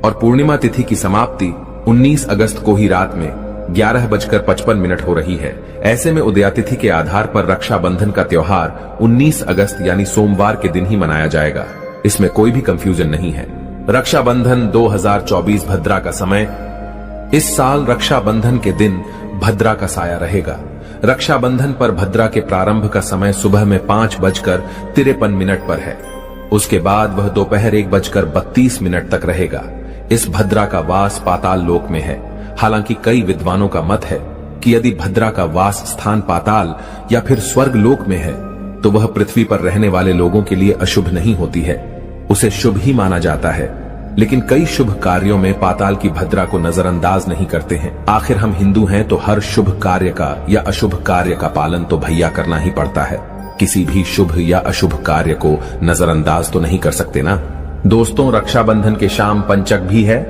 A: और पूर्णिमा तिथि की समाप्ति 19 अगस्त को ही रात में 11:55 हो रही है। ऐसे में उदयातिथि के आधार पर रक्षाबंधन का त्योहार 19 अगस्त यानी सोमवार के दिन ही मनाया जाएगा। इसमें कोई भी कंफ्यूजन नहीं है। रक्षाबंधन 2024 भद्रा का समय। इस साल रक्षाबंधन के दिन भद्रा का साया रहेगा। रक्षाबंधन पर भद्रा के प्रारंभ का समय सुबह में 5:53 पर है। उसके बाद वह दोपहर 1:32 तक रहेगा। इस भद्रा का वास पाताल लोक में है। हालांकि कई विद्वानों का मत है कि यदि भद्रा का वास स्थान पाताल या फिर स्वर्ग लोक में है तो वह पृथ्वी पर रहने वाले लोगों के लिए अशुभ नहीं होती है, उसे शुभ ही माना जाता है। लेकिन कई शुभ कार्यों में पाताल की भद्रा को नजरअंदाज नहीं करते हैं। आखिर हम हिंदू हैं तो हर शुभ कार्य का या अशुभ कार्य का पालन तो भैया करना ही पड़ता है। किसी भी शुभ या अशुभ कार्य को नजरअंदाज तो नहीं कर सकते ना। दोस्तों, रक्षाबंधन के शाम पंचक भी है।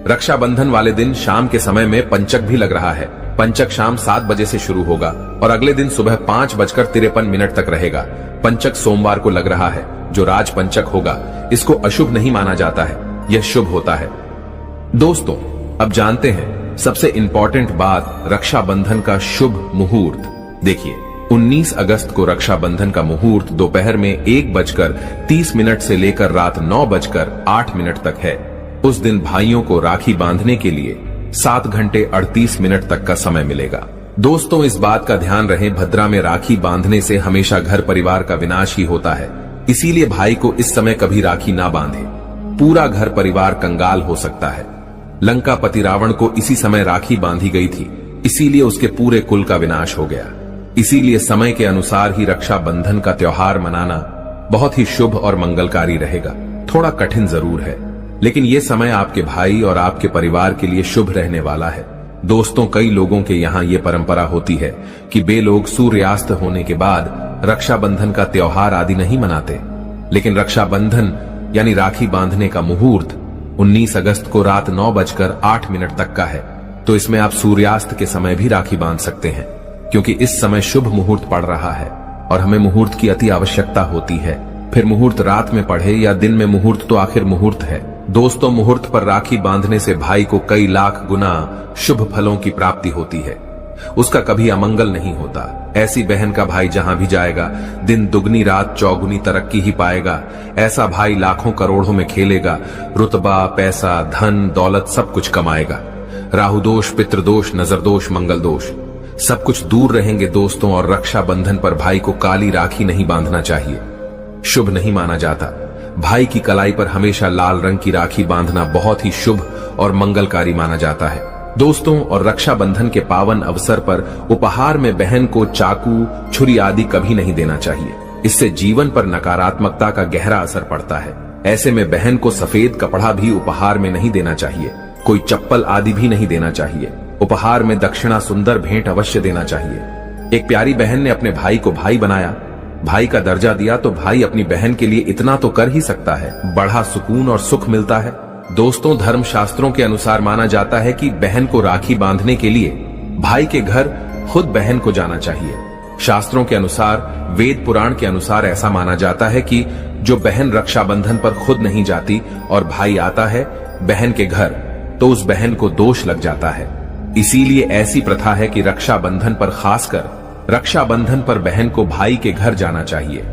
A: रक्षाबंधन वाले दिन शाम के समय में पंचक भी लग रहा है। पंचक शाम 7 बजे से शुरू होगा और अगले दिन सुबह 5:53 तक रहेगा। पंचक सोमवार को लग रहा है, जो राज पंचक होगा। इसको अशुभ नहीं माना जाता है, यह शुभ होता है। दोस्तों, अब जानते हैं सबसे इंपॉर्टेंट बात, रक्षाबंधन का शुभ मुहूर्त। देखिए, 19 अगस्त को रक्षाबंधन का मुहूर्त दोपहर में 1:30 से लेकर रात 9:08 तक है। उस दिन भाइयों को राखी बांधने के लिए 7 घंटे 38 मिनट तक का समय मिलेगा। दोस्तों, इस बात का ध्यान रहे, भद्रा में राखी बांधने से हमेशा घर परिवार का विनाश ही होता है। इसीलिए भाई को इस समय कभी राखी ना बांधे, पूरा घर परिवार कंगाल हो सकता है। लंकापति रावण को इसी समय राखी बांधी गई थी, इसीलिए उसके पूरे कुल का विनाश हो गया। इसीलिए समय के अनुसार ही रक्षाबंधन का त्योहार मनाना बहुत ही शुभ और मंगलकारी रहेगा। थोड़ा कठिन जरूर है, लेकिन ये समय आपके भाई और आपके परिवार के लिए शुभ रहने वाला है। दोस्तों, कई लोगों के यहाँ ये परंपरा होती है कि वे लोग सूर्यास्त होने के बाद रक्षाबंधन का त्योहार आदि नहीं मनाते। लेकिन रक्षाबंधन यानी राखी बांधने का मुहूर्त 19 अगस्त को रात 9:08 तक का है, तो इसमें आप सूर्यास्त के समय भी राखी बांध सकते हैं, क्योंकि इस समय शुभ मुहूर्त पड़ रहा है और हमें मुहूर्त की अति आवश्यकता होती है। फिर मुहूर्त रात में पढ़े या दिन में, मुहूर्त तो आखिर मुहूर्त है। दोस्तों, मुहूर्त पर राखी बांधने से भाई को कई लाख गुना शुभ फलों की प्राप्ति होती है। उसका कभी अमंगल नहीं होता। ऐसी बहन का भाई जहां भी जाएगा, दिन दुगनी रात चौगुनी तरक्की ही पाएगा। ऐसा भाई लाखों करोड़ों में खेलेगा, रुतबा, पैसा, धन, दौलत सब कुछ कमाएगा। राहु दोष, पितृदोष, नजर दोष, मंगल दोष सब कुछ दूर रहेंगे दोस्तों। और रक्षाबंधन पर भाई को काली राखी नहीं बांधना चाहिए, शुभ नहीं माना जाता। भाई की कलाई पर हमेशा लाल रंग की राखी बांधना बहुत ही शुभ और मंगलकारी माना जाता है दोस्तों। और रक्षाबंधन के पावन अवसर पर उपहार में बहन को चाकू, छुरी आदि कभी नहीं देना चाहिए। इससे जीवन पर नकारात्मकता का गहरा असर पड़ता है। ऐसे में बहन को सफेद कपड़ा भी उपहार में नहीं देना चाहिए, कोई चप्पल आदि भी नहीं देना चाहिए। उपहार में दक्षिणा, सुंदर भेंट अवश्य देना चाहिए। एक प्यारी बहन ने अपने भाई को भाई बनाया, भाई का दर्जा दिया, तो भाई अपनी बहन के लिए इतना तो कर ही सकता है, बड़ा सुकून और सुख मिलता है। दोस्तों, धर्म शास्त्रों के अनुसार माना जाता है कि बहन को राखी बांधने के लिए भाई के घर खुद बहन को जाना चाहिए। शास्त्रों के अनुसार, वेद पुराण के अनुसार ऐसा माना जाता है कि जो बहन रक्षाबंधन पर खुद नहीं जाती और भाई आता है बहन के घर, तो उस बहन को दोष लग जाता है। इसीलिए ऐसी प्रथा है कि रक्षाबंधन पर, खासकर रक्षाबंधन पर बहन को भाई के घर जाना चाहिए।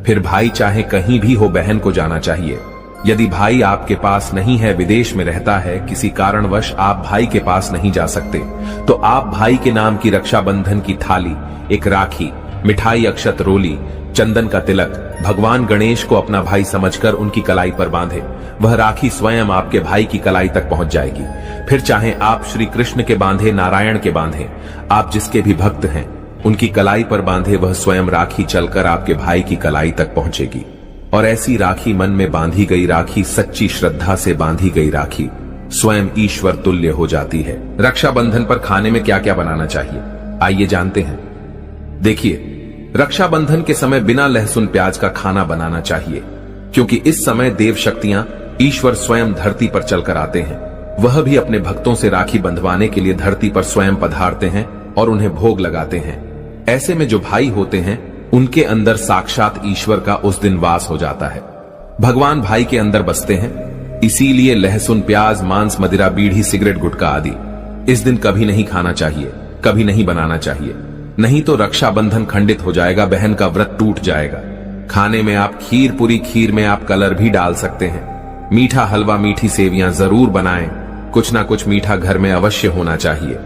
A: फिर भाई चाहे कहीं भी हो, बहन को जाना चाहिए। यदि भाई आपके पास नहीं है, विदेश में रहता है, किसी कारणवश आप भाई के पास नहीं जा सकते, तो आप भाई के नाम की रक्षाबंधन की थाली, एक राखी, मिठाई, अक्षत, रोली, चंदन का तिलक भगवान गणेश को अपना भाई समझकर उनकी कलाई पर बांधे। वह राखी स्वयं आपके भाई की कलाई तक पहुंच जाएगी। फिर चाहे आप श्री कृष्ण के बांधे, नारायण के बांधे, आप जिसके भी भक्त हैं उनकी कलाई पर बांधे, वह स्वयं राखी चलकर आपके भाई की कलाई तक पहुंचेगी। और ऐसी राखी, मन में बांधी गई राखी, सच्ची श्रद्धा से बांधी गई राखी स्वयं ईश्वर तुल्य हो जाती है। रक्षाबंधन पर खाने में क्या क्या बनाना चाहिए, आइए जानते हैं। देखिए, रक्षाबंधन के समय बिना लहसुन प्याज का खाना बनाना चाहिए, क्योंकि इस समय देव शक्तियां, ईश्वर स्वयं धरती पर चलकर आते हैं। वह भी अपने भक्तों से राखी बंधवाने के लिए धरती पर स्वयं पधारते हैं और उन्हें भोग लगाते हैं। ऐसे में जो भाई होते हैं उनके अंदर साक्षात ईश्वर का उस दिन वास हो जाता है। भगवान भाई के अंदर बसते हैं। इसीलिए लहसुन, प्याज, मांस, मदिरा, बीड़ी, सिगरेट, गुटखा आदि इस दिन कभी नहीं खाना चाहिए, कभी नहीं बनाना चाहिए, नहीं तो रक्षाबंधन खंडित हो जाएगा, बहन का व्रत टूट जाएगा। खाने में आप खीर पूरी, खीर में आप कलर भी डाल सकते हैं। मीठा हलवा, मीठी सेवियां जरूर बनाएं। कुछ ना कुछ मीठा घर में अवश्य होना चाहिए,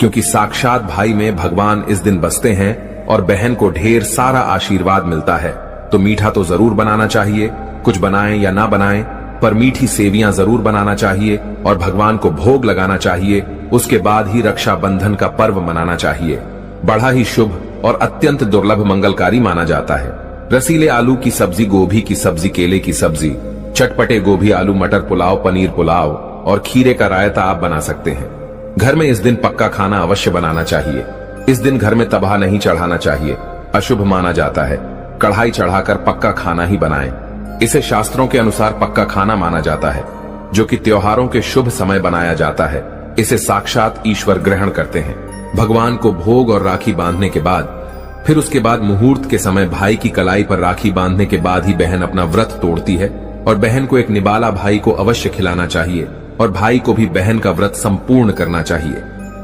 A: क्योंकि साक्षात भाई में भगवान इस दिन बसते हैं और बहन को ढेर सारा आशीर्वाद मिलता है। तो मीठा तो जरूर बनाना चाहिए, कुछ बनाएं या ना बनाएं, पर मीठी सेवियां जरूर बनाना चाहिए और भगवान को भोग लगाना चाहिए। उसके बाद ही रक्षाबंधन का पर्व मनाना चाहिए। बड़ा ही शुभ और अत्यंत दुर्लभ मंगलकारी माना जाता है। रसीले आलू की सब्जी, गोभी की सब्जी, केले की सब्जी, चटपटे गोभी आलू मटर पुलाव, पनीर पुलाव और खीरे का रायता आप बना सकते हैं। घर में इस दिन पक्का खाना अवश्य बनाना चाहिए। इस दिन घर में तबाह नहीं चढ़ाना चाहिए, अशुभ माना जाता है। कढ़ाई चढ़ाकर पक्का खाना ही बनाएं। इसे शास्त्रों के अनुसार पक्का खाना माना जाता है, जो कि त्योहारों के शुभ समय बनाया जाता है। इसे साक्षात ईश्वर ग्रहण करते हैं। भगवान को भोग और राखी बांधने के बाद, फिर उसके बाद मुहूर्त के समय भाई की कलाई पर राखी बांधने के बाद ही बहन अपना व्रत तोड़ती है और बहन को एक निबाला भाई को अवश्य खिलाना चाहिए और भाई को भी बहन का व्रत संपूर्ण करना चाहिए।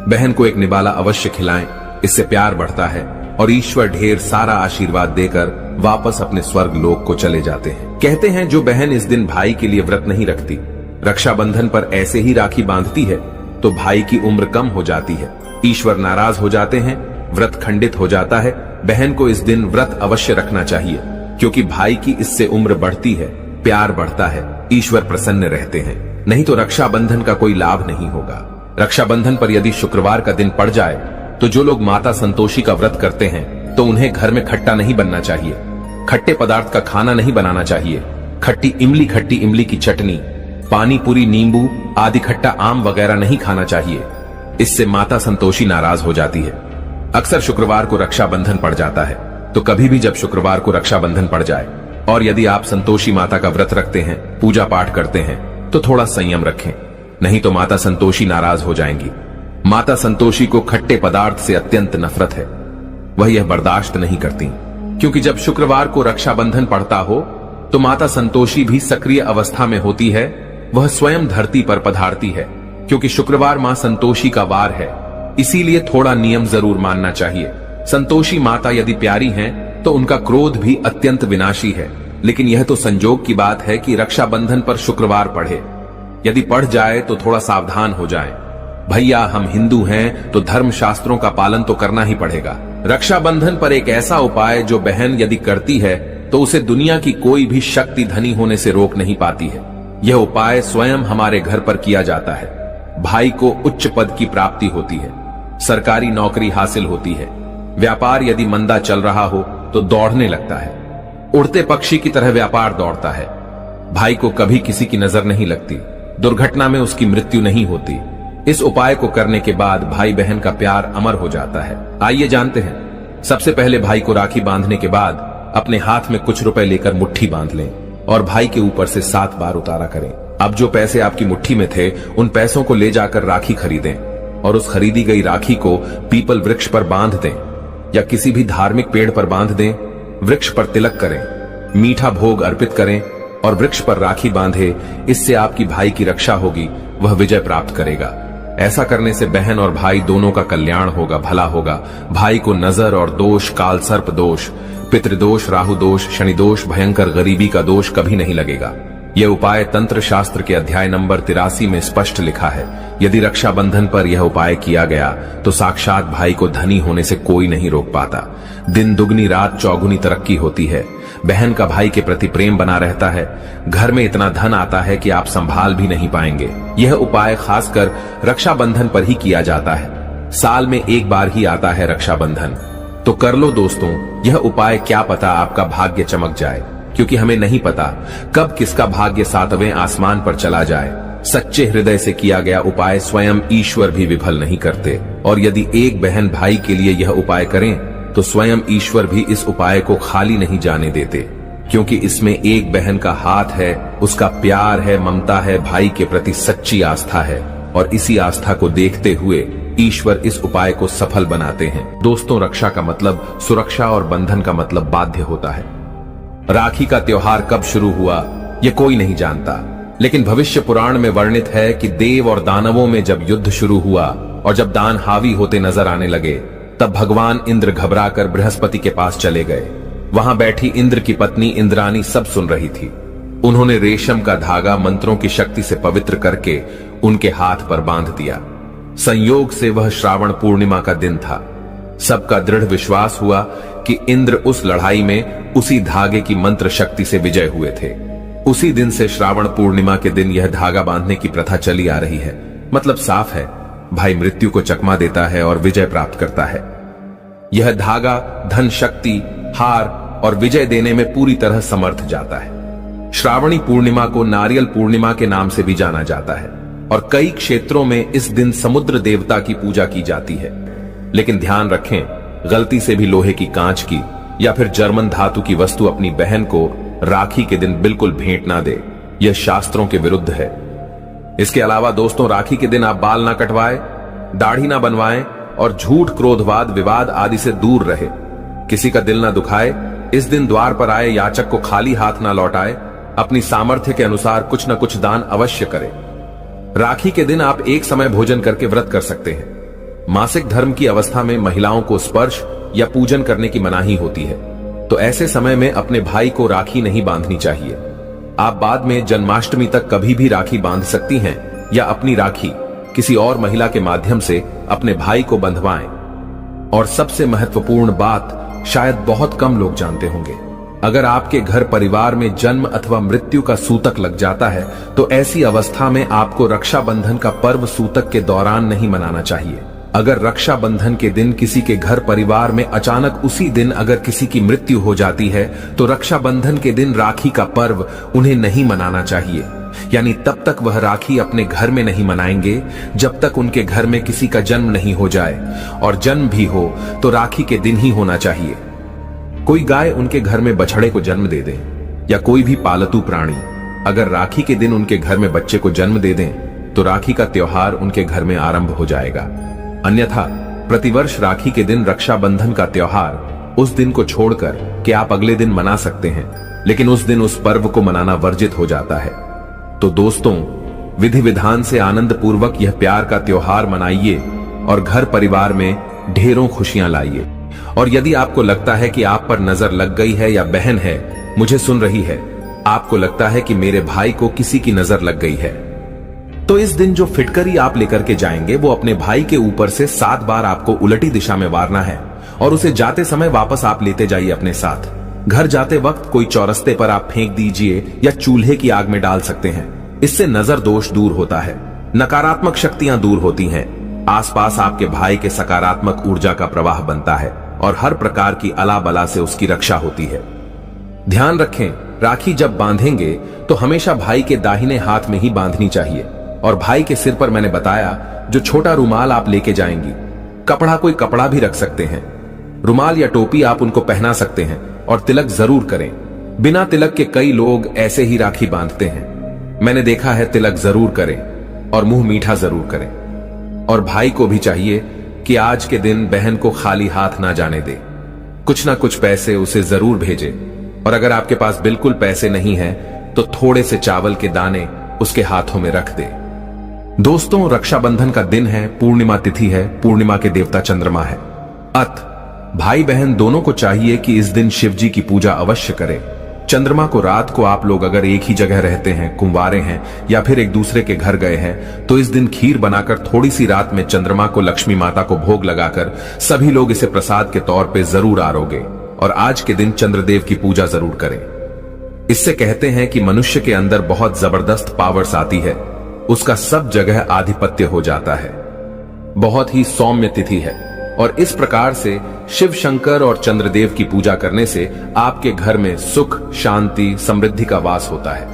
A: बहन को एक निबाला अवश्य खिलाएं, इससे प्यार बढ़ता है और ईश्वर ढेर सारा आशीर्वाद देकर वापस अपने स्वर्ग लोक को चले जाते हैं। कहते हैं जो बहन इस दिन भाई के लिए व्रत नहीं रखती, रक्षाबंधन पर ऐसे ही राखी बांधती है, तो भाई की उम्र कम हो जाती है, ईश्वर नाराज हो जाते हैं, व्रत खंडित हो जाता है। बहन को इस दिन व्रत अवश्य रखना चाहिए, क्योंकि भाई की इससे उम्र बढ़ती है, प्यार बढ़ता है, ईश्वर प्रसन्न रहते हैं। नहीं तो रक्षाबंधन का कोई लाभ नहीं होगा। रक्षाबंधन पर यदि शुक्रवार का दिन पड़ जाए तो जो लोग माता संतोषी का व्रत करते हैं तो उन्हें घर में खट्टा नहीं बनना चाहिए, खट्टे पदार्थ का खाना नहीं बनाना चाहिए। खट्टी इमली की चटनी, पानी पूरी, नींबू आदि खट्टा आम वगैरह नहीं खाना चाहिए। इससे माता संतोषी नाराज हो जाती है। अक्सर शुक्रवार को रक्षाबंधन पड़ जाता है, तो कभी भी जब शुक्रवार को रक्षाबंधन पड़ जाए और यदि आप संतोषी माता का व्रत रखते हैं, पूजा पाठ करते हैं, तो थोड़ा संयम रखें, नहीं तो माता संतोषी नाराज हो जाएंगी। माता संतोषी को खट्टे पदार्थ से अत्यंत नफरत है, वह यह बर्दाश्त नहीं करती, क्योंकि जब शुक्रवार को रक्षाबंधन पड़ता हो तो माता संतोषी भी सक्रिय अवस्था में होती है। वह स्वयं धरती पर पधारती है, क्योंकि शुक्रवार मां संतोषी का वार है, इसीलिए थोड़ा नियम जरूर मानना चाहिए। संतोषी माता यदि प्यारी हैं, तो उनका क्रोध भी अत्यंत विनाशी है, लेकिन यह तो संजोग की बात है कि रक्षाबंधन पर शुक्रवार पढ़े। यदि पढ़ जाए तो थोड़ा सावधान हो जाएं। भैया हम हिंदू हैं तो धर्म शास्त्रों का पालन तो करना ही पड़ेगा। रक्षाबंधन पर एक ऐसा उपाय जो बहन यदि करती है तो उसे दुनिया की कोई भी शक्ति धनी होने से रोक नहीं पाती है। यह उपाय स्वयं हमारे घर पर किया जाता है। भाई को उच्च पद की प्राप्ति होती है, सरकारी नौकरी हासिल होती है, व्यापार यदि मंदा चल रहा हो तो दौड़ने लगता है, उड़ते पक्षी की तरह व्यापार दौड़ता है। भाई को कभी किसी की नजर नहीं लगती, दुर्घटना में उसकी मृत्यु नहीं होती। इस उपाय को करने के बाद भाई बहन का प्यार अमर हो जाता है। आइए जानते हैं। सबसे पहले भाई को राखी बांधने के बाद अपने हाथ में कुछ रुपए लेकर मुट्ठी बांध लें और भाई के ऊपर से 7 बार उतारा करें। अब जो पैसे आपकी मुट्ठी में थे उन पैसों को ले जाकर राखी खरीदें और उस खरीदी गई राखी को पीपल वृक्ष पर बांध दें या किसी भी धार्मिक पेड़ पर बांध दें। वृक्ष पर तिलक करें, मीठा भोग अर्पित करें और वृक्ष पर राखी बांधे। इससे आपकी भाई की रक्षा होगी, वह विजय प्राप्त करेगा। ऐसा करने से बहन और भाई दोनों का कल्याण होगा, भला होगा। भाई को नजर और दोष, काल सर्प दोष, पितृदोष, राहु दोष, शनि दोष, भयंकर गरीबी का दोष कभी नहीं लगेगा। यह उपाय तंत्र शास्त्र के अध्याय नंबर 83 में स्पष्ट लिखा है। यदि रक्षाबंधन पर यह उपाय किया गया तो साक्षात भाई को धनी होने से कोई नहीं रोक पाता। दिन दुगनी रात चौगुनी तरक्की होती है। बहन का भाई के प्रति प्रेम बना रहता है। घर में इतना धन आता है कि आप संभाल भी नहीं पाएंगे। यह उपाय खासकर रक्षाबंधन पर ही किया जाता है। साल में एक बार ही आता है रक्षाबंधन, तो कर लो दोस्तों यह उपाय। क्या पता आपका भाग्य चमक जाए, क्योंकि हमें नहीं पता कब किसका भाग्य 7वें आसमान पर चला जाए। सच्चे हृदय से किया गया उपाय स्वयं ईश्वर भी विफल नहीं करते। और यदि एक बहन भाई के लिए यह उपाय करें तो स्वयं ईश्वर भी इस उपाय को खाली नहीं जाने देते, क्योंकि इसमें एक बहन का हाथ है, उसका प्यार है, ममता है, भाई के प्रति सच्ची आस्था है। और इसी आस्था को देखते हुए ईश्वर इस उपाय को सफल बनाते हैं। दोस्तों, रक्षा का मतलब सुरक्षा और बंधन का मतलब बाध्य होता है। राखी का त्योहार कब शुरू हुआ ये कोई नहीं जानता। लेकिन भविष्य पुराण में वर्णित है कि देव और दानवों में जब युद्ध शुरू हुआ और जब दान हावी होते नजर आने लगे, तब भगवान इंद्र घबराकर बृहस्पति के पास चले गए। वहां बैठी इंद्र की पत्नी इंद्राणी सब सुन रही थी। उन्होंने रेशम का धागा मंत्रों की शक्ति से पवित्र करके उनके हाथ पर बांध दिया। संयोग से वह श्रावण पूर्णिमा का दिन था। सबका दृढ़ विश्वास हुआ कि इंद्र उस लड़ाई में उसी धागे की मंत्र शक्ति से विजय हुए थे। उसी दिन से श्रावण पूर्णिमा के दिन यह धागा बांधने की प्रथा चली आ रही है। मतलब साफ है, भाई मृत्यु को चकमा देता है और विजय प्राप्त करता है। यह धागा धन शक्ति, हार और विजय देने में पूरी तरह समर्थ जाता है। श्रावणी पूर्णिमा को नारियल पूर्णिमा के नाम से भी जाना जाता है और कई क्षेत्रों में इस दिन समुद्र देवता की पूजा की जाती है। लेकिन ध्यान रखें, गलती से भी लोहे की, कांच की या फिर जर्मन धातु की वस्तु अपनी बहन को राखी के दिन बिल्कुल भेंट ना दे। यह शास्त्रों के विरुद्ध है। इसके अलावा दोस्तों, राखी के दिन आप बाल ना कटवाएं, दाढ़ी ना बनवाएं और झूठ, क्रोधवाद, विवाद आदि से दूर रहे। किसी का दिल ना दुखाए। इस दिन द्वार पर आए याचक को खाली हाथ ना लौटाए। अपनी सामर्थ्य के अनुसार कुछ न कुछ दान अवश्य करें। राखी के दिन आप एक समय भोजन करके व्रत कर सकते हैं। मासिक धर्म की अवस्था में महिलाओं को स्पर्श या पूजन करने की मनाही होती है, तो ऐसे समय में अपने भाई को राखी नहीं बांधनी चाहिए। आप बाद में जन्माष्टमी तक कभी भी राखी बांध सकती हैं या अपनी राखी किसी और महिला के माध्यम से अपने भाई को बंधवाएं। और सबसे महत्वपूर्ण बात शायद बहुत कम लोग जानते होंगे, अगर आपके घर परिवार में जन्म अथवा मृत्यु का सूतक लग जाता है तो ऐसी अवस्था में आपको रक्षाबंधन का पर्व सूतक के दौरान नहीं मनाना चाहिए। अगर रक्षाबंधन के दिन किसी के घर परिवार में अचानक उसी दिन अगर किसी की मृत्यु हो जाती है तो रक्षाबंधन के दिन राखी का पर्व उन्हें नहीं मनाना चाहिए। यानी तब तक वह राखी अपने घर में नहीं मनाएंगे जब तक उनके घर में किसी का जन्म नहीं हो जाए, और जन्म भी हो तो राखी के दिन ही होना चाहिए। कोई गाय उनके घर में बछड़े को जन्म दे दे या कोई भी पालतू प्राणी अगर राखी के दिन उनके घर में बच्चे को जन्म दे दें तो राखी का त्योहार उनके घर में आरंभ हो जाएगा। अन्यथा प्रतिवर्ष राखी के दिन रक्षाबंधन का त्योहार उस दिन को छोड़कर कि आप अगले दिन मना सकते हैं, लेकिन उस दिन उस पर्व को मनाना वर्जित हो जाता है। तो दोस्तों, विधि विधान से आनंद पूर्वक यह प्यार का त्योहार मनाइए और घर परिवार में ढेरों खुशियां लाइए। और यदि आपको लगता है कि आप पर नजर लग गई है या बहन है मुझे सुन रही है, आपको लगता है कि मेरे भाई को किसी की नजर लग गई है, तो इस दिन जो फिटकरी आप लेकर के जाएंगे वो अपने भाई के ऊपर से 7 बार आपको उलटी दिशा में वारना है और उसे जाते समय वापस आप लेते जाइए अपने साथ। घर जाते वक्त कोई चौरस्ते पर आप फेंक दीजिए या चूल्हे की आग में डाल सकते हैं। इससे नजर दोष दूर होता है, नकारात्मक शक्तियां दूर होती हैं, आसपास आपके भाई के सकारात्मक ऊर्जा का प्रवाह बनता है और हर प्रकार की अला बला से उसकी रक्षा होती है। ध्यान रखें, राखी जब बांधेंगे तो हमेशा भाई के दाहिने हाथ में ही बांधनी चाहिए और भाई के सिर पर मैंने बताया जो छोटा रुमाल आप लेके जाएंगी। कपड़ा कोई कपड़ा भी रख सकते हैं, रुमाल या टोपी आप उनको पहना सकते हैं और तिलक जरूर करें। बिना तिलक के कई लोग ऐसे ही राखी बांधते हैं, मैंने देखा है। तिलक जरूर करें और मुंह मीठा जरूर करें। और भाई को भी चाहिए कि आज के दिन बहन को खाली हाथ ना जाने दे, कुछ ना कुछ पैसे उसे जरूर भेजे। और अगर आपके पास बिल्कुल पैसे नहीं है तो थोड़े से चावल के दाने उसके हाथों में रख दे। दोस्तों, रक्षाबंधन का दिन है, पूर्णिमा तिथि है, पूर्णिमा के देवता चंद्रमा है। भाई बहन दोनों को चाहिए कि इस दिन शिव जी की पूजा अवश्य करें। चंद्रमा को रात को आप लोग अगर एक ही जगह रहते हैं, कुंवारे हैं या फिर एक दूसरे के घर गए हैं तो इस दिन खीर बनाकर थोड़ी सी रात में चंद्रमा को लक्ष्मी माता को भोग लगाकर सभी लोग इसे प्रसाद के तौर पे जरूर आरोगे और आज के दिन चंद्रदेव की पूजा जरूर करें। इससे कहते हैं कि मनुष्य के अंदर बहुत जबरदस्त पावर्स आती है, उसका सब जगह आधिपत्य हो जाता है। बहुत ही सौम्य तिथि है और इस प्रकार से शिव शंकर और चंद्रदेव की पूजा करने से आपके घर में सुख, शांति, समृद्धि का वास होता है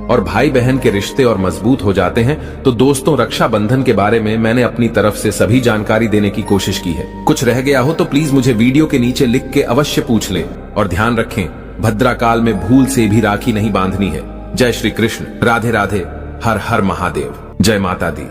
A: और भाई बहन के रिश्ते और मजबूत हो जाते हैं। तो दोस्तों, रक्षाबंधन के बारे में मैंने अपनी तरफ से सभी जानकारी देने की कोशिश की है। कुछ रह गया हो तो प्लीज मुझे वीडियो के नीचे लिख के अवश्य पूछ लें। और ध्यान रखें, भद्रा काल में भूल से भी राखी नहीं बांधनी है। जय श्री कृष्ण, राधे राधे, हर हर महादेव, जय माता दी।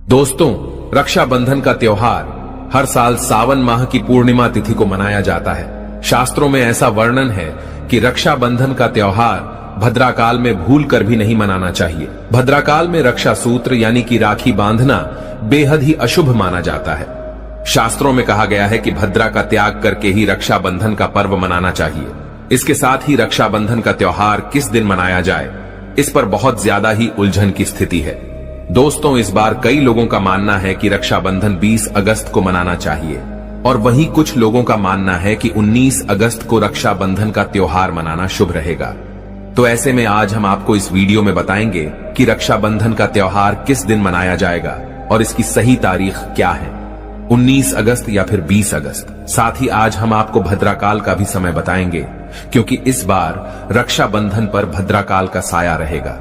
A: दोस्तों, रक्षाबंधन का त्योहार हर साल सावन माह की पूर्णिमा तिथि को मनाया जाता है। शास्त्रों में ऐसा वर्णन है कि रक्षाबंधन का त्योहार भद्राकाल में भूल कर भी नहीं मनाना चाहिए। भद्राकाल में रक्षा सूत्र यानी कि राखी बांधना बेहद ही अशुभ माना जाता है। शास्त्रों में कहा गया है कि भद्रा का त्याग करके ही रक्षाबंधन का पर्व मनाना चाहिए। इसके साथ ही रक्षाबंधन का त्योहार किस दिन मनाया जाए, इस पर बहुत ज्यादा ही उलझन की स्थिति है। दोस्तों, इस बार कई लोगों का मानना है कि रक्षाबंधन 20 अगस्त को मनाना चाहिए और वहीं कुछ लोगों का मानना है कि 19 अगस्त को रक्षाबंधन का त्योहार मनाना शुभ रहेगा। तो ऐसे में आज हम आपको इस वीडियो में बताएंगे कि रक्षाबंधन का त्योहार किस दिन मनाया जाएगा और इसकी सही तारीख क्या है, 19 अगस्त या फिर 20 अगस्त। साथ ही आज हम आपको भद्राकाल का भी समय बताएंगे, क्योंकि इस बार रक्षाबंधन पर भद्राकाल का साया रहेगा।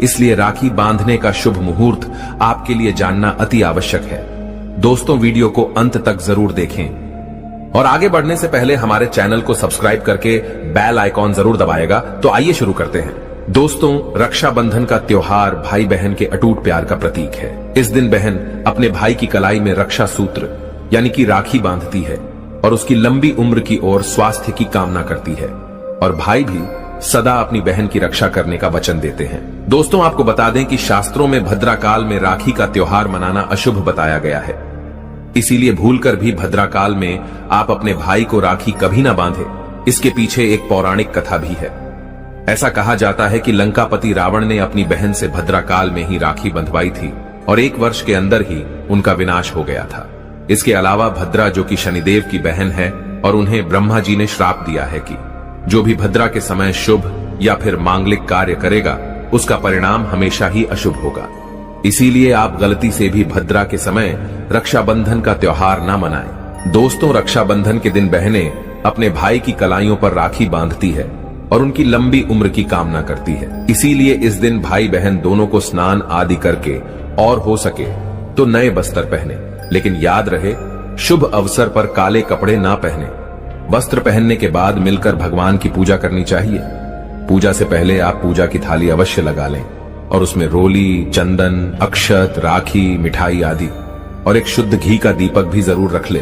A: इसलिए राखी बांधने का शुभ मुहूर्त आपके लिए जानना अति आवश्यक है। दोस्तों, वीडियो को अंत तक जरूर देखें और आगे बढ़ने से पहले हमारे चैनल को सब्सक्राइब करके बेल आइकॉन जरूर दबाएगा। तो आइए शुरू करते हैं। दोस्तों, रक्षाबंधन का त्योहार भाई बहन के अटूट प्यार का प्रतीक है। इस दिन बहन अपने भाई की कलाई में रक्षा सूत्र यानी कि राखी बांधती है और उसकी लंबी उम्र की ओर स्वास्थ्य की कामना करती है, और भाई भी सदा अपनी बहन की रक्षा करने का वचन देते हैं। दोस्तों, आपको बता दें कि शास्त्रों में भद्राकाल में राखी का त्योहार मनाना अशुभ बताया गया है। इसीलिए भूलकर भी भद्राकाल में आप अपने भाई को राखी कभी ना बांधे। इसके पीछे एक पौराणिक कथा भी है। ऐसा कहा जाता है कि लंकापति रावण ने अपनी बहन से भद्राकाल में ही राखी बंधवाई थी और 1 वर्ष के अंदर ही उनका विनाश हो गया था। इसके अलावा भद्रा, जो कि शनिदेव की बहन है, और उन्हें ब्रह्मा जी ने श्राप दिया है कि जो भी भद्रा के समय शुभ या फिर मांगलिक कार्य करेगा उसका परिणाम हमेशा ही अशुभ होगा। इसीलिए आप गलती से भी भद्रा के समय रक्षाबंधन का त्योहार ना मनाएं। दोस्तों, रक्षाबंधन के दिन बहनें अपने भाई की कलाइयों पर राखी बांधती है और उनकी लंबी उम्र की कामना करती है। इसीलिए इस दिन भाई बहन दोनों को स्नान आदि करके और हो सके तो नए बस्त्र पहने, लेकिन याद रहे शुभ अवसर पर काले कपड़े ना पहने। वस्त्र पहनने के बाद मिलकर भगवान की पूजा करनी चाहिए। पूजा से पहले आप पूजा की थाली अवश्य लगा लें और उसमें रोली, चंदन, अक्षत, राखी, मिठाई आदि और एक शुद्ध घी का दीपक भी जरूर रख ले।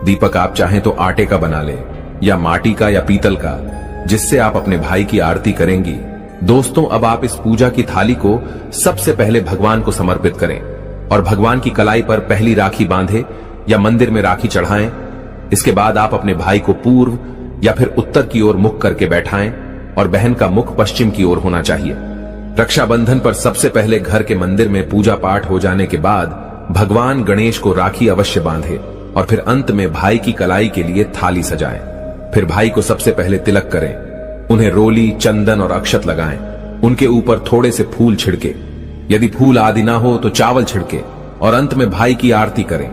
A: दीपक आप चाहें तो आटे का बना ले या माटी का या पीतल का, जिससे आप अपने भाई की आरती करेंगी। दोस्तों, अब आप इस पूजा की थाली को सबसे पहले भगवान को समर्पित करें और भगवान की कलाई पर पहली राखी बांधे या मंदिर में राखी चढ़ाएं। इसके बाद आप अपने भाई को पूर्व या फिर उत्तर की ओर मुख करके बैठाएं और बहन का मुख पश्चिम की ओर होना चाहिए। रक्षाबंधन पर सबसे पहले घर के मंदिर में पूजा पाठ हो जाने के बाद भगवान गणेश को राखी अवश्य बांधे और फिर अंत में भाई की कलाई के लिए थाली सजाएं। फिर भाई को सबसे पहले तिलक करें, उन्हें रोली, चंदन और अक्षत लगाएं। उनके ऊपर थोड़े से फूल छिड़के, यदि फूल आदि ना हो तो चावल छिड़के और अंत में भाई की आरती करें।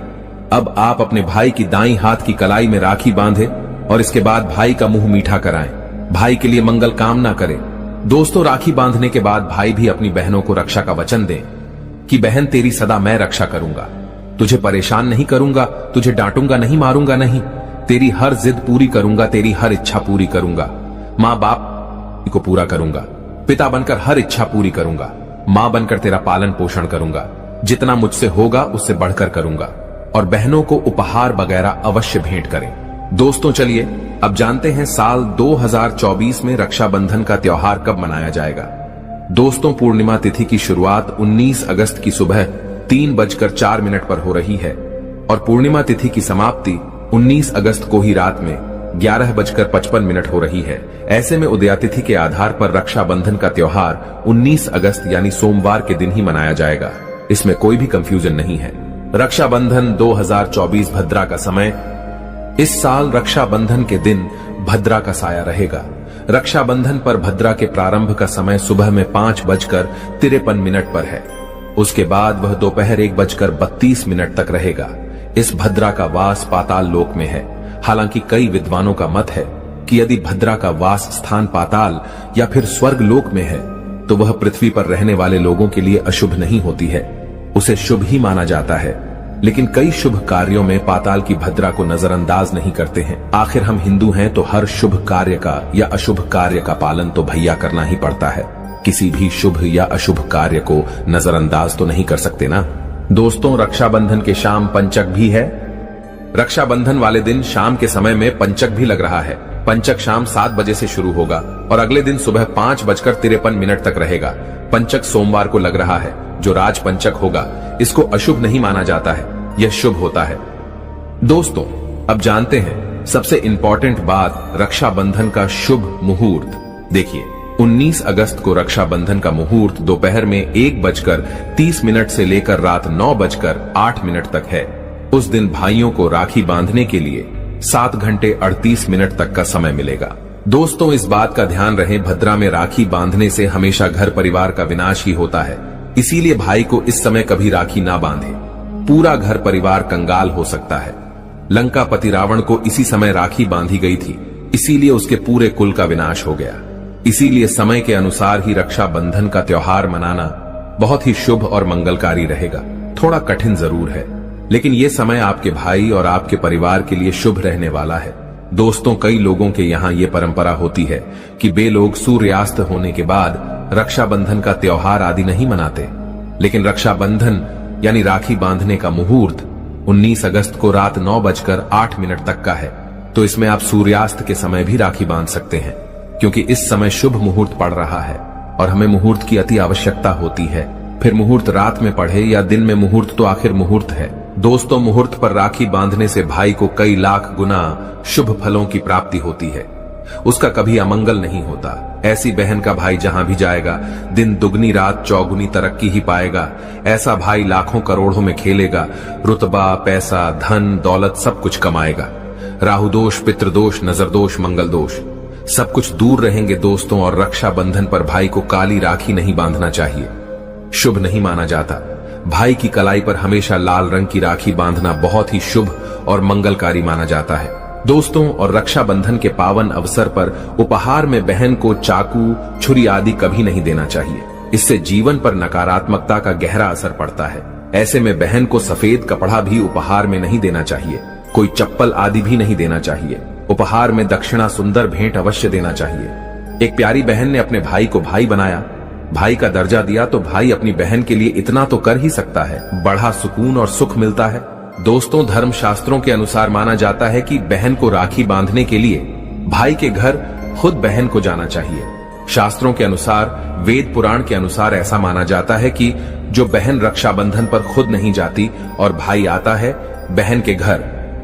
A: अब आप अपने भाई की दाईं हाथ की कलाई में राखी बांधे और इसके बाद भाई का मुंह मीठा कराएं। भाई के लिए मंगल कामना करें। दोस्तों, राखी बांधने के बाद भाई भी अपनी बहनों को रक्षा का वचन दें कि बहन, तेरी सदा मैं रक्षा करूंगा, तुझे परेशान नहीं करूंगा, तुझे डांटूंगा नहीं, मारूंगा नहीं, तेरी हर जिद पूरी करूंगा, तेरी हर इच्छा पूरी करूंगा, माँ बाप को पूरा करूंगा, पिता बनकर हर इच्छा पूरी करूंगा, माँ बनकर तेरा पालन पोषण करूंगा, जितना मुझसे होगा उससे बढ़कर करूंगा, और बहनों को उपहार वगैरह अवश्य भेंट करें। दोस्तों, चलिए अब जानते हैं साल 2024 में रक्षाबंधन का त्योहार कब मनाया जाएगा। दोस्तों, पूर्णिमा तिथि की शुरुआत 19 अगस्त की सुबह 3:04 पर हो रही है और पूर्णिमा तिथि की समाप्ति 19 अगस्त को ही रात में 11:55 हो रही है। ऐसे में उदयातिथि के आधार पर रक्षाबंधन का त्योहार 19 अगस्त यानी सोमवार के दिन ही मनाया जाएगा। इसमें कोई भी कंफ्यूजन नहीं है। रक्षाबंधन 2024 भद्रा का समय। इस साल रक्षाबंधन के दिन भद्रा का साया रहेगा। रक्षाबंधन पर भद्रा के प्रारंभ का समय सुबह में 5:53 पर है। उसके बाद वह दोपहर 1:32 तक रहेगा। इस भद्रा का वास पाताल लोक में है। हालांकि कई विद्वानों का मत है कि यदि भद्रा का वास स्थान पाताल या फिर स्वर्ग लोक में है तो वह पृथ्वी पर रहने वाले लोगों के लिए अशुभ नहीं होती है, उसे शुभ ही माना जाता है। लेकिन कई शुभ कार्यों में पाताल की भद्रा को नजरअंदाज नहीं करते हैं। आखिर हम हिंदू हैं तो हर शुभ कार्य का या अशुभ कार्य का पालन तो भैया करना ही पड़ता है। किसी भी शुभ या अशुभ कार्य को नजरअंदाज तो नहीं कर सकते ना। दोस्तों, रक्षाबंधन के शाम पंचक भी है। रक्षाबंधन वाले दिन शाम के समय में पंचक भी लग रहा है। पंचक शाम 7 बजे से शुरू होगा और अगले दिन सुबह 5:53 तक रहेगा। पंचक सोमवार को लग रहा है। जो राज पंचक होगा इसको अशुभ नहीं माना जाता है, यह शुभ होता है। दोस्तों, अब जानते हैं सबसे इंपॉर्टेंट बात, रक्षाबंधन का शुभ मुहूर्त। देखिए, 19 अगस्त को रक्षाबंधन का मुहूर्त दोपहर में 1:30 से लेकर रात 9:08 तक है। उस दिन भाइयों को राखी बांधने के लिए 7 घंटे 38 मिनट तक का समय मिलेगा। दोस्तों, इस बात का ध्यान रहे, भद्रा में राखी बांधने से हमेशा घर परिवार का विनाश ही होता है। इसीलिए भाई को इस समय कभी राखी ना बांधे, पूरा घर परिवार कंगाल हो सकता है। लंकापति रावण को इसी समय राखी बांधी गई थी, इसीलिए उसके पूरे कुल का विनाश हो गया। इसीलिए समय के अनुसार ही रक्षाबंधन का त्योहार मनाना बहुत ही शुभ और मंगलकारी रहेगा। थोड़ा कठिन जरूर है, लेकिन ये समय आपके भाई और आपके परिवार के लिए शुभ रहने वाला है। दोस्तों, कई लोगों के यहाँ ये परंपरा होती है कि वे लोग सूर्यास्त होने के बाद रक्षाबंधन का त्योहार आदि नहीं मनाते, लेकिन रक्षाबंधन यानी राखी बांधने का मुहूर्त 19 अगस्त को रात 9:08 तक का है। तो इसमें आप सूर्यास्त के समय भी राखी बांध सकते हैं, क्योंकि इस समय शुभ मुहूर्त पड़ रहा है और हमें मुहूर्त की अति आवश्यकता होती है। फिर मुहूर्त रात में पढ़े या दिन में, मुहूर्त तो आखिर मुहूर्त है। दोस्तों, मुहूर्त पर राखी बांधने से भाई को कई लाख गुना शुभ फलों की प्राप्ति होती है, उसका कभी अमंगल नहीं होता। ऐसी बहन का भाई जहां भी जाएगा, दिन दुगनी रात चौगुनी तरक्की ही पाएगा। ऐसा भाई लाखों करोड़ों में खेलेगा, रुतबा, पैसा, धन, दौलत सब कुछ कमाएगा। राहु दोष, पितृदोष, नजर दोष, मंगल दोष सब कुछ दूर रहेंगे दोस्तों। और रक्षाबंधन पर भाई को काली राखी नहीं बांधना चाहिए, शुभ नहीं माना जाता। भाई की कलाई पर हमेशा लाल रंग की राखी बांधना बहुत ही शुभ और मंगलकारी माना जाता है दोस्तों। और रक्षाबंधन के पावन अवसर पर उपहार में बहन को चाकू, छुरी आदि कभी नहीं देना चाहिए। इससे जीवन पर नकारात्मकता का गहरा असर पड़ता है। ऐसे में बहन को सफेद कपड़ा भी उपहार में नहीं देना चाहिए, कोई चप्पल आदि भी नहीं देना चाहिए। उपहार में दक्षिणा, सुंदर भेंट अवश्य देना चाहिए। एक प्यारी बहन ने अपने भाई को भाई बनाया, भाई का दर्जा दिया, तो भाई अपनी बहन के लिए इतना तो कर ही सकता है, बड़ा सुकून और सुख मिलता है। दोस्तों, धर्म शास्त्रों के अनुसार माना जाता है कि बहन को राखी बांधने के लिए भाई के घर खुद बहन को जाना चाहिए। शास्त्रों के अनुसार, वेद पुराण के अनुसार ऐसा माना जाता है कि जो बहन रक्षाबंधन पर खुद नहीं जाती और भाई आता है बहन के घर,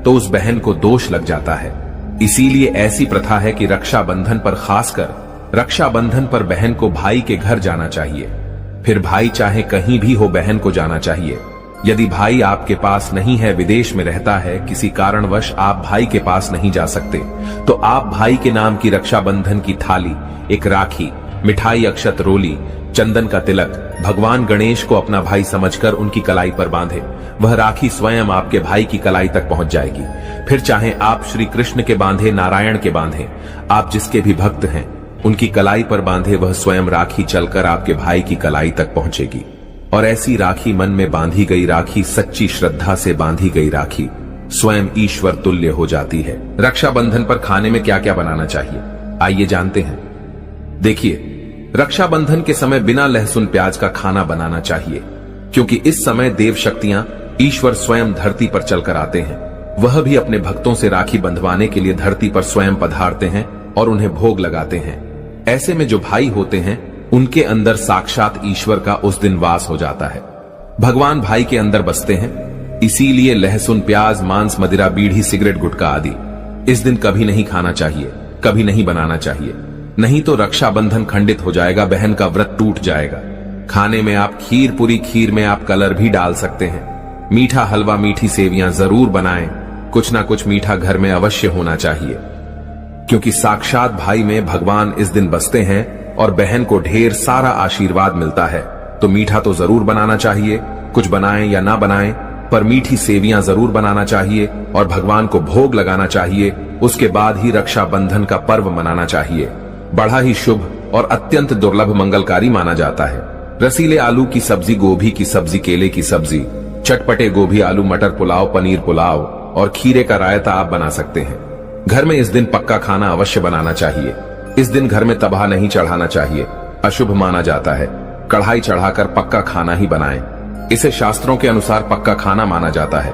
A: तो उस बहन को दोष लग जाता है। इसीलिए ऐसी प्रथा है कि रक्षाबंधन पर, खासकर रक्षाबंधन पर बहन को भाई के घर जाना चाहिए। फिर भाई चाहे कहीं भी हो, बहन को जाना चाहिए। यदि भाई आपके पास नहीं है, विदेश में रहता है, किसी कारणवश आप भाई के पास नहीं जा सकते, तो आप भाई के नाम की रक्षाबंधन की थाली, एक राखी, मिठाई, अक्षत, रोली, चंदन का तिलक भगवान गणेश को अपना भाई समझकर उनकी कलाई पर बांधे। वह राखी स्वयं आपके भाई की कलाई तक पहुंच जाएगी। फिर चाहे आप श्री कृष्ण के बांधे, नारायण के बांधे, आप जिसके भी भक्त हैं उनकी कलाई पर बांधे, वह स्वयं राखी चलकर आपके भाई की कलाई तक पहुंचेगी। और ऐसी राखी, मन में बांधी गई राखी, सच्ची श्रद्धा से बांधी गई राखी स्वयं ईश्वर तुल्य हो जाती है। रक्षाबंधन पर खाने में क्या क्या बनाना चाहिए, आइए जानते हैं। देखिए, रक्षाबंधन के समय बिना लहसुन प्याज का खाना बनाना चाहिए, क्योंकि इस समय देव शक्तियां, ईश्वर स्वयं धरती पर चलकर आते हैं। वह भी अपने भक्तों से राखी बंधवाने के लिए धरती पर स्वयं पधारते हैं और उन्हें भोग लगाते हैं। ऐसे में जो भाई होते हैं उनके अंदर साक्षात ईश्वर का उस दिन वास हो जाता है। भगवान भाई के अंदर बसते हैं। इसीलिए लहसुन, प्याज, मांस, मदिरा, बीड़ी, सिगरेट, गुटखा आदि इस दिन कभी नहीं खाना चाहिए, कभी नहीं बनाना चाहिए। नहीं तो रक्षाबंधन खंडित हो जाएगा, बहन का व्रत टूट जाएगा। खाने में आप खीर पूरी, खीर में आप कलर भी डाल सकते हैं। मीठा हलवा, मीठी सेवियां जरूर बनाएं। कुछ ना कुछ मीठा घर में अवश्य होना चाहिए, क्योंकि साक्षात भाई में भगवान इस दिन बसते हैं और बहन को ढेर सारा आशीर्वाद मिलता है। तो मीठा तो जरूर बनाना चाहिए, कुछ बनाएं या ना बनाएं, पर मीठी सेवियां जरूर बनाना चाहिए और भगवान को भोग लगाना चाहिए। उसके बाद ही रक्षाबंधन का पर्व मनाना चाहिए। बड़ा ही शुभ और अत्यंत दुर्लभ मंगलकारी माना जाता है। रसीले आलू की सब्जी, गोभी की सब्जी, केले की सब्जी, चटपटे गोभी, आलू मटर पुलाव, पनीर पुलाव और खीरे का रायता आप बना सकते हैं। घर में इस दिन पक्का खाना अवश्य बनाना चाहिए। इस दिन घर में तबाह नहीं चढ़ाना चाहिए, अशुभ माना जाता है। कढ़ाई चढ़ाकर पक्का खाना ही बनाएं। इसे शास्त्रों के अनुसार पक्का खाना माना जाता है,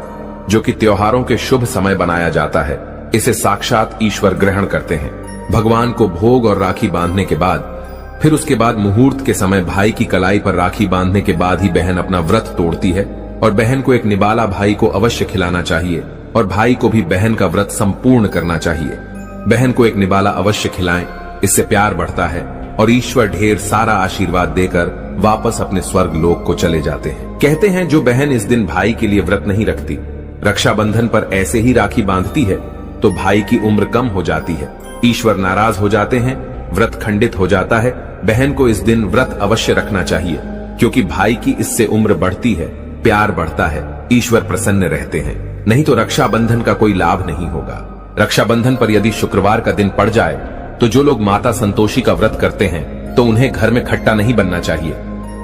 A: जो कि त्योहारों के शुभ समय बनाया जाता है। इसे साक्षात ईश्वर ग्रहण करते हैं। भगवान को भोग और राखी बांधने के बाद, फिर उसके बाद मुहूर्त के समय भाई की कलाई पर राखी बांधने के बाद ही बहन अपना व्रत तोड़ती है। और बहन को एक निबाला भाई को अवश्य खिलाना चाहिए और भाई को भी बहन का व्रत संपूर्ण करना चाहिए। बहन को एक निबाला अवश्य खिलाएं, इससे प्यार बढ़ता है और ईश्वर ढेर सारा आशीर्वाद देकर वापस अपने स्वर्ग लोक को चले जाते हैं। कहते हैं जो बहन इस दिन भाई के लिए व्रत नहीं रखती, रक्षाबंधन पर ऐसे ही राखी बांधती है, तो भाई की उम्र कम हो जाती है, ईश्वर नाराज हो जाते हैं, व्रत खंडित हो जाता है। बहन को इस दिन व्रत अवश्य रखना चाहिए, क्योंकि भाई की इससे उम्र बढ़ती है, प्यार बढ़ता है, ईश्वर प्रसन्न रहते हैं। नहीं तो रक्षाबंधन का कोई लाभ नहीं होगा। रक्षाबंधन पर यदि शुक्रवार का दिन पड़ जाए तो जो लोग माता संतोषी का व्रत करते हैं तो उन्हें घर में खट्टा नहीं बनना चाहिए,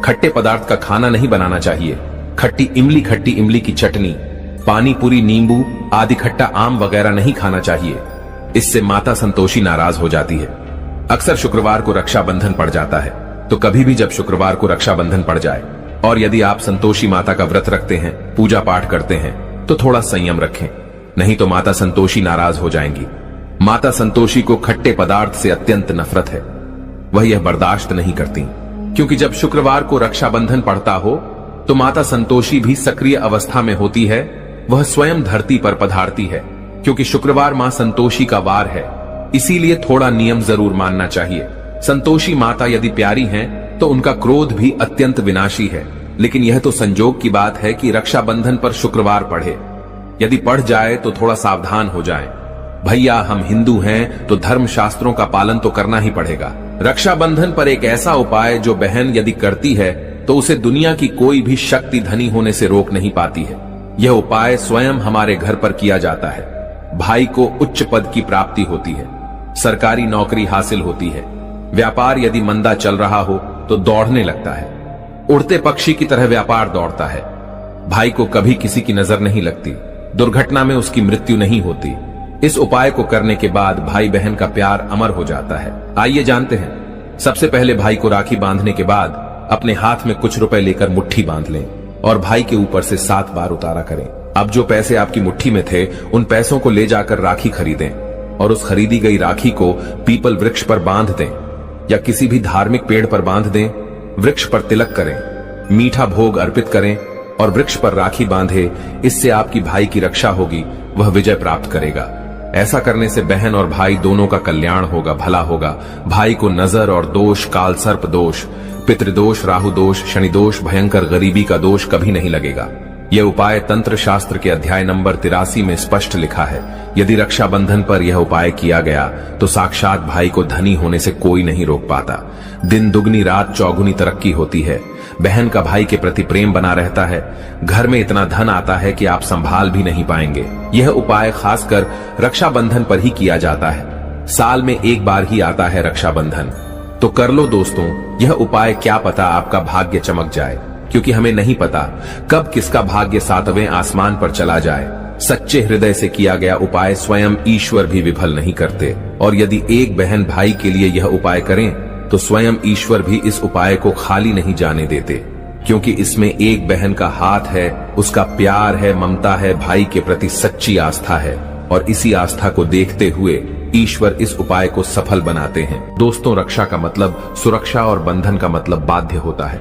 A: खट्टे पदार्थ का खाना नहीं बनाना चाहिए। खट्टी इमली की चटनी, पानी पूरी, नींबू आदि खट्टा आम वगैरह नहीं खाना चाहिए, इससे माता संतोषी नाराज हो जाती है। अक्सर शुक्रवार को रक्षाबंधन पड़ जाता है, तो कभी भी जब शुक्रवार को रक्षाबंधन पड़ जाए और यदि आप संतोषी माता का व्रत रखते हैं, पूजा पाठ करते हैं, तो थोड़ा संयम रखें, नहीं तो माता संतोषी नाराज हो जाएंगी। माता संतोषी को खट्टे पदार्थ से अत्यंत नफरत है, वह यह बर्दाश्त नहीं करती, क्योंकि जब शुक्रवार को रक्षाबंधन पड़ता हो तो माता संतोषी भी सक्रिय अवस्था में होती है, वह स्वयं धरती पर पधारती है, क्योंकि शुक्रवार मां संतोषी का वार है, इसीलिए थोड़ा नियम जरूर मानना चाहिए। संतोषी माता यदि प्यारी हैं, तो उनका क्रोध भी अत्यंत विनाशी है, लेकिन यह तो संजोग की बात है कि रक्षाबंधन पर शुक्रवार पढ़े। यदि पढ़ जाए तो थोड़ा सावधान हो जाएं। भैया हम हिंदू हैं तो धर्म शास्त्रों का पालन तो करना ही पड़ेगा। रक्षाबंधन पर एक ऐसा उपाय जो बहन यदि करती है तो उसे दुनिया की कोई भी शक्ति धनी होने से रोक नहीं पाती है। यह उपाय स्वयं हमारे घर पर किया जाता है। भाई को उच्च पद की प्राप्ति होती है, सरकारी नौकरी हासिल होती है, व्यापार यदि मंदा चल रहा हो तो दौड़ने लगता है, उड़ते पक्षी की तरह व्यापार दौड़ता है। भाई को कभी किसी की नजर नहीं लगती, दुर्घटना में उसकी मृत्यु नहीं होती। इस उपाय को करने के बाद भाई बहन का प्यार अमर हो जाता है। आइए जानते हैं। सबसे पहले भाई को राखी बांधने के बाद अपने हाथ में कुछ रुपए लेकर मुट्ठी बांध लें और भाई के ऊपर से 7 बार उतारा करें। अब जो पैसे आपकी मुट्ठी में थे उन पैसों को ले जाकर राखी खरीदें और उस खरीदी गई राखी को पीपल वृक्ष पर बांध दें या किसी भी धार्मिक पेड़ पर बांध दें। वृक्ष पर तिलक करें, मीठा भोग अर्पित करें और वृक्ष पर राखी बांधे। इससे आपकी भाई की रक्षा होगी, वह विजय प्राप्त करेगा। ऐसा करने से बहन और भाई दोनों का कल्याण होगा, भला होगा। भाई को नजर और दोष, काल सर्प दोष, पितृदोष, राहु दोष, शनि दोष, भयंकर गरीबी का दोष कभी नहीं लगेगा। यह उपाय तंत्र शास्त्र के अध्याय नंबर 83 में स्पष्ट लिखा है। यदि रक्षाबंधन पर यह उपाय किया गया तो साक्षात भाई को धनी होने से कोई नहीं रोक पाता। दिन दुगनी रात चौगुनी तरक्की होती है। बहन का भाई के प्रति प्रेम बना रहता है। घर में इतना धन आता है कि आप संभाल भी नहीं पाएंगे। यह उपाय खासकर रक्षाबंधन पर ही किया जाता है। साल में एक बार ही आता है रक्षाबंधन, तो कर लो दोस्तों यह उपाय। क्या पता आपका भाग्य चमक जाए, क्योंकि हमें नहीं पता कब किसका भाग्य 7वें आसमान पर चला जाए। सच्चे हृदय से किया गया उपाय स्वयं ईश्वर भी विफल नहीं करते। और यदि एक बहन भाई के लिए यह उपाय करें तो स्वयं ईश्वर भी इस उपाय को खाली नहीं जाने देते, क्योंकि इसमें एक बहन का हाथ है, उसका प्यार है, ममता है, भाई के प्रति सच्ची आस्था है। और इसी आस्था को देखते हुए ईश्वर इस उपाय को सफल बनाते हैं। दोस्तों, रक्षा का मतलब सुरक्षा और बंधन का मतलब बाध्य होता है।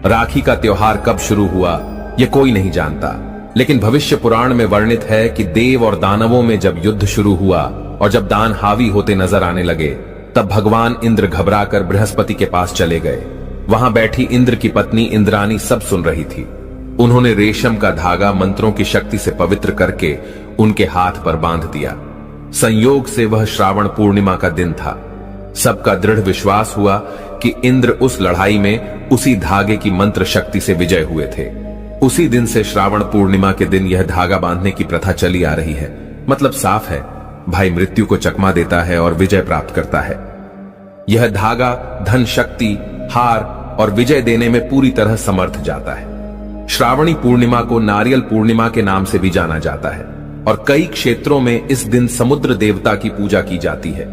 A: राखी का त्योहार कब शुरू हुआ यह कोई नहीं जानता, लेकिन भविष्य पुराण में वर्णित है कि देव और दानवों में जब युद्ध शुरू हुआ और जब दान हावी होते नजर आने लगे, तब भगवान इंद्र घबराकर बृहस्पति के पास चले गए। वहां बैठी इंद्र की पत्नी इंद्रानी सब सुन रही थी। उन्होंने रेशम का धागा मंत्रों की शक्ति से पवित्र करके उनके हाथ पर बांध दिया। संयोग से वह श्रावण पूर्णिमा का दिन था। सबका दृढ़ विश्वास हुआ कि इंद्र उस लड़ाई में उसी धागे की मंत्र शक्ति से विजय हुए थे। उसी दिन से श्रावण पूर्णिमा के दिन यह धागा बांधने की प्रथा चली आ रही है। मतलब साफ है, भाई मृत्यु को चकमा देता है और विजय प्राप्त करता है। यह धागा धन, शक्ति, हार और विजय देने में पूरी तरह समर्थ जाता है। श्रावणी पूर्णिमा को नारियल पूर्णिमा के नाम से भी जाना जाता है और कई क्षेत्रों में इस दिन समुद्र देवता की पूजा की जाती है।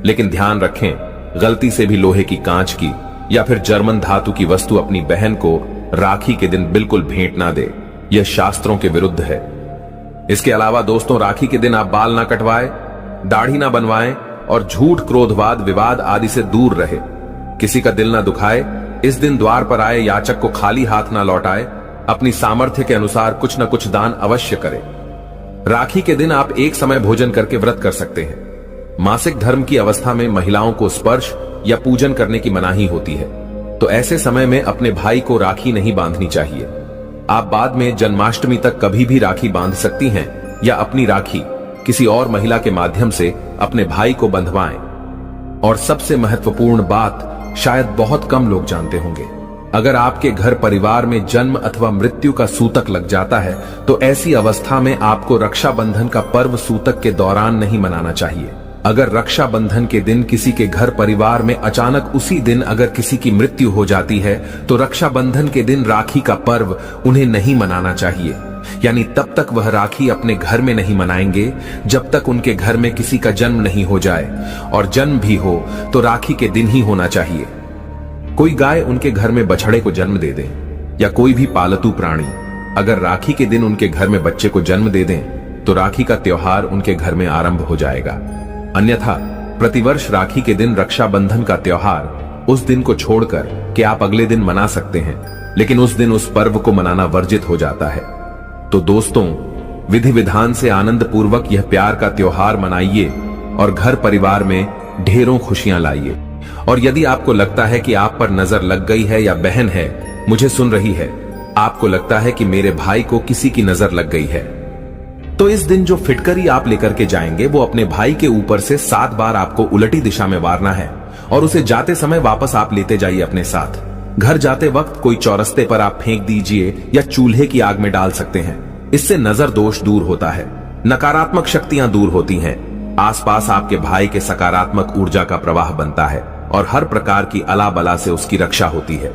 A: लेकिन ध्यान रखें, गलती से भी लोहे की, कांच की या फिर जर्मन धातु की वस्तु अपनी बहन को राखी के दिन बिल्कुल भेंट ना दे। यह शास्त्रों के विरुद्ध है। इसके अलावा दोस्तों, राखी के दिन आप बाल ना कटवाएं, दाढ़ी ना बनवाएं और झूठ, क्रोधवाद, विवाद आदि से दूर रहे। किसी का दिल ना दुखाए। इस दिन द्वार पर आए याचक को खाली हाथ ना लौटाए। अपनी सामर्थ्य के अनुसार कुछ न कुछ दान अवश्य करें। राखी के दिन आप एक समय भोजन करके व्रत कर सकते हैं। मासिक धर्म की अवस्था में महिलाओं को स्पर्श या पूजन करने की मनाही होती है, तो ऐसे समय में अपने भाई को राखी नहीं बांधनी चाहिए। आप बाद में जन्माष्टमी तक कभी भी राखी बांध सकती हैं या अपनी राखी किसी और महिला के माध्यम से अपने भाई को बंधवाएं। और सबसे महत्वपूर्ण बात शायद बहुत कम लोग जानते होंगे, अगर आपके घर परिवार में जन्म अथवा मृत्यु का सूतक लग जाता है तो ऐसी अवस्था में आपको रक्षाबंधन का पर्व सूतक के दौरान नहीं मनाना चाहिए। अगर रक्षाबंधन के दिन किसी के घर परिवार में अचानक उसी दिन अगर किसी की मृत्यु हो जाती है तो रक्षाबंधन के दिन राखी का पर्व उन्हें नहीं मनाना चाहिए। यानी तब तक वह राखी अपने घर में नहीं मनाएंगे जब तक उनके घर में किसी का जन्म नहीं हो जाए, और जन्म भी हो तो राखी के दिन ही होना चाहिए। कोई गाय उनके घर में बछड़े को जन्म दे दे या कोई भी पालतू प्राणी अगर राखी के दिन उनके घर में बच्चे को जन्म दे दें तो राखी का त्योहार उनके घर में आरंभ हो जाएगा। अन्यथा प्रतिवर्ष राखी के दिन रक्षाबंधन का त्योहार उस दिन को छोड़कर कि आप अगले दिन मना सकते हैं, लेकिन उस दिन उस पर्व को मनाना वर्जित हो जाता है। तो दोस्तों, विधि विधान से आनंद पूर्वक यह प्यार का त्योहार मनाइए और घर परिवार में ढेरों खुशियां लाइए। और यदि आपको लगता है कि आप पर नजर लग गई है या बहन है मुझे सुन रही है, आपको लगता है कि मेरे भाई को किसी की नजर लग गई है, तो इस दिन जो फिटकरी आप लेकर के जाएंगे वो अपने भाई के ऊपर से 7 बार आपको उलटी दिशा में वारना है और उसे जाते समय वापस आप लेते जाइए अपने साथ। घर जाते वक्त कोई चौरस्ते पर आप फेंक दीजिए या चूल्हे की आग में डाल सकते हैं। इससे नजर दोष दूर होता है, नकारात्मक शक्तियां दूर होती हैं, आसपास आपके भाई के सकारात्मक ऊर्जा का प्रवाह बनता है और हर प्रकार की अला बला से उसकी रक्षा होती है।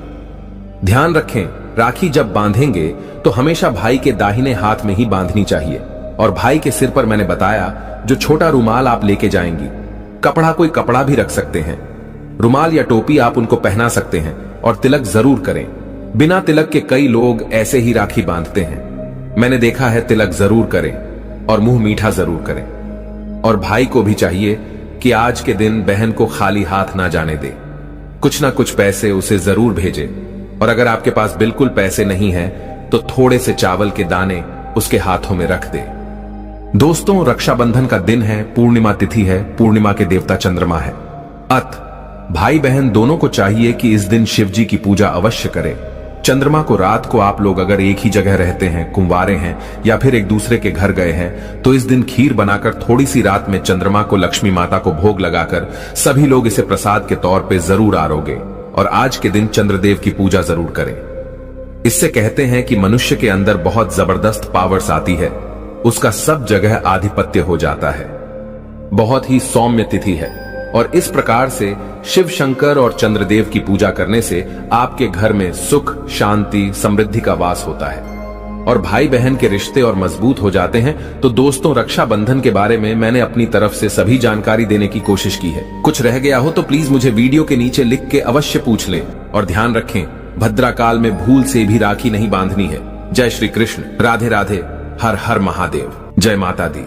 A: ध्यान रखें, राखी जब बांधेंगे तो हमेशा भाई के दाहिने हाथ में ही बांधनी चाहिए। और भाई के सिर पर मैंने बताया जो छोटा रुमाल आप लेके जाएंगी, कपड़ा कोई कपड़ा भी रख सकते हैं, रुमाल या टोपी आप उनको पहना सकते हैं और तिलक जरूर करें। बिना तिलक के कई लोग ऐसे ही राखी बांधते हैं, मैंने देखा है। तिलक जरूर करें और मुंह मीठा जरूर करें। और भाई को भी चाहिए कि आज के दिन बहन को खाली हाथ ना जाने दे, कुछ ना कुछ पैसे उसे जरूर भेजे। और अगर आपके पास बिल्कुल पैसे नहीं है तो थोड़े से चावल के दाने उसके हाथों में रख दे। दोस्तों, रक्षाबंधन का दिन है, पूर्णिमा तिथि है, पूर्णिमा के देवता चंद्रमा है। भाई बहन दोनों को चाहिए कि इस दिन शिव जी की पूजा अवश्य करें। चंद्रमा को रात को आप लोग अगर एक ही जगह रहते हैं, कुंवारे हैं या फिर एक दूसरे के घर गए हैं, तो इस दिन खीर बनाकर थोड़ी सी रात में चंद्रमा को लक्ष्मी माता को भोग लगाकर सभी लोग इसे प्रसाद के तौर पे जरूर आरोगे और आज के दिन चंद्रदेव की पूजा जरूर करें। इससे कहते हैं कि मनुष्य के अंदर बहुत जबरदस्त पावर्स आती है, उसका सब जगह आधिपत्य हो जाता है। बहुत ही सौम्य तिथि है और इस प्रकार से शिव शंकर और चंद्रदेव की पूजा करने से आपके घर में सुख, शांति, समृद्धि का वास होता है और भाई बहन के रिश्ते और मजबूत हो जाते हैं। तो दोस्तों, रक्षाबंधन के बारे में मैंने अपनी तरफ से सभी जानकारी देने की कोशिश की है। कुछ रह गया हो तो प्लीज मुझे वीडियो के नीचे लिख के अवश्य पूछ लें। और ध्यान रखें, भद्रा काल में भूल से भी राखी नहीं बांधनी है। जय श्री कृष्ण, राधे राधे, हर हर महादेव, जय माता दी।